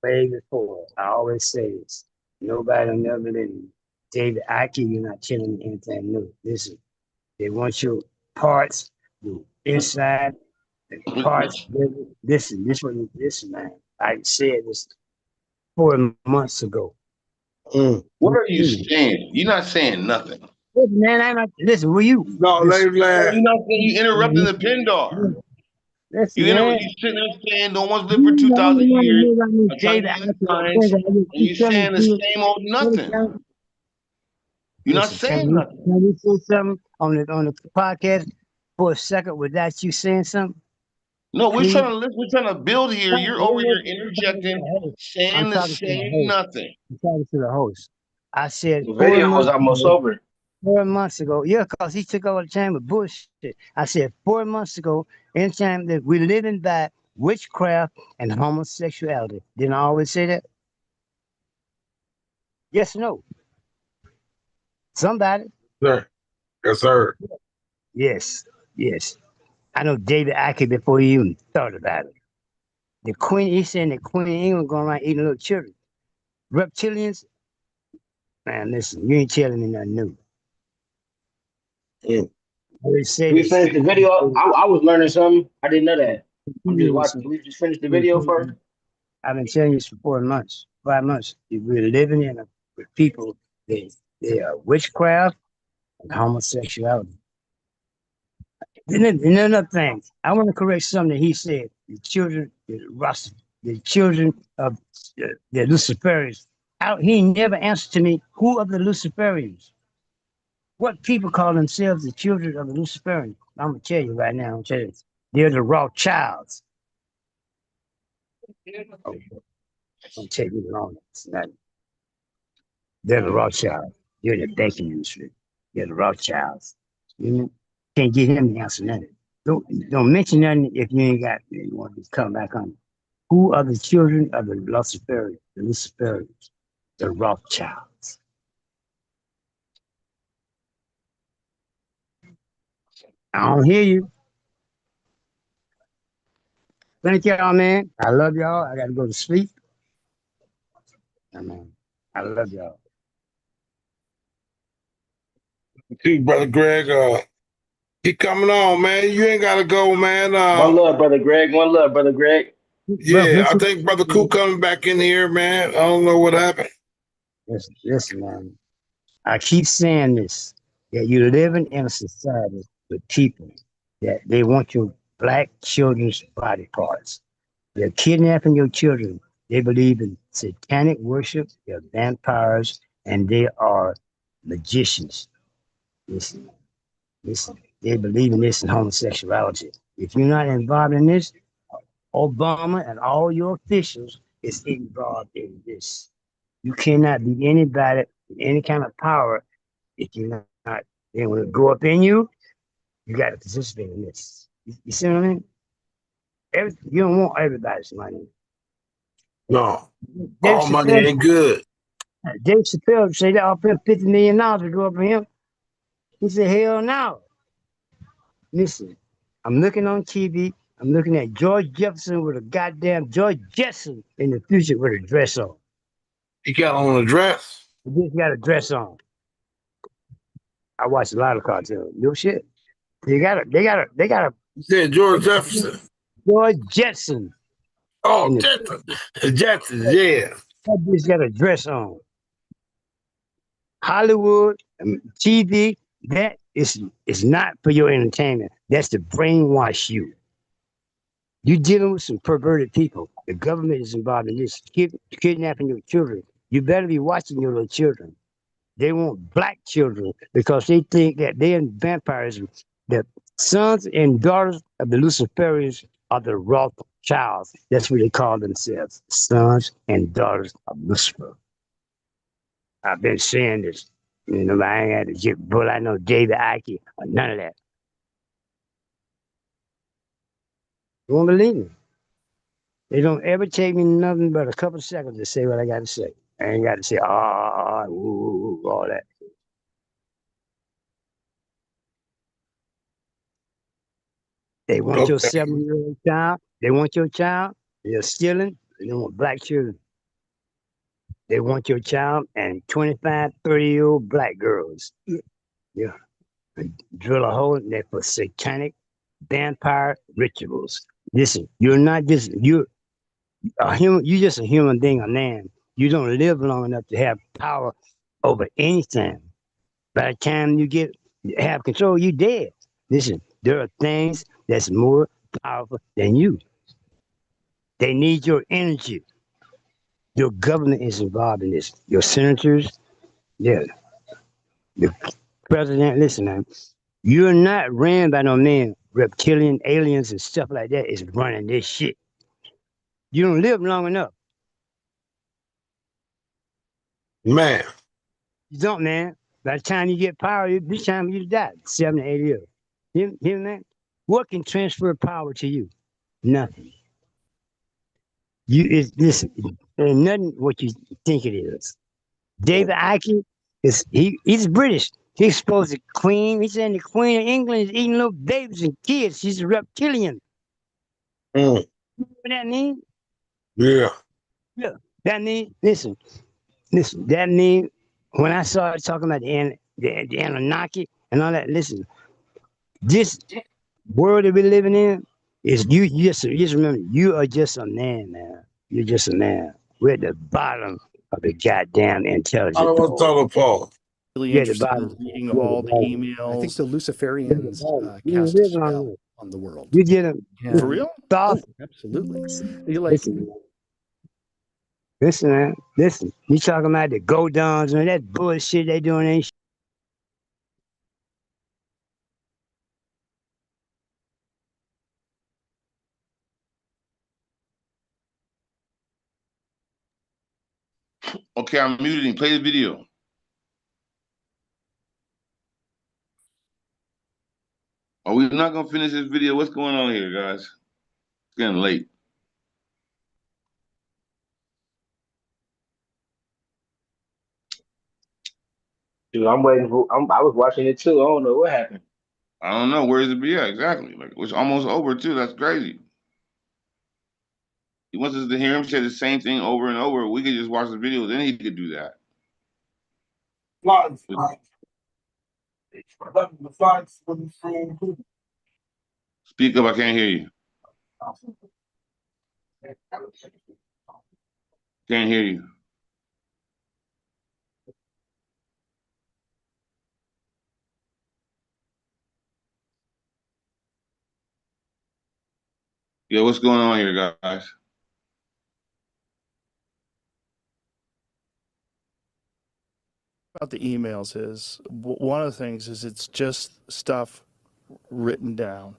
Way before, I always say this. Nobody will never let me. David Icke, you're not telling me anything new. Listen, they want your parts, your inside, the parts. Listen, listen, man. I said this 4 months ago. What are you saying? You're not saying nothing. Listen, man, I'm not. Listen, will you? No, you're not saying. You interrupting the Pindar. Listen, You sitting there saying no one's lived for 2,000 years. I'm trying to use science, and you're saying the same old nothing. You're not saying nothing. Can we say something on the podcast for a second without you saying something? No, we're trying to listen. We're trying to build here. You're over here interjecting, saying the same nothing. I'm talking to the host. I said the video was almost over. 4 months ago, yeah, because he took over the time with bullshit. I said 4 months ago, anytime that we living by witchcraft and homosexuality. Didn't I always say that? Yes or no? Somebody? Sir. Yes, sir. Yes, yes. I know David Icke before you even thought about it. The Queen, he's saying the Queen of England going around eating little children. Reptilians, man, listen, you ain't telling me nothing new. Yeah. I always say We this. finished the video. I was learning something. I didn't know that. I'm just watching. Can we just finish the video first? I've been telling you this for 4 months, 5 months. We're living in with people, they are witchcraft and homosexuality. And another thing, I want to correct something that he said. The children, the children of the Luciferians. He never answered to me, who are the Luciferians? What people call themselves the children of the Luciferians? I'm going to tell you right now, they're the Rothschilds. I'm going to tell you wrong. They're the Rothschilds. They're the banking industry. They're the Rothschilds. You can't get him to answer nothing. Don't mention nothing if you ain't got you want to come back on. Who are the children of the Luciferians? The Luciferians, the Rothschilds. I don't hear you. Thank y'all, man. I love y'all. I gotta go to sleep. I love y'all. See, Brother Greg, keep coming on, man. You ain't gotta go, man. One love, brother Greg. One love, brother Greg. Yeah, I think Brother Cool coming back in here, man. I don't know what happened. Listen, man. I keep saying this, that you're living in a society with people that they want your black children's body parts. They're kidnapping your children. They believe in satanic worship, they're vampires, and they are magicians. Listen, they believe in this and homosexuality. If you're not involved in this, Obama and all your officials is involved in this. You cannot be anybody with any kind of power if you're not. They want to go up in you. You got to participate in this. You see what I mean? You don't want everybody's money. No, all money ain't good. Dave Chappelle said I'll put $50 million to go up for him. He said, hell no. Listen, I'm looking on TV. I'm looking at George Jefferson with a goddamn George Jetson in the future with a dress on. He got on a dress? He just got a dress on. I watched a lot of cartoons. No shit. They got a. You said George Jefferson. George Jetson. Oh, Jetson, yeah. That bitch got a dress on. Hollywood, TV, that is not for your entertainment. That's to brainwash you. You're dealing with some perverted people. The government is involved in this, kidnapping your children. You better be watching your little children. They want black children because they think that they're in vampirism. The sons and daughters of the Luciferians are the Rothschilds. That's what they call themselves, sons and daughters of Lucifer. I've been saying this. You know, I ain't had to get bull. I know David Icke or none of that. You won't believe me. They don't ever take me nothing but a couple of seconds to say what I got to say. I ain't got to say, all that. They want your 7-year-old child. They want your child. They're stealing. They want black children. They want your child and 25, 30-year-old black girls. Yeah. And drill a hole in there for satanic vampire rituals. Listen, you're not just, you're a human, you're just a human being, a man. You don't live long enough to have power over anything. By the time you have control, you're dead. Listen, there are things that's more powerful than you. They need your energy. Your government is involved in this. Your senators, yeah. The president, listen, man. You're not ran by no man. Reptilian aliens and stuff like that is running this shit. You don't live long enough. Man. You don't, man. By the time you get power, this time you die. 7 to 8 years. Hear me, man? What can transfer power to you? Nothing. Listen, ain't nothing what you think it is. David Icke he's British. He's supposed to queen. He's saying the Queen of England is eating little babies and kids. She's a reptilian. Mm. What that mean? Yeah. Yeah. That mean, listen, that mean, when I started talking about the Anunnaki and all that, listen, this world that we're living in is you just remember, you are just a man. You're just a man. We're at the bottom of the goddamn I intelligence don't want to pole. talk Paul. Really You're at the interested bottom. in reading You're at the all the bottom. emails. I think the You're at the Luciferians bottom. You cast a live on spell it. on the world. You get them. Yeah. For real? Oh, Soft. absolutely. You like Listen, man. Listen, man. Listen. You talking about the go downs and that bullshit they doing ain't Okay, I'm muting. Play the video. Are we not gonna finish this video? What's going on here, guys? It's getting late. Dude, I'm waiting for. I was watching it too. I don't know what happened. I don't know. Where's the yeah, exactly. Like it's almost over too. That's crazy. He wants us to hear him say the same thing over and over. We could just watch the video, then he could do that. Speak up, I can't hear you. Can't hear you. Yeah, what's going on here, guys? About the emails is one of the things is it's just stuff written down.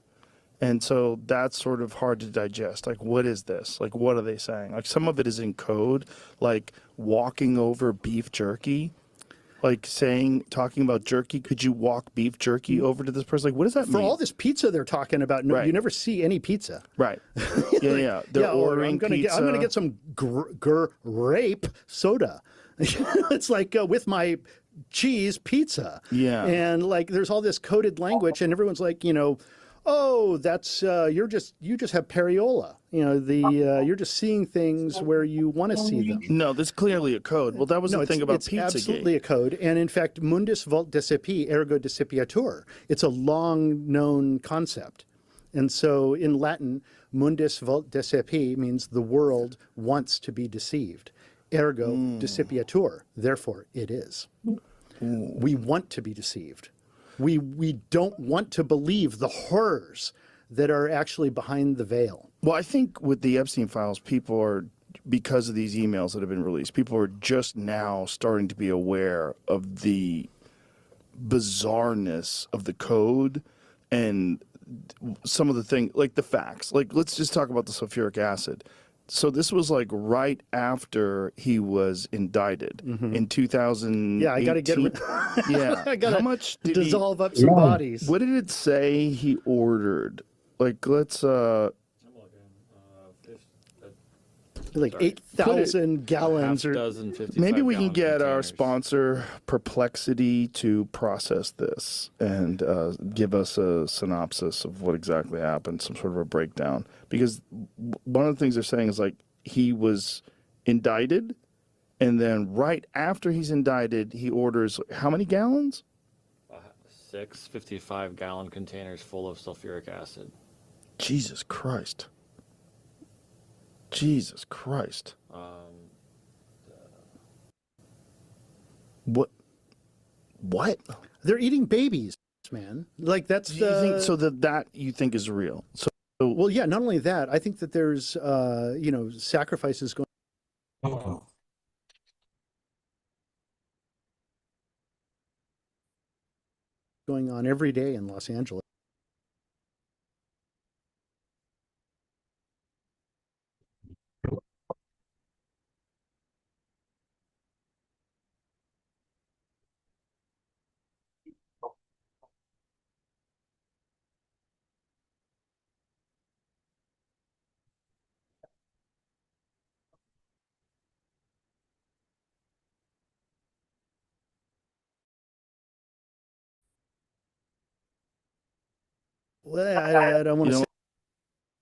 And so that's sort of hard to digest. Like, what is this? Like, what are they saying? Like, some of it is in code, like walking over beef jerky, like talking about jerky. Could you walk beef jerky over to this person? Like, what does that for mean? all this pizza they're talking about? No, Right. You never see any pizza. Right. Yeah. They're ordering I'm gonna pizza. I'm gonna get some grape soda. It's like with my cheese pizza. Yeah. And like there's all this coded language, and everyone's like, oh, that's you just have pareola. You're just seeing things where you want to see them. No, there's clearly a code. Well, that was the thing about it's Pizzagate. absolutely a code, and in fact, mundus vult decipi, ergo decipiatur. It's a long known concept, and so in Latin, mundus vult decipi means the world wants to be deceived. Ergo decipiatur, therefore it is. We want to be deceived. We don't want to believe the horrors that are actually behind the veil. Well, I think with the Epstein files, people are, because of these emails that have been released, people are just now starting to be aware of the bizarreness of the code and some of the things, like the facts. Like, let's just talk about the sulfuric acid. So this was like right after he was indicted in 2018. Yeah, I got to get rid. Yeah. I got How to much did dissolve up some bodies. What did it say he ordered? Like, let's like 8,000 gallons, or maybe we can get our sponsor Perplexity to process this and give us a synopsis of what exactly happened, some sort of a breakdown. Because one of the things they're saying is like he was indicted, and then right after he's indicted, he orders how many gallons? 6 55-gallon containers full of sulfuric acid. Jesus Christ. Jesus Christ. What? They're eating babies, man. Like that's Do you think so that you think is real? So well, yeah. Not only that, I think that there's sacrifices going on every day in Los Angeles. Well, I don't want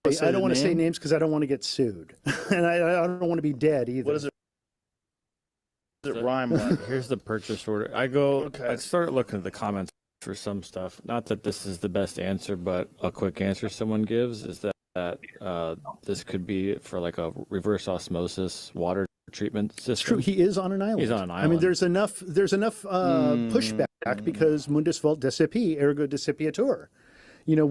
to say I don't the want to say name? names because I don't want to get sued, and I don't want to be dead either. What is it? Does it rhyme like? Here's the purchase order. I started looking at the comments for some stuff. Not that this is the best answer, but a quick answer someone gives is that this could be for like a reverse osmosis water treatment system. It's true. He is on an island. He's on an island. I mean, there's enough pushback because mundus vult decipi, ergo decipiatur. You know,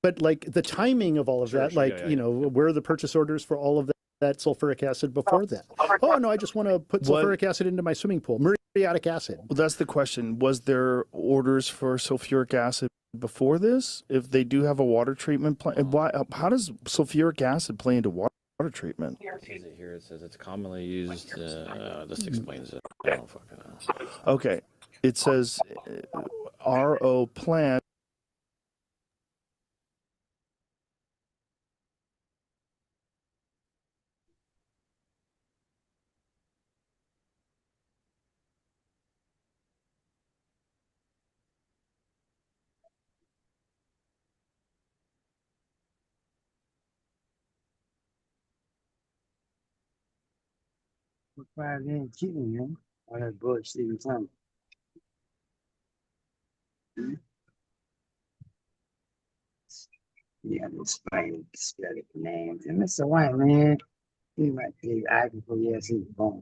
but like the timing of all of that, like, you know, where are the purchase orders for all of that sulfuric acid before that? Oh, no, I just want to put sulfuric acid into my swimming pool, muriatic acid. Well, that's the question. Was there orders for sulfuric acid before this? If they do have a water treatment plant, how does sulfuric acid play into water treatment? It says it's commonly used. This explains it. I don't fucking know. Okay. It says RO plant. Why they ain't keeping him? All that bullshit you telling me. Yeah, explain spelling names. And Mr. White, man, he might be acting for years, he's born.